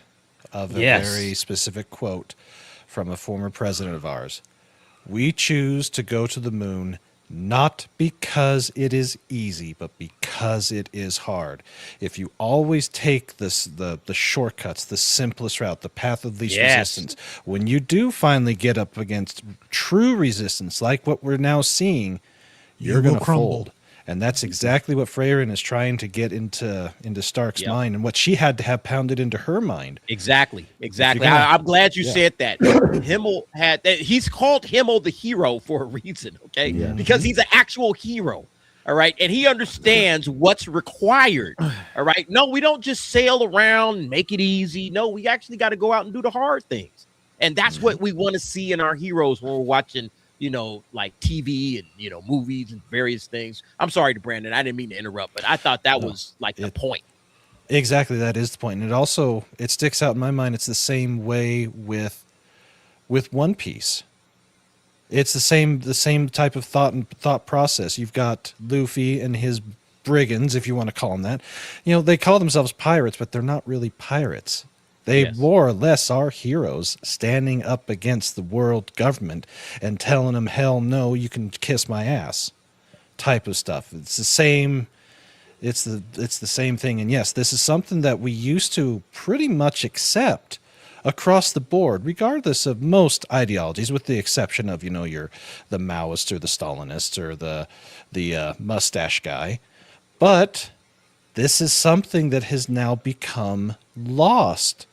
of a very specific quote from a former president of ours. We choose to go to the moon not because it is easy, but because it is hard. If you always take the shortcuts, the simplest route, the path of least resistance, when you do finally get up against true resistance, like what we're now seeing, you're will going to crumble. fold. And that's exactly what Frieren is trying to get into Stark's Yep. mind, and what she had to have pounded into her mind. Exactly. gonna- I'm glad you yeah. said that. Himmel had that. He's called Himmel the hero for a reason, okay? Yeah. Because he's an actual hero. All right. And he understands what's required. All right. No, we don't just sail around and make it easy. No, we actually got to go out and do the hard things. And that's what we want to see in our heroes when we're watching, you know, like TV and, you know, movies and various things. I'm sorry to Brandon. I didn't mean to interrupt, but I thought that was like the point. Exactly, that is the point. And it sticks out in my mind. It's the same way with One Piece. It's the same type of thought process. You've got Luffy and his brigands, if you want to call them that. You know, they call themselves pirates, but they're not really pirates. They more or less are heroes standing up against the world government and telling them, hell no, you can kiss my ass type of stuff. It's the same. It's the same thing. And yes, this is something that we used to pretty much accept across the board, regardless of most ideologies, with the exception of, you know, the Maoist or the Stalinist or the mustache guy. But this is something that has now become lost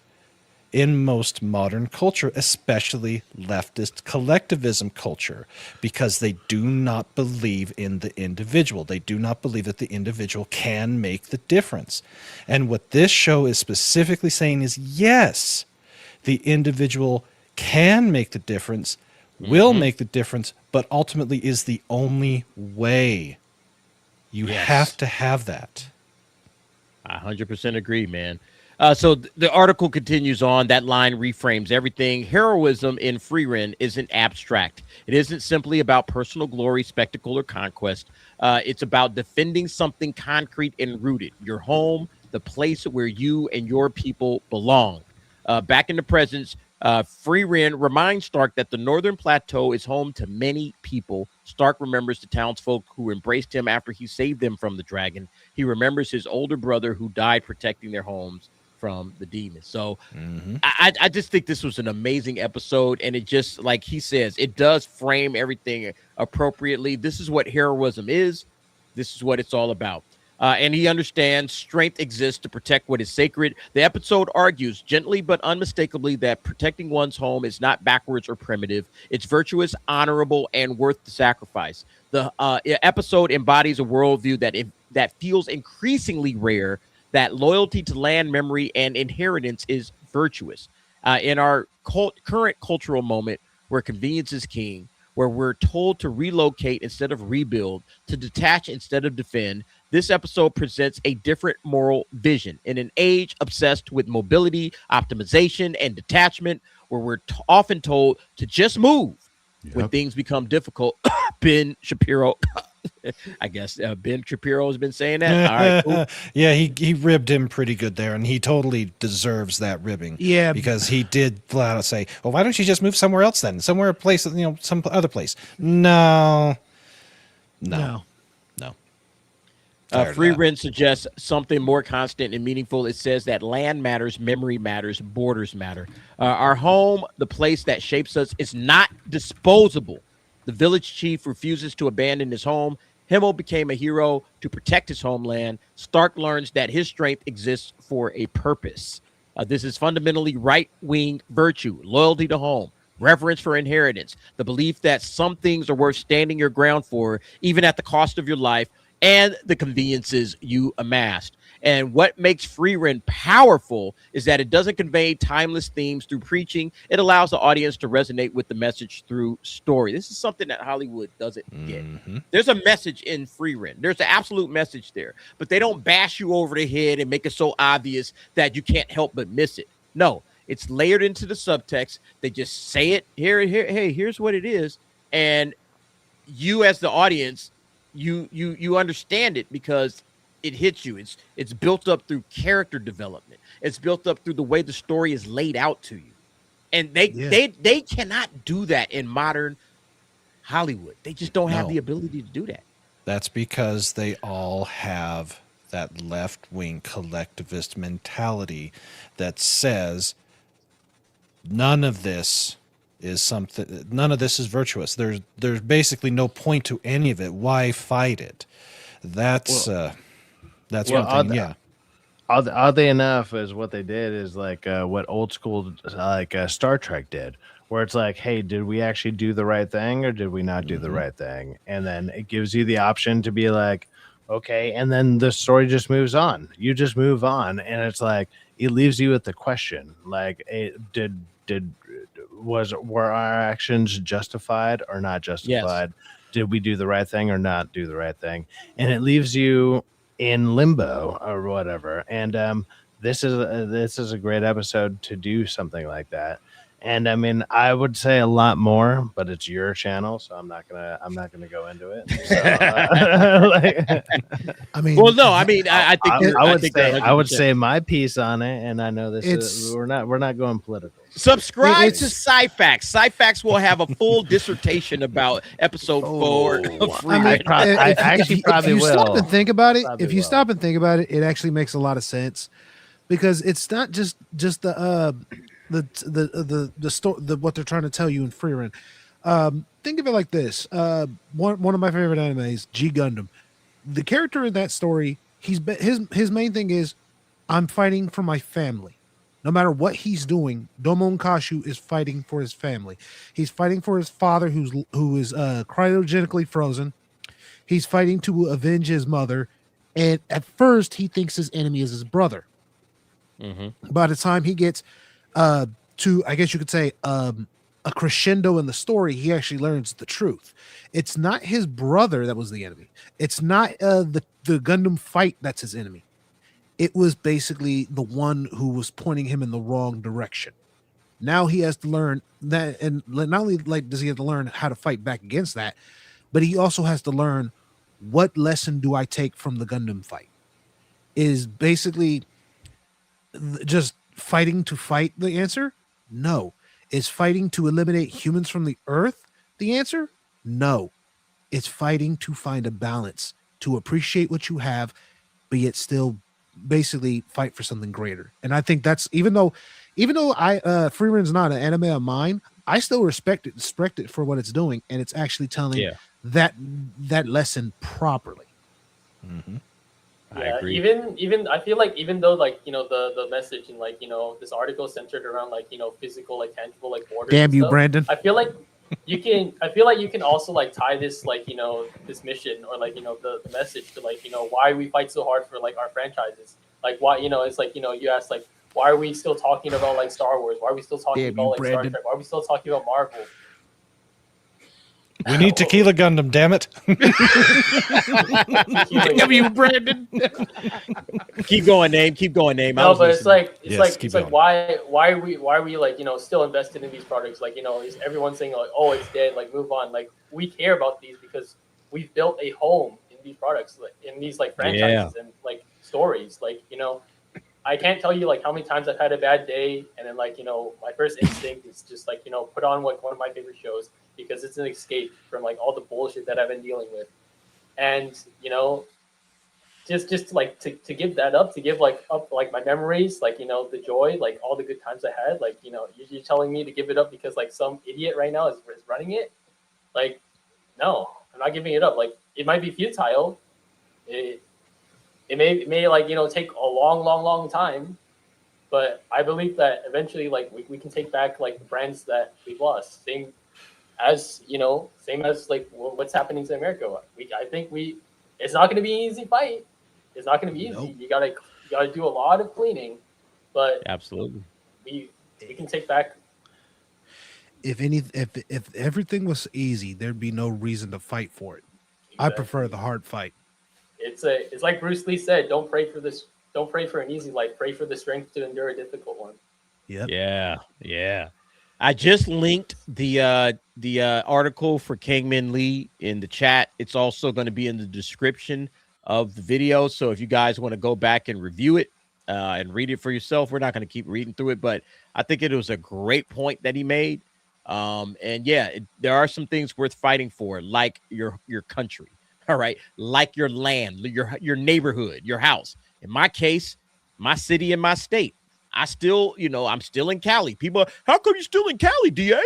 in most modern culture, especially leftist collectivism culture, because they do not believe in the individual. They do not believe that the individual can make the difference. And what this show is specifically saying is, yes, the individual can make the difference, will make the difference, but ultimately is the only way. You have to have that. I 100% agree, man. So the article continues on. That line reframes everything. Heroism in Frieren isn't abstract. It isn't simply about personal glory, spectacle, or conquest. It's about defending something concrete and rooted. Your home, the place where you and your people belong. Back in the present, Frieren reminds Stark that the Northern Plateau is home to many people. Stark remembers the townsfolk who embraced him after he saved them from the dragon. He remembers his older brother who died protecting their homes from the demons. So I just think this was an amazing episode. And it just, like he says, it does frame everything appropriately. This is what heroism is. This is what it's all about. And he understands strength exists to protect what is sacred. The episode argues gently but unmistakably that protecting one's home is not backwards or primitive. It's virtuous, honorable, and worth the sacrifice. The episode embodies a worldview that feels increasingly rare, that loyalty to land, memory, and inheritance is virtuous. In our current cultural moment where convenience is king, where we're told to relocate instead of rebuild, to detach instead of defend, this episode presents a different moral vision. In an age obsessed with mobility, optimization, and detachment, where we're often told to just move when things become difficult. Ben Shapiro, I guess Ben Shapiro has been saying that. All right, cool. Yeah, he ribbed him pretty good there, and he totally deserves that ribbing. Yeah, because he did flat out say, "Well, why don't you just move somewhere else then? Somewhere, place, you know, some other place." No. Frieren suggests something more constant and meaningful. It says that land matters, memory matters, borders matter. Our home, the place that shapes us, is not disposable. The village chief refuses to abandon his home. Himmel became a hero to protect his homeland. Stark learns that his strength exists for a purpose. This is fundamentally right-wing virtue, loyalty to home, reverence for inheritance, the belief that some things are worth standing your ground for, even at the cost of your life, and the conveniences you amassed. And what makes Frieren powerful is that it doesn't convey timeless themes through preaching. It allows the audience to resonate with the message through story. This is something that Hollywood doesn't get. There's a message in Frieren. There's an absolute message there, but they don't bash you over the head and make it so obvious that you can't help but miss it. No, it's layered into the subtext. They just say it here. Hey, here's what it is. And you as the audience, you understand it because it hits you. It's built up through character development. It's built up through the way the story is laid out to you. And they cannot do that in modern Hollywood. They just don't have the ability to do that. That's because they all have that left-wing collectivist mentality that says none of this is something. None of this is virtuous. There's basically no point to any of it. Why fight it? That's one thing. Yeah. Oddly enough, is what they did is like what old school Star Trek did, where it's like, hey, did we actually do the right thing or did we not do the right thing? And then it gives you the option to be like, okay, and then the story just moves on. You just move on, and it's like it leaves you with the question, like, were our actions justified or not justified? Yes. Did we do the right thing or not do the right thing? And it leaves you in limbo or whatever. And this is a great episode to do something like that. And I mean, I would say a lot more, but it's your channel, so I'm not gonna go into it. So, I mean, well, no, I mean, I think I would say my piece on it, and I know we're not going political. Subscribe to Sci-Fax. Sci-Fax will have a full dissertation about episode 4 of Free. I actually probably will. Stop and think about it, if you stop and think about it, it actually makes a lot of sense, because it's not just the story, what they're trying to tell you in Frieren. Think of it like this. One of my favorite animes, G Gundam. The character in that story, his main thing is, I'm fighting for my family. No matter what he's doing, Domon Kashu is fighting for his family. He's fighting for his father, who is cryogenically frozen. He's fighting to avenge his mother, and at first he thinks his enemy is his brother. By the time he gets to, I guess you could say, a crescendo in the story, he actually learns the truth. It's not his brother that was the enemy. It's not the Gundam fight that's his enemy. It was basically the one who was pointing him in the wrong direction. Now he has to learn that, and not only does he have to learn how to fight back against that, but he also has to learn, what lesson do I take from the Gundam fight? Is basically just fighting to fight the answer? No. Is fighting to eliminate humans from the earth the answer? No. It's fighting to find a balance, to appreciate what you have, but yet still basically fight for something greater. And I think that's, even though Frieren's not an anime of mine, I still respect it for what it's doing, and it's actually telling that lesson properly. I agree. Even I feel like, even though, like, you know, the message and, like, you know, this article centered around, like, you know, physical, like, tangible, like, borders. Damn you, stuff, Brandon. I feel like you can also, like, tie this, like, you know, this mission, or, like, you know, the message to, like, you know, why we fight so hard for, like, our franchises. Like, why, you know, it's like, you know, you ask, like, why are we still talking about, like, Star Wars? Why are we still talking about, like, Star Trek? Why are we still talking about Marvel? We need Tequila Gundam, damn it. W, Brandon. Keep going, name. No, but it's like why are we like, you know, still invested in these products? Like, you know, is everyone saying, like, oh, it's dead, like, move on? Like, we care about these because we've built a home in these products, like, in these, like, franchises and, like, stories. Like, you know, I can't tell you, like, how many times I've had a bad day, and then, like, you know, my first instinct is just, like, you know, put on, like, one of my favorite shows, because it's an escape from, like, all the bullshit that I've been dealing with. And, you know, just like to give that up, to give, like, up, like, my memories, like, you know, the joy, like, all the good times I had, like, you know, you're telling me to give it up because, like, some idiot right now is running it? Like, no, I'm not giving it up. Like, it might be futile. It may like, you know, take a long time, but I believe that eventually, like, we can take back, like, the brands that we've lost. Same as like what's happening to America. I think it's not going to be an easy fight. It's not going to be easy. Nope. You gotta do a lot of cleaning, but absolutely we can take back. If everything was easy, there'd be no reason to fight for it. Exactly. I prefer the hard fight. It's like Bruce Lee said, don't pray for an easy life, pray for the strength to endure a difficult one. Yep. Yeah. I just linked the article for Kangmin Lee in the chat. It's also going to be in the description of the video. So if you guys want to go back and review it and read it for yourself, we're not going to keep reading through it, but I think it was a great point that he made. And yeah, there are some things worth fighting for, like your country. All right, like your land, your neighborhood, your house. In my case, my city and my state. I still, I'm still in Cali. People are, how come you still in Cali, DA?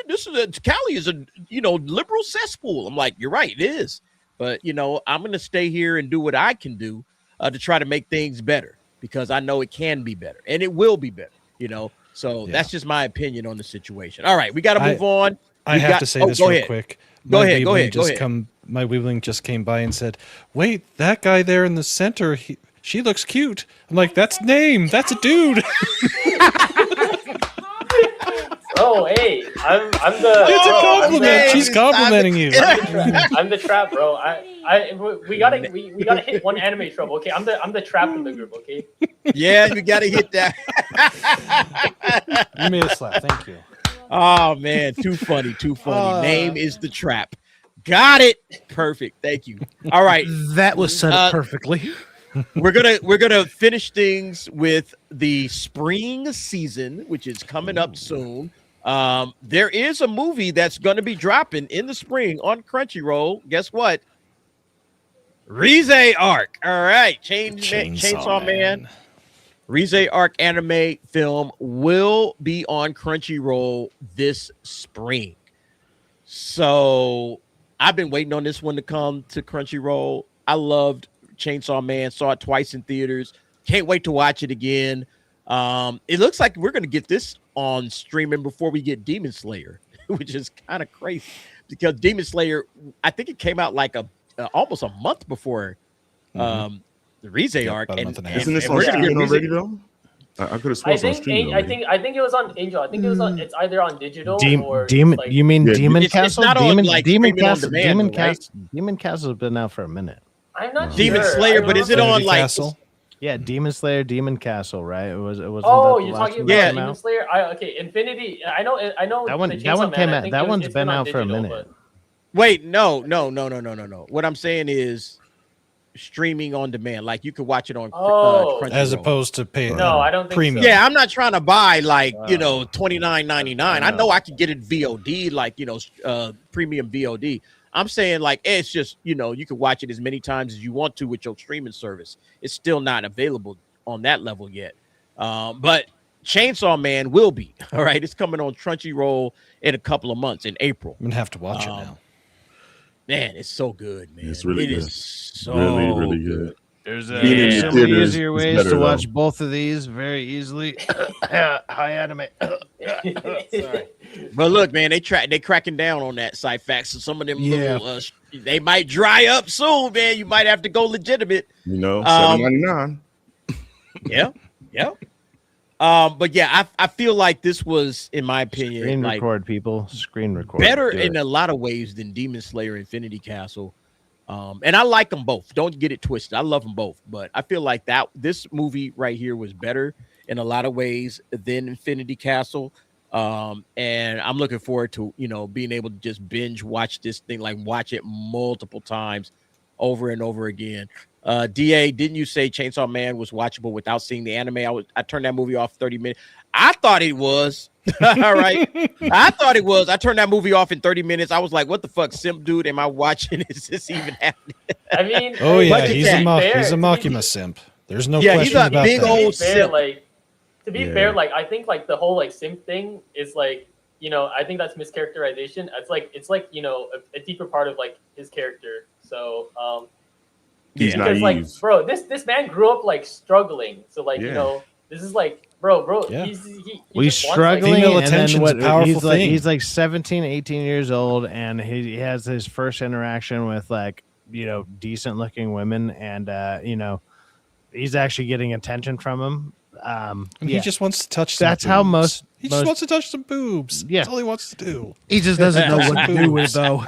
Cali is a, liberal cesspool. I'm like, you're right, it is. But, I'm going to stay here and do what I can do to try to make things better, because I know it can be better and it will be better, So that's just my opinion on the situation. All right, we got to move on. I have to say this real quick. Go ahead. My Weebling just came by and said, wait, that guy there in the center, she looks cute. I'm like, that's name. That's a dude. Oh, hey, I'm the. It's a compliment. She's complimenting you. I'm the trap, bro. We gotta hit one anime trope. Okay, I'm the trap in the group. Okay. Yeah, you gotta hit that. You made a slap. Thank you. Oh man, too funny. Name is the trap. Got it. Perfect. Thank you. All right. That was set up perfectly. We're gonna finish things with the spring season, which is coming up soon. There is a movie that's gonna be dropping in the spring on Crunchyroll. Guess what? Reze Arc. All right, Chainsaw Man. Reze Arc anime film will be on Crunchyroll this spring. So I've been waiting on this one to come to Crunchyroll. I loved Chainsaw Man, saw it twice in theaters. Can't wait to watch it again. It looks like we're going to get this on streaming before we get Demon Slayer, which is kind of crazy, because Demon Slayer, I think it came out like almost a month before the Reze Arc. Isn't this on streaming already though? I could have sworn it's on streaming. I think it was on Angel. I think it was on. It's either on digital or Demon. Like, you mean Demon Castle? It's not on, like, Demon streaming on Castle. demand, Demon right? Castle. Demon Castle's been out for a minute. I'm not Demon sure. Slayer, but is it on like? Castle? Yeah, Demon Slayer, Demon Castle, right? It was. Oh, you're talking about Demon Slayer? Okay, Infinity. I know. That one came out. That one's been out for a minute. Wait, no. What I'm saying is streaming on demand. Like you could watch it on Crunchyroll. As opposed to paying. No, I don't think premium. so. Yeah, I'm not trying to buy like $29.99. I know I could get it VOD, like premium VOD. I'm saying like it's just you can watch it as many times as you want to with your streaming service. It's still not available on that level yet. But Chainsaw Man will be. All right, it's coming on Crunchyroll in a couple of months in April. I'm gonna have to watch it now. Man, it's so good, man. It's really good. Is so really good. There's simply easier ways better, to though. watch both of these very easily. High anime. Sorry. But look, man, they cracking down on that sci fact. So some of them little, they might dry up soon, man. You might have to go legitimate. $7.99. Yeah. But yeah, I feel like this was, in my opinion, Screen like record. better in a lot of ways than Demon Slayer Infinity Castle. And I like them both. Don't get it twisted. I love them both. But I feel like this movie right here was better in a lot of ways than Infinity Castle. And I'm looking forward to, being able to just binge watch this thing, like watch it multiple times over and over again. DA, didn't you say Chainsaw Man was watchable without seeing the anime? I turned that movie off 30 minutes. I thought it was. All right. I thought it was. I turned that movie off in 30 minutes. I was like, what the fuck, simp dude? Am I watching? Is this even happening? I mean, oh yeah, he's a Makima simp. There's no question he's a about big that. old simp. To be fair, like I think like the whole like simp thing is like, I think that's mischaracterization. It's like a deeper part of like his character. So he's because naive. like bro, this man grew up like struggling. So like this is like bro. Yeah. He's just struggling. Female And then attention's a powerful thing. He's like 17, 18 years old, and he has his first interaction with like decent looking women, and he's actually getting attention from him. And he just wants to touch some That's boobs. how most just wants to touch some boobs. Yeah. That's all he wants to do. He just doesn't know what to do with it, though.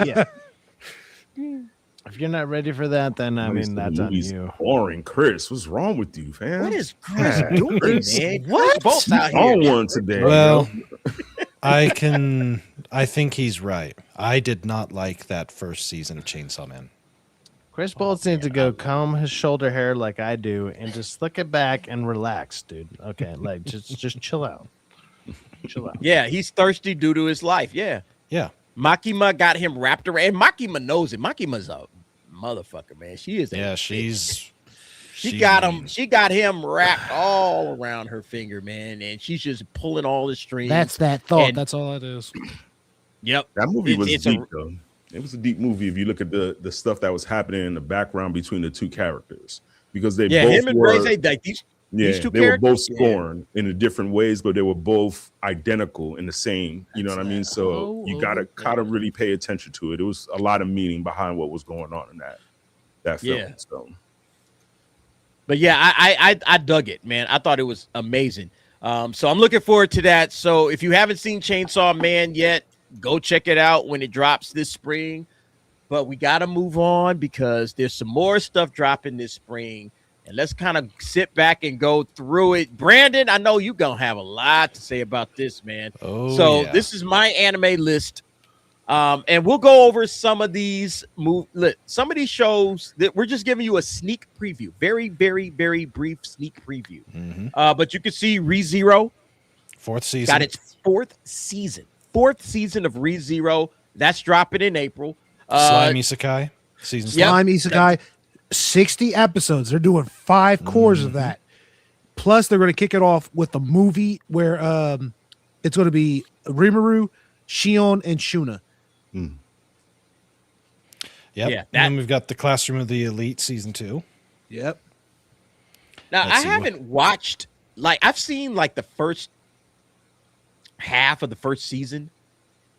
Yeah. If you're not ready for that, then I mean that's on you. Boring, Chris. What's wrong with you, fam? What is Chris doing, man? What? Both out On here. one today. Well, I think he's right. I did not like that first season of Chainsaw Man. Chris Bolts needs to go comb his shoulder hair like I do and just slick it back and relax, dude. Okay, like just chill out. Chill out. Yeah, he's thirsty due to his life. Yeah. Makima got him wrapped around, and Makima knows it. Makima's a motherfucker, man. She is. Yeah, she's She got him wrapped all around her finger, man, and she's just pulling all the strings. That's that thought. And- That's all it is. Yep. That movie was deep, though. It was a deep movie if you look at the stuff that was happening in the background between the two characters, because they both him and were, Reze, like these two they characters, were both scorned in different ways, but they were both identical in the same. You know what I mean? So you gotta really pay attention to it. It was a lot of meaning behind what was going on in that film. Yeah. So. But yeah, I dug it, man. I thought it was amazing. So I'm looking forward to that. So if you haven't seen Chainsaw Man yet, go check it out when it drops this spring. But we got to move on because there's some more stuff dropping this spring. And let's kind of sit back and go through it. Brandon, I know you're going to have a lot to say about this, man. This is my anime list. And we'll go over some of these shows that we're just giving you a sneak preview. Very, very, very brief sneak preview. But you can see ReZero. Fourth season. Got its fourth season. Fourth season of ReZero. That's dropping in April. Slime Isekai. Season Slime Isekai. 60 episodes. They're doing 5 cores of that. Plus, they're going to kick it off with a movie where it's going to be Rimuru, Shion, and Shuna. Yep. Yeah, And then we've got the Classroom of the Elite season 2. Yep. Now, I haven't watched, I've seen the first half of the first season,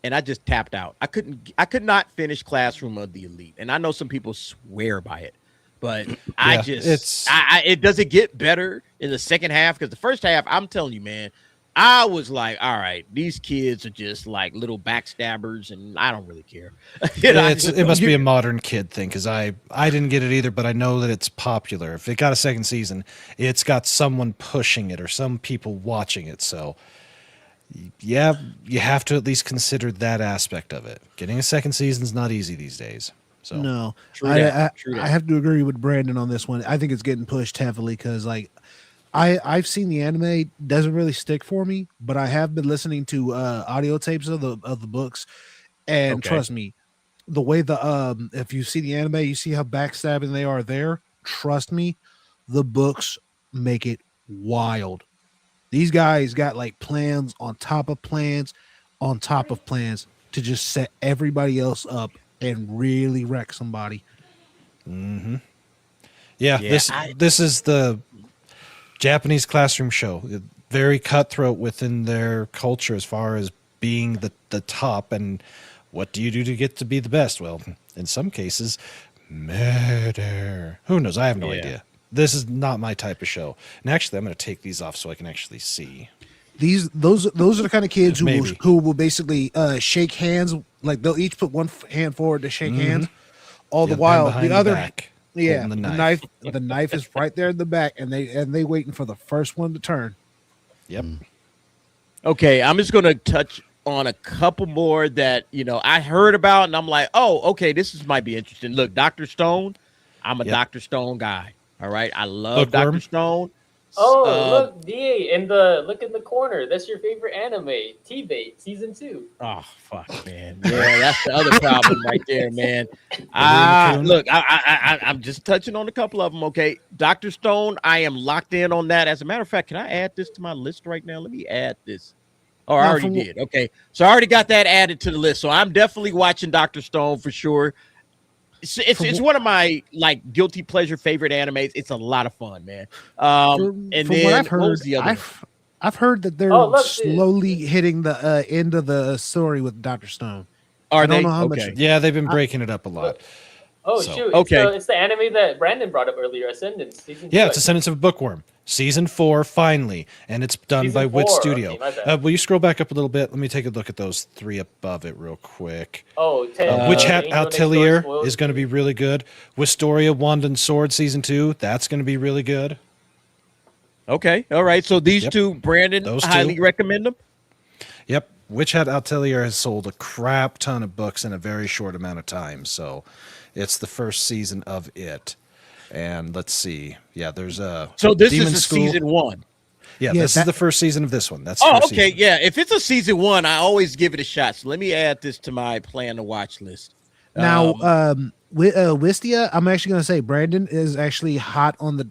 and I just tapped out. I could not finish Classroom of the Elite, and I know some people swear by it, but it doesn't get better in the second half, because the first half, I'm telling you, man, I was like, all right, these kids are just like little backstabbers, and I don't really care. It must be a modern kid thing, because I didn't get it either, but I know that it's popular. If it got a second season, it's got someone pushing it or some people watching it. So, yeah, you have to at least consider that aspect of it. Getting a second season is not easy these days. So no, I have to agree with Brandon on this one. I think it's getting pushed heavily because, I've seen the anime, doesn't really stick for me, but I have been listening to audio tapes of the books, and trust me, the way if you see the anime, you see how backstabbing they are there. Trust me, the books make it wild. These guys got plans on top of plans on top of plans to just set everybody else up and really wreck somebody. Yeah, this is the Japanese classroom show, very cutthroat within their culture as far as being the top. And what do you do to get to be the best? Well, in some cases, murder. Who knows? I have no idea. This is not my type of show. And actually, I'm going to take these off so I can actually see. Those are the kind of kids who will basically shake hands. They'll each put one hand forward to shake hands. All the while, the other back. Yeah, the knife is right there in the back, and they waiting for the first one to turn. Yep. Okay, I'm just gonna touch on a couple more that I heard about, and I'm like, oh, okay, might be interesting. Look, Dr. Stone, I'm a Dr. Stone guy. All right, I love Dr. Stone. Oh, look, DA look in the corner. That's your favorite anime, T-Bait season 2. Oh fuck, man. Yeah, that's the other problem right there, man. Look, I'm just touching on a couple of them. Okay, Dr. Stone, I am locked in on that. As a matter of fact, can I add this to my list right now? Let me add this. Oh, I already did. Okay, so I already got that added to the list. So I'm definitely watching Dr. Stone for sure. It's one of my guilty pleasure favorite animes. It's a lot of fun, man. And then what I've heard, what was the other? I've heard that they're slowly hitting the end of the story with Dr. Stone. I don't know how much. Yeah, they've been breaking it up a lot. Shoot! It's the anime that Brandon brought up earlier, Ascendance. Season 2. It's Ascendance of a Bookworm. Season 4, finally. And it's done by Wit Studio. Okay, will you scroll back up a little bit? Let me take a look at those 3 above it real quick. Witch Hat Atelier is going to be really good. Wistoria, Wand and Sword Season 2. That's going to be really good. Okay. All right. So these two, Brandon, highly recommend them. Yep. Witch Hat Atelier has sold a crap ton of books in a very short amount of time. So it's the first season of it. And let's see. Yeah, there's so this Demon is season 1. Yeah, this is the first season of this one. That's okay. Season. Yeah, if it's a season 1, I always give it a shot. So let me add this to my plan to watch list. Now, Wistia, I'm actually going to say Brandon is actually hot on the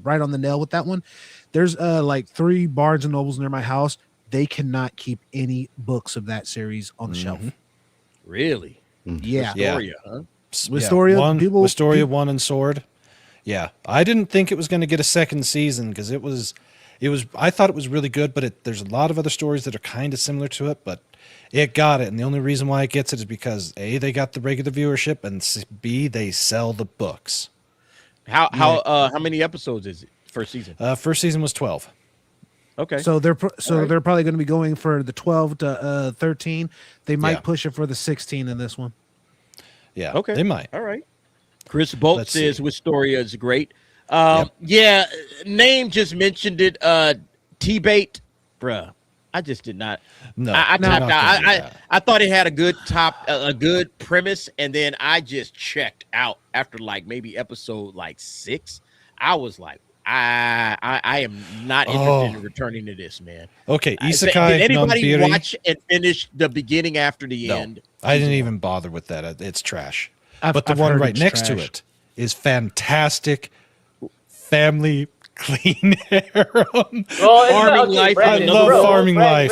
right on the nail with that one. There's like 3 Barnes and Nobles near my house. They cannot keep any books of that series on the shelf. Really? Yeah. Wistoria, huh? Wistoria, Wistoria 1 and Sword. Yeah, I didn't think it was going to get a second season because it was. I thought it was really good, but there's a lot of other stories that are kind of similar to it, but it got it. And the only reason why it gets it is because A, they got the regular viewership, and B, they sell the books. How many episodes is it first season? First season was 12. Okay. So they're probably going to be going for the 12 to 13. They might push it for the 16 in this one. Yeah. Okay. They might. All right. Chris Bolt Let's says see. Wistoria is great. Yeah, name just mentioned it. T-Bait, bruh. I just did not. No, I tapped out. I thought it had a good premise, and then I just checked out after like maybe episode like 6. I was like, I am not interested in returning to this, man. Okay, Isekai. Did anybody Nonbiri? watch and finish the beginning after the end? I didn't even bother with that. It's trash. I've one heard right it's next to trash. it is fantastic. Family clean harem. Farming life. Brandon, I love farming life.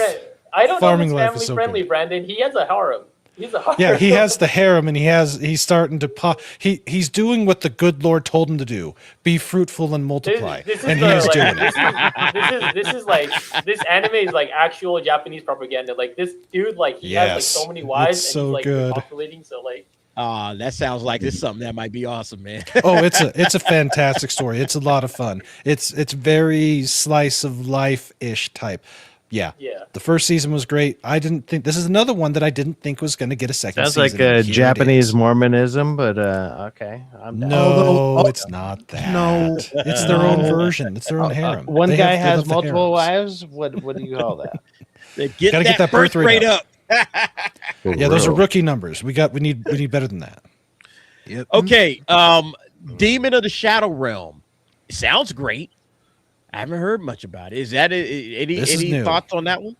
I don't Farming know life if is it's so family friendly, good. Brandon. He has a harem. He's a harem. Yeah, he has the harem, and he's starting to pop. He's doing what the good Lord told him to do: be fruitful and multiply. And he's doing it. This is like this anime is like actual Japanese propaganda. Like this dude, like he has like so many wives, it's and so he's like good. populating. So like. That sounds like this is something that might be awesome, man. Oh, it's a fantastic story. It's a lot of fun. It's very slice of life-ish type. Yeah. The first season was great. I didn't think this is another one that I didn't think was going to get a second Sounds season. like and here it Japanese is. Mormonism, but okay. I'm down. No, it's not that. No. It's their own version. It's their own harem. One They guy they has love the multiple harems. wives. What do you call that? Gotta get that birth rate up. up. Yeah, those are rookie numbers. We need better than that. Yep. Okay. Demon of the Shadow Realm. It sounds great. I haven't heard much about it. Is that any thoughts on that one?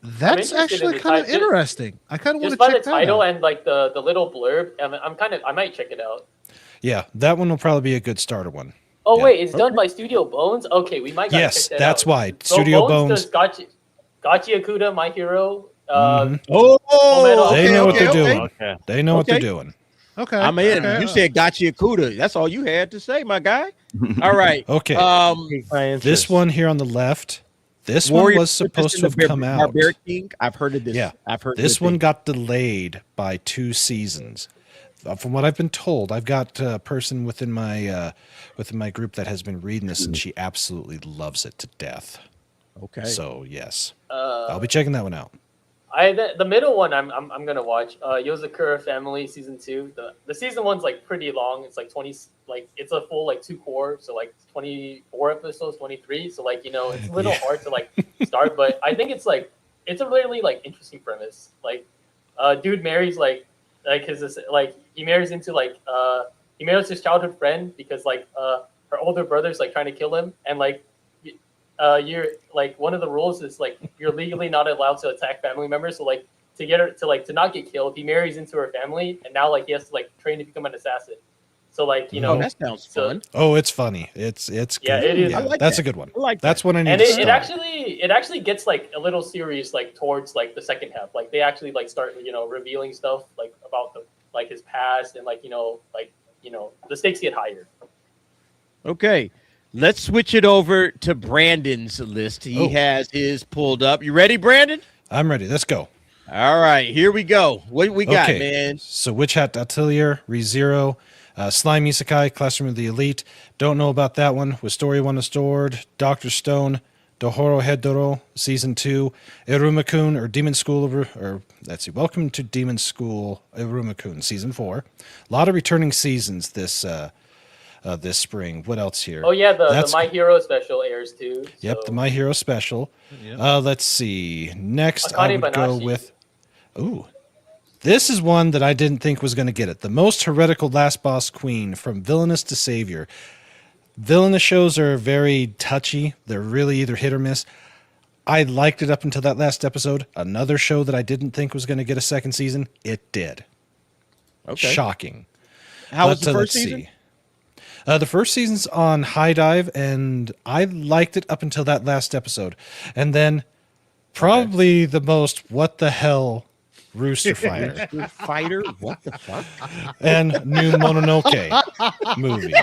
That's actually kind of interesting. I kind of want to Just by check the that title out. and like the little blurb, I might check it out. Yeah, that one will probably be a good starter one. Oh Yeah. wait, it's done by Studio Bones. Okay, we might. Yes, check that that's out. why. So Studio Bones. does Gachi Akuda, My Hero. Mhm. They know what they're doing. Okay. They know what they're doing. Okay. I'm in. Okay. You said Gachi Akuda. That's all you had to say, my guy. All right. Okay. Piqued my interest. This one here on the left. This Warrior one was supposed to have come out. Barbaric King. I've heard of this. Yeah, I've heard this good one things. got delayed by 2 seasons. From what I've been told, I've got a person within my group that has been reading this, and she absolutely loves it to death. Okay. So yes, I'll be checking that one out. The middle one I'm gonna watch. Yozakura Family season 2. The season 1's like pretty long. It's like 20. Like it's a full like 2 core. So like 24 episodes, 23. So like it's a little hard to like start, but I think it's a really like interesting premise. Like, dude marries he marries into he marries his childhood friend because her older brother's like trying to kill him, and you're like one of the rules is like you're legally not allowed to attack family members. So like to get her to not get killed, he marries into her family, and now like he has to like train to become an assassin. So like that sounds fun. Oh, it's funny. It's Yeah, good. it is. Yeah, I like that's that. a good one. I like That's that. what I need And to it start. actually gets like a little serious like towards like the second half. Like they actually like start revealing stuff like about his past, and the stakes get higher. Okay. Let's switch it over to Brandon's list. He has his pulled up. You ready, Brandon? I'm ready. Let's go. All right, here we go. What we got, Okay, man? So Witch Hat Atelier, ReZero, Slime Isekai, Classroom of the Elite. Don't know about that one. With Story 1 Restored, Dr. Stone, Dohoro Hedoro, Season 2, Irumakun, or Demon School, Welcome to Demon School, Irumakun, Season 4. A lot of returning seasons this spring. What else here? Oh yeah, the My Hero special airs too. Yep, so. the My Hero special. Yep. Let's see. Next, Akane I would go Banashi. with... Ooh. This is one that I didn't think was going to get it. The Most Heretical Last Boss Queen, From Villainous to Savior. Villainous shows are very touchy. They're really either hit or miss. I liked it up until that last episode. Another show that I didn't think was going to get a second season, it did. Okay. Shocking. How was But, the first let's season? see. The first season's on High Dive, and I liked it up until that last episode. And then probably the most what the hell Rooster Fighter Fighter? What the fuck? and New Mononoke movie.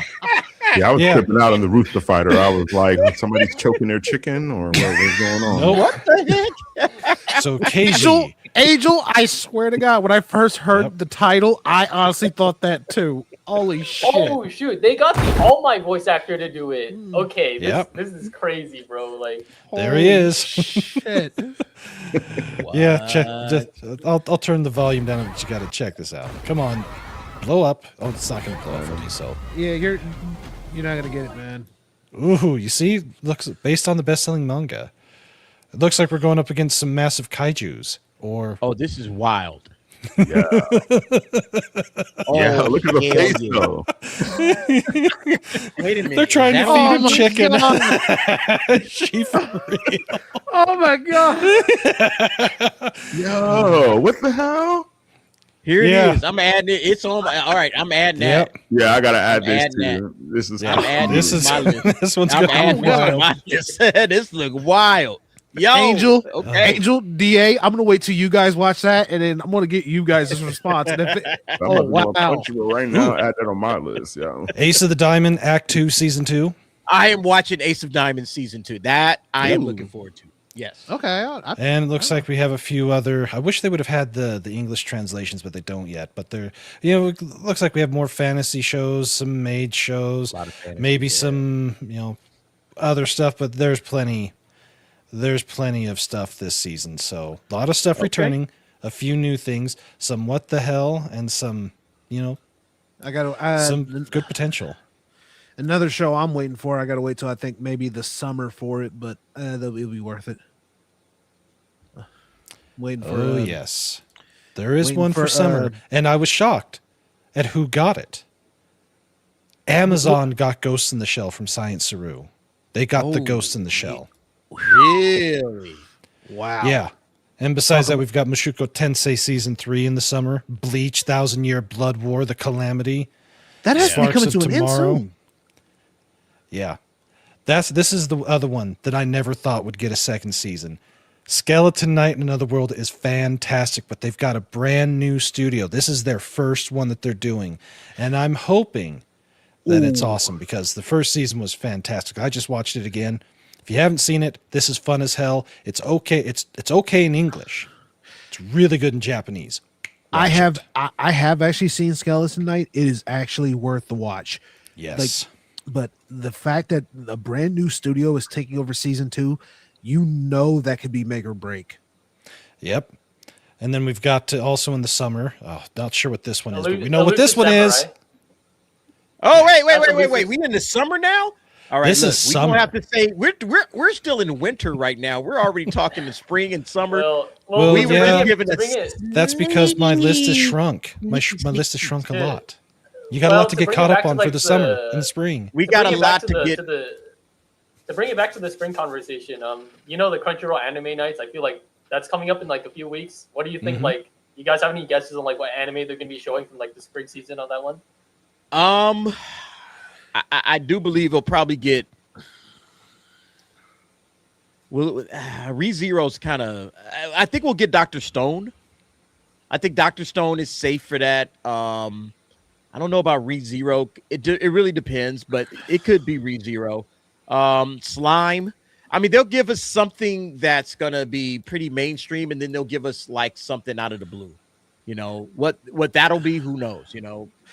Yeah, I was Yeah. tripping out on the Rooster Fighter. I was like, somebody's choking their chicken, or what was going on? Nope. What the heck? So Angel, KG. Angel, I swear to God, when I first heard the title, I honestly thought that too. Holy shit. Oh shoot, they got the All Might voice actor to do it. Okay, Yep. this is crazy, bro. Like, There he is. Shit. Yeah, check. I'll turn the volume down, but you got to check this out. Come on, blow up. Oh, it's not going to blow up for me. So, Yeah, you're not gonna get it, man. ooh, you see, looks based on the best-selling manga. It looks like we're going up against some massive kaiju's. Or Oh, this is wild. Yeah, Oh, look at the hell face yeah. though. Wait a minute. they're trying to Is feed him that- chicken. She for real. Oh my God. Yo, what the hell? Here Yeah. it is. I'm adding it. It's on my. All right, I'm adding Yep. that. Yeah, I gotta add I'm this adding too. This is I'm adding This to is my list. this one's I'm going adding this to wild. my list. This look wild. Yo, Angel, Okay. Angel, DA, I'm gonna wait till you guys watch that, and then I'm gonna get you guys' response. And if it, I'm oh about to go on wow, Crunchyroll right now. Add that on my list. Yeah. Ace of the Diamond Act 2 Season 2. I am watching Ace of Diamonds season 2. That I am Ooh. looking forward to. Yes. okay. And it looks like we have a few other. I wish they would have had the English translations, but they don't yet. But they're, it looks like we have more fantasy shows, some maid shows, maybe some, other stuff. But there's plenty of stuff this season. So a lot of stuff returning, a few new things, some what the hell, and some, I gotta some good potential. another show I'm waiting for. I gotta wait till I think maybe the summer for it, but it'll be worth it. Waiting for. Oh yes, there is waiting one for for, summer, and I was shocked at who got it. Amazon got Ghost in the Shell from Science Saru. They got the Ghost in the Shell. Really? Wow. Yeah. And besides that, we've got Mushoku Tensei Season 3 in the summer, Bleach, 1,000-Year Blood War, The Calamity. That has to be Sparks coming of to an end Tomorrow. soon. Yeah. This is the other one that I never thought would get a second season. Skeleton Knight in Another World is fantastic, but they've got a brand new studio. This is their first one that they're doing. And I'm hoping that it's awesome because the first season was fantastic. I just watched it again. If you haven't seen it, this is fun as hell. It's okay. It's okay in English. It's really good in Japanese. I have actually seen Skeleton Knight. It is actually worth the watch. Yes. But the fact that a brand new studio is taking over season 2, that could be make or break. Yep. And then we've got also in the summer. Oh, not sure what this one is, but we Illusion know what this one is. Samurai. Oh wait! We in the summer now? All right, This look, is we summer. don't have to say we're still in winter right now. We're already talking in spring and summer. Well, we were yeah. just giving bring us. it. That's because my list has shrunk. My list has shrunk a lot. You got a lot to get bring caught it up back to, on for like, the summer and the spring. We To got a bring it back lot to get. To bring it back to the spring conversation, the Crunchyroll anime nights. I feel like that's coming up in like a few weeks. What do you think? Mhm. Like, you guys have any guesses on like what anime they're gonna be showing from like the spring season on that one? I do believe he'll probably get. Well, ReZero's kind of. I think we'll get Dr. Stone. I think Dr. Stone is safe for that. I don't know about ReZero. It really depends, but it could be ReZero. Slime. I mean, they'll give us something that's gonna be pretty mainstream, and then they'll give us like something out of the blue. What that'll be? Who knows? Maybe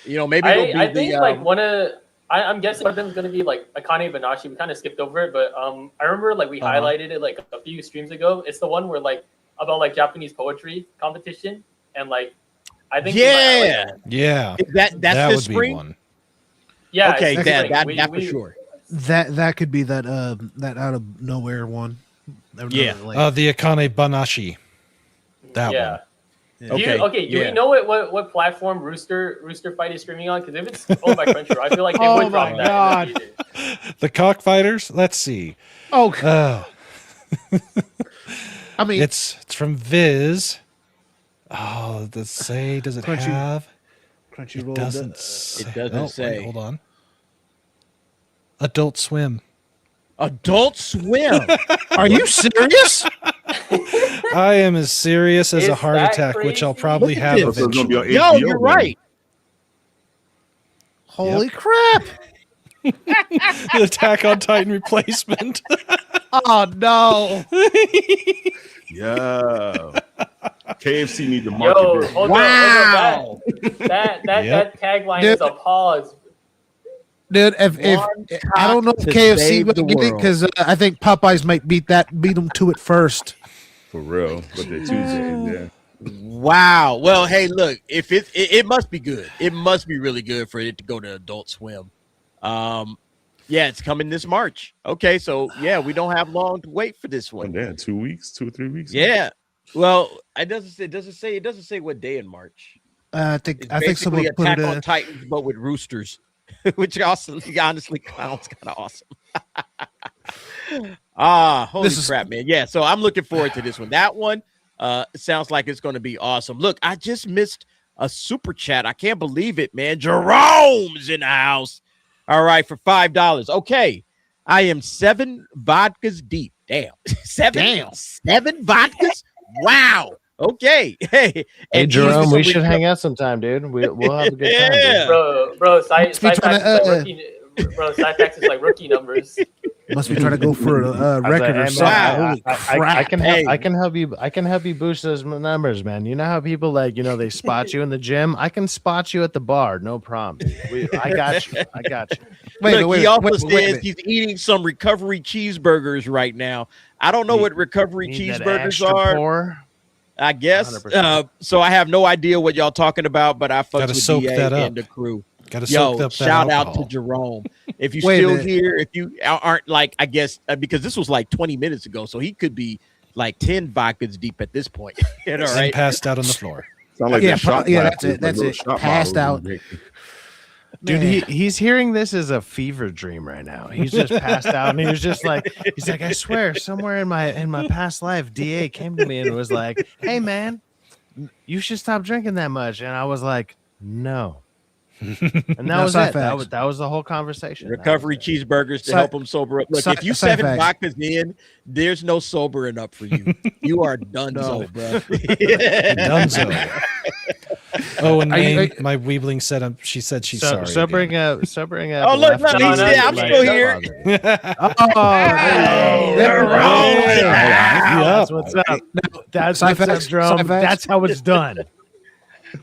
it'll be I think like one of. I'm guessing one of them is going to be like Akane Banashi. We kind of skipped over it, but I remember like we highlighted it like a few streams ago. It's the one where like about like Japanese poetry competition, and like I think yeah, that's that the would spring. Be one. Yeah, okay, it's that for sure. That could be that out of nowhere one. Yeah. The Akane Banashi. That one. Do we know what platform Rooster Fight is streaming on? Because if it's owned by Crunchyroll, I feel like they would drop that. In the future. The Cockfighters. Let's see. I mean, it's from Viz. Oh, does it Crunchy- have? Crunchyroll. It doesn't say. Wait, hold on. Adult Swim. Adult Swim. Are you serious? I am as serious as a Is heart that attack, which I'll crazy? probably Look at have this. So it's gonna be on eventually. Yo, HBO you're then. right. Holy crap! The Attack on Titan replacement. Oh no! Yeah. KFC need to Yo, market this. hold Wow. on. That Yep. tagline Dude. is a pause. Dude, if I don't know if to KFC save would the get it world. because I think Popeyes might beat them to it first. For real. But they're Tuesdays, yeah. Wow. Well, hey, look, if it must be good. It must be really good for it to go to Adult Swim. Yeah, it's coming this March. Okay, so yeah, we don't have long to wait for this one. Yeah, 2 weeks, 2 or 3 weeks. Yeah. Well, it doesn't say what day in March. I It's think basically someone put Attack it. on Titans, but with roosters, which honestly sounds kind of awesome. Holy crap, man! Yeah, so I'm looking forward to this one. That one sounds like it's going to be awesome. Look, I just missed a super chat. I can't believe it, man. Jerome's in the house. All right, for $5. Okay, I am 7 vodkas deep. Damn, seven vodkas. Wow. Okay. Hey, Hey, and Jerome, these are we some should hang out sometime, dude. We'll have a good time. Yeah. Dude. Bro, Must be trying Cyfax is like rookie numbers. Must be trying to go for a record or Hey, something. Wow. Holy I crap! can Hey. I can help you boost those numbers, man. You know how people they spot you in the gym? I can spot you at the bar, no problem. I got you. Look, he also wait a says minute. he's eating some recovery cheeseburgers right now. I don't know what recovery Need that cheeseburgers extra are. pour? I guess. 100%. So I have no idea what y'all talking about, but I fucks Gotta with soak DA that up. and the crew. Got to soak Yo, up that shout out to alcohol. Jerome. If you Wait a still minute. here, if you aren't like, I guess because this was like 20 minutes ago, so he could be like 10 vodkas deep at this point. All And right. passed out on the floor. Sound like Yeah, that shot yeah, glasses, that's it, like that's little it. shot Passed bottles out. and drink. Dude, Man. he's hearing this as a fever dream right now. He's just passed out, and he was just like, I swear, somewhere in my past life, DA came to me and was like, "Hey, man, you should stop drinking that much." And I was like, "No." And that No, was it. Cyfax. That was the whole conversation. Recovery cheesburgers to Cy- help him sober up. Look, Cy- if you 7 Cyfax. vodkas in, there's no sobering up for you. You are done, No. bro. Dunzo. Oh, and Are you- May, my Weebling said she said she's sorry. Sobering up. Oh, look, left he's eye there. I'm like still no here. bother. Oh, They're rolling. That's what's up. That's what's up, Cyfax, Jerome. Cyfax. That's how it's done.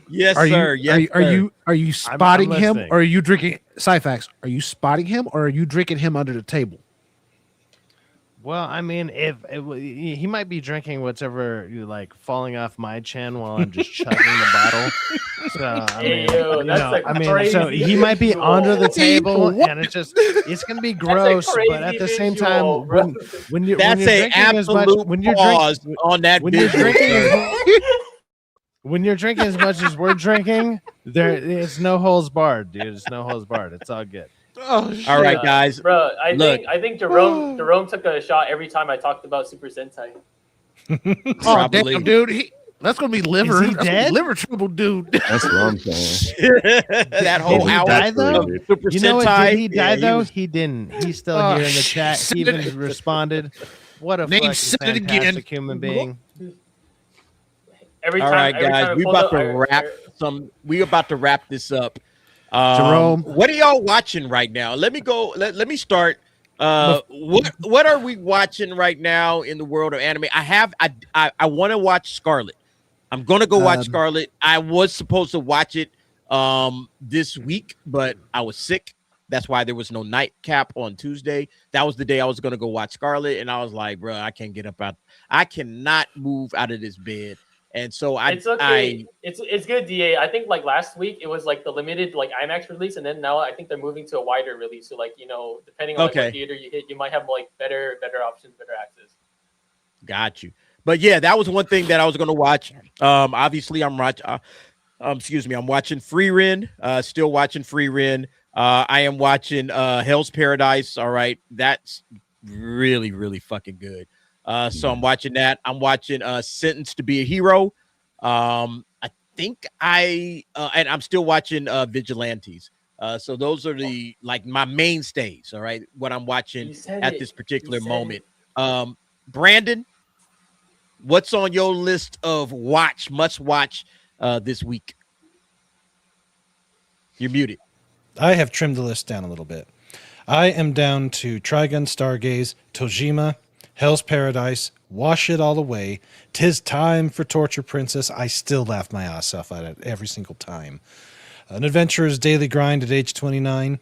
Yes, Are sir. you Yes, are you spotting him listening. or are you drinking Cyfax? Are you spotting him or are you drinking him under the table? Well, I mean, he might be drinking whatever falling off my chin while I'm just chugging the bottle. So I mean, Yo, that's a so crazy he might be visual. under the table, and it's gonna be gross. But at crazy the same visual, time, bro. when you're That's drinking an as much, absolute when you're pause drinking, on that when you're visual, drinking, sir. when you're drinking as much as we're drinking, it's no holes barred, dude. It's no holes barred. It's all good. All right, guys. Bro, Look. I think Jerome took a shot every time I talked about Super Sentai. Oh Probably. damn, dude! That's gonna be liver. Is he That's dead? Liver trouble, dude. That's what I'm saying. That whole Did he hour die, though? of Super You know what? Sentai. Did he die Yeah, though? was- He didn't. He's still Oh, here in the chat. He shit. even responded. What a Name fucking said it again. fantastic human being. Every All time, right, every guys. time I We pulled about up, to wrap some. We about to wrap this up. Jerome. What are y'all watching right now? Let me go. Let me start. What are we watching right now in the world of anime? I want to watch Scarlet. I'm gonna go watch Scarlet. I was supposed to watch it this week, but I was sick. That's why there was no nightcap on Tuesday. That was the day I was gonna go watch Scarlet, and I was like, bro, I can't get up out. I cannot move out of this bed. And so it's okay. It's good, DA. I think like last week it was like the limited IMAX release, and then now I think they're moving to a wider release. So depending on what theater you hit, you might have better options, better access. Got you. But yeah, that was one thing that I was going to watch. Obviously, I'm watching Frieren. Still watching Frieren. I am watching Hell's Paradise. All right, that's really, really fucking good. So I'm watching that. I'm watching Sentenced to Be a Hero. think and I'm still watching Vigilantes. So those are the my mainstays. All right, what I'm watching at this particular moment. Brandon, what's on your list of must watch this week? You're muted. I have trimmed the list down a little bit. I am down to Trigun Stargaze, Tojima, Hell's Paradise, Wash It All Away, 'Tis Time for Torture Princess. I still laugh my ass off at it every single time. An Adventurer's Daily Grind at age 29.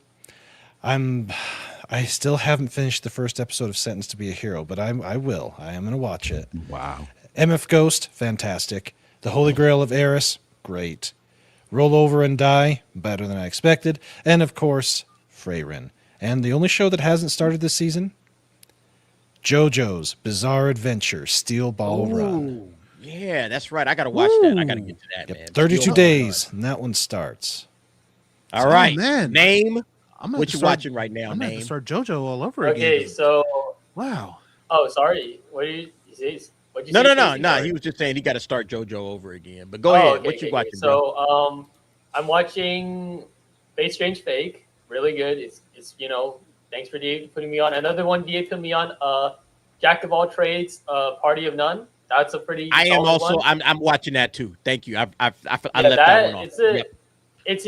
I still haven't finished the first episode of Sentenced to be a Hero, but I will. I am going to watch it. Wow. MF Ghost, fantastic. The Holy Grail of Eris, great. Roll Over and Die, better than I expected. And of course, Frieren. And the only show that hasn't started this season, JoJo's Bizarre Adventure, Steel Ball Run. Yeah, that's right. I got to watch that. I got to get to that, man. 32 days, and that one starts. All right. Man. Name. I'm What you watching right now, I'm gonna have Name? to start JoJo all over again. Okay, so Wow. oh, sorry. What did you say? What'd you No, say, no, no, Casey? no. Sorry. He was just saying he got to start JoJo over again. But go ahead. Okay, What you okay, watching, bro? So, I'm watching Fate Strange Fake. Really good. It's thanks for DA putting me on. Another one DA put me on. Jack of All Trades, Party of None. That's a pretty. I am solid also. one. I'm watching that too. Thank you. I left Yeah, that one off. It's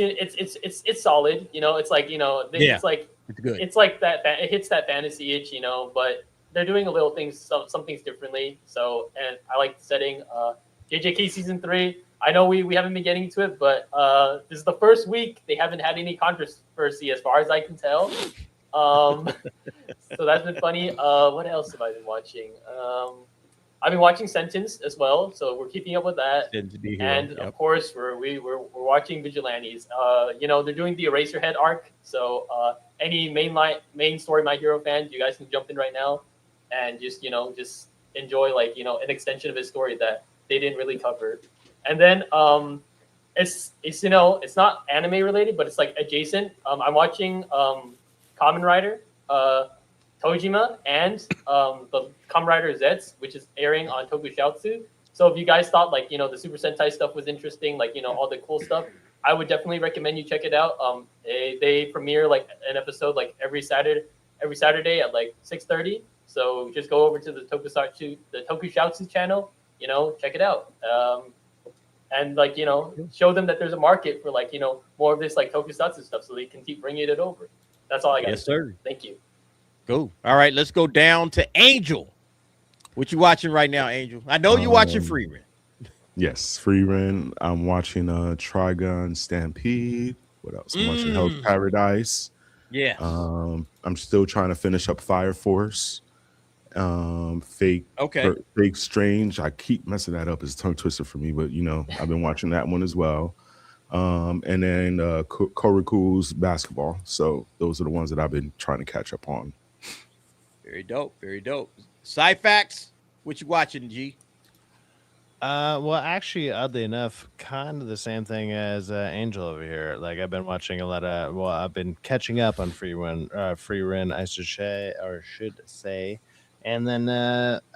solid. It's like it's like It's good. it's like that. It hits that fantasy itch, but they're doing a little things, some things differently. So, and I like the setting. JJK season 3. I know we haven't been getting to it, but this is the first week they haven't had any controversy as far as I can tell. So that's been funny. What else have I been watching? I've been watching Sentence as well, so we're keeping up with that. And of course, we're watching Vigilantes. They're doing the Eraserhead arc, so any main story My Hero fans, you guys can jump in right now and just enjoy an extension of his story that they didn't really cover. And then it's not anime related, but it's like adjacent. I'm watching Kamen Rider, Tojima, and the Kamen Rider Zets, which is airing on Tokusatsu. So if you guys thought the Super Sentai stuff was interesting, all the cool stuff, I would definitely recommend you check it out. They premiere an episode every Saturday at 6:30. So just go over to the Tokusatsu channel, check it out. And show them that there's a market for more of this Tokusatsu stuff, so they can keep bringing it over. That's all I got. Yes, sir. Thank you. Go. All right, let's go down to Angel. What you watching right now, Angel? I know you watching Frieren. Yes, Frieren. I'm watching Trigun Stampede. What else? I'm watching Hell's Paradise. Yeah. I'm still trying to finish up Fire Force. Fake Strange. I keep messing that up. It's a tongue twister for me, but I've been watching that one as well. And then Koriku's basketball. So those are the ones that I've been trying to catch up on. Very dope. Very dope. Sci-Fax, what you watching, G? Well, actually, oddly enough, kind of the same thing as Angel over here. I've been watching a lot of. Well, I've been catching up on Frieren, I should say. And then,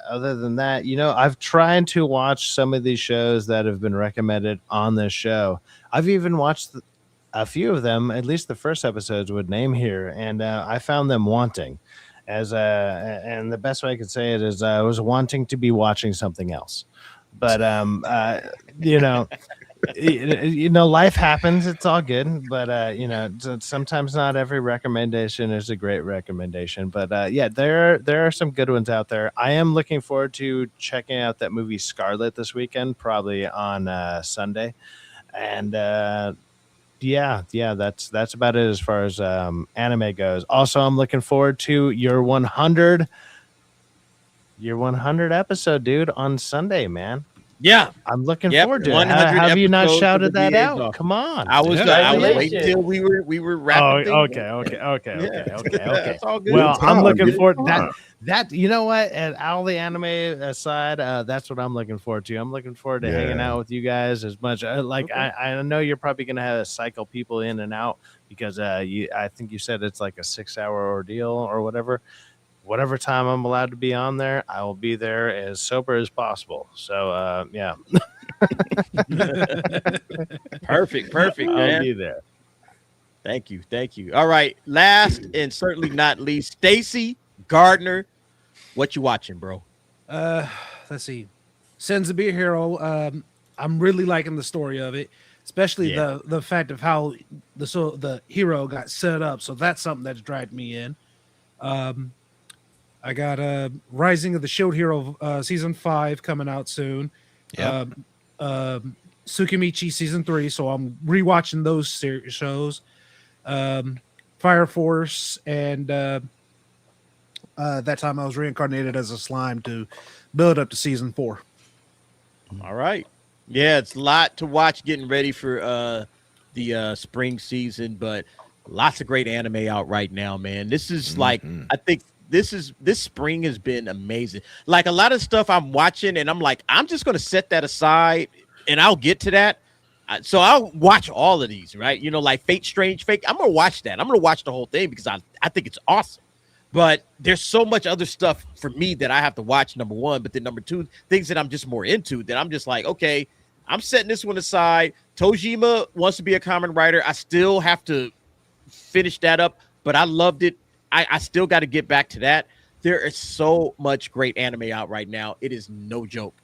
other than that, I've tried to watch some of these shows that have been recommended on this show. I've even watched a few of them, at least the first episodes would name here, and I found them wanting. And the best way I could say it is I was wanting to be watching something else. But life happens. It's all good. But sometimes not every recommendation is a great recommendation. But there are some good ones out there. I am looking forward to checking out that movie Scarlet this weekend, probably on Sunday. And that's about it as far as anime goes. Also, I'm looking forward to your 100 episode, dude, on Sunday, man. Yeah, I'm looking forward to it. Have you not shouted that out? Come on. I was waiting till we were wrapping. Okay. That's all good. Well, I'm looking forward to that. You know what? And all the anime aside, that's what I'm looking forward to. I'm looking forward to hanging out with you guys as much. I know you're probably gonna have to cycle people in and out because I think you said it's like a 6-hour ordeal or whatever. Whatever time I'm allowed to be on there, I will be there as sober as possible. So, yeah. Perfect, I'll man. be there. Thank you. All right, last and certainly not least, Stacy Gardner, what you watching, bro? Let's see. Sends a Beer Hero. I'm really liking the story of it, especially the fact of how the hero got set up. So that's something that's dragged me in. I got Rising of the Shield Hero season 5 coming out soon. Yeah. Tsukimichi season 3. So I'm rewatching those shows. Fire Force and that time I was reincarnated as a slime to build up to season 4. All right. Yeah, it's a lot to watch getting ready for the spring season, but lots of great anime out right now, man. This is like, I think this spring has been amazing. Like a lot of stuff I'm watching and I'm like, I'm just going to set that aside and I'll get to that. So I'll watch all of these, right? You know, like Fate Strange Fake. I'm going to watch that. I'm going to watch the whole thing because I think it's awesome. But there's so much other stuff for me that I have to watch, number one. But then number two, things that I'm just more into that I'm just like, okay, I'm setting this one aside. Tojima wants to be a Kamen Rider. I still have to finish that up, but I loved it. I still got to get back to that. There is so much great anime out right now. It is no joke.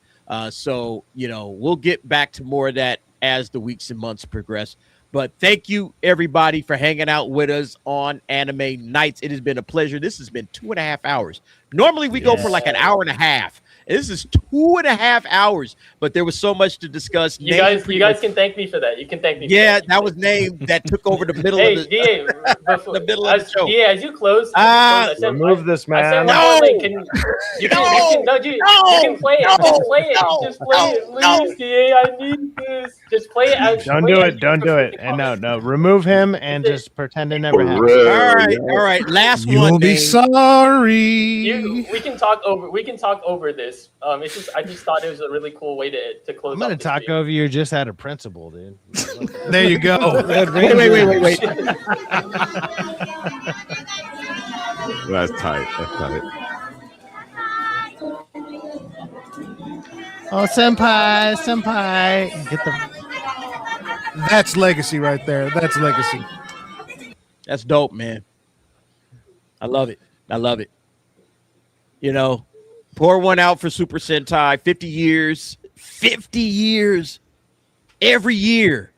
So, you know, we'll get back to more of that as the weeks and months progress. But thank you, everybody, for hanging out with us on Anime Nights. It has been a pleasure. This has been 2.5 hours. Normally, we go for like an hour and a half. This is 2.5 hours, but there was so much to discuss. You guys can thank me for that. You can thank me. Yeah, that was Name that took over the middle of the, the middle of the show. Yeah, as you close, remove this man. I said, No! You can play it. Just play it. Please, DA, I need this. Just play it. Don't do it. Don't do it. And no, remove him and just pretend it never happened. All right. Last one. You'll be sorry. We can talk over this. It's just I just thought it was a really cool way to close. I'm gonna talk over you just out of principle, dude. There you go. Wait. That's tight. That's tight. Oh, senpai, get the. That's legacy right there. That's legacy. That's dope, man. I love it. You know, pour one out for Super Sentai. 50 years every year,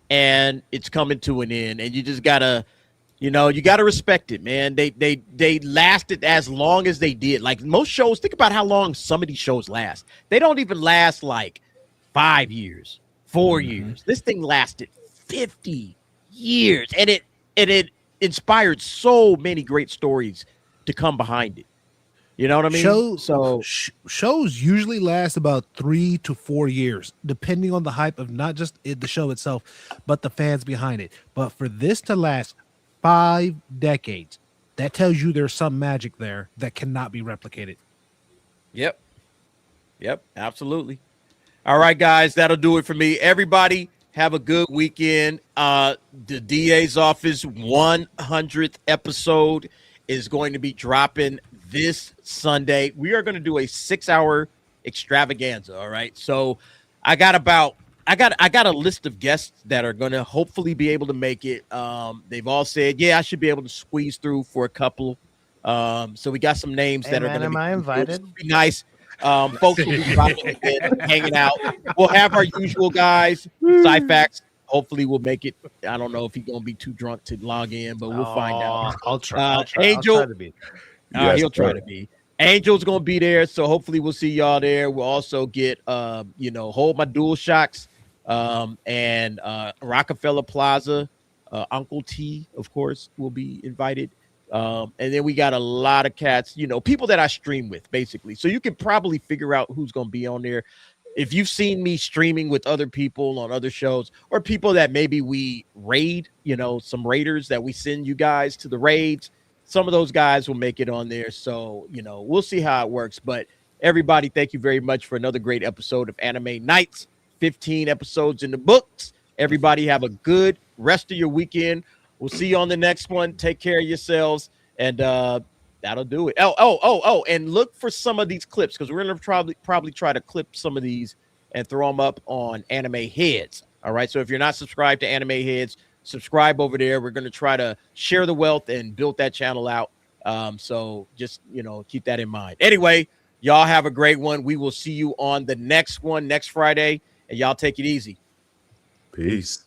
and it's coming to an end. And you just gotta, you gotta respect it, man. They lasted as long as they did. Like most shows, think about how long some of these shows last. They don't even last like 5 years, 4 years. This thing lasted 50 years, and it inspired so many great stories to come behind it. You know what I mean? Shows usually last about 3 to 4 years, depending on the hype of not just the show itself, but the fans behind it. But for this to last 5 decades, that tells you there's some magic there that cannot be replicated. Yep, absolutely. All right, guys, that'll do it for me. Everybody, have a good weekend. The DA's office 100th episode is going to be dropping this Sunday. We are going to do a 6-hour extravaganza. All right. So I got a list of guests that are going to hopefully be able to make it. They've all said, yeah, I should be able to squeeze through for a couple. So we got some names that are going to be, am I invited? Be nice. Folks will be dropping in, hanging out. We'll have our usual guys, Cyfax. Hopefully we'll make it. I don't know if he's going to be too drunk to log in, but we'll find out. I'll try. Angel, I'll try to be. He'll try to be. Angel's gonna be there, so hopefully we'll see y'all there. We'll also get Hold My Dual Shocks, and Rockefeller Plaza. Uncle T, of course, will be invited. And then we got a lot of cats, people that I stream with, basically. So you can probably figure out who's gonna be on there. If you've seen me streaming with other people on other shows, or people that maybe we raid, some raiders that we send you guys to the raids. Some of those guys will make it on there. So, we'll see how it works. But everybody, thank you very much for another great episode of Anime Nights. 15 episodes in the books. Everybody have a good rest of your weekend. We'll see you on the next one. Take care of yourselves. And that'll do it. Oh, and look for some of these clips, because we're going to probably try to clip some of these and throw them up on Anime Heads. All right. So if you're not subscribed to Anime Heads, subscribe over there. We're going to try to share the wealth and build that channel out. So just, keep that in mind. Anyway, y'all have a great one. We will see you on the next one next Friday, and y'all take it easy. Peace.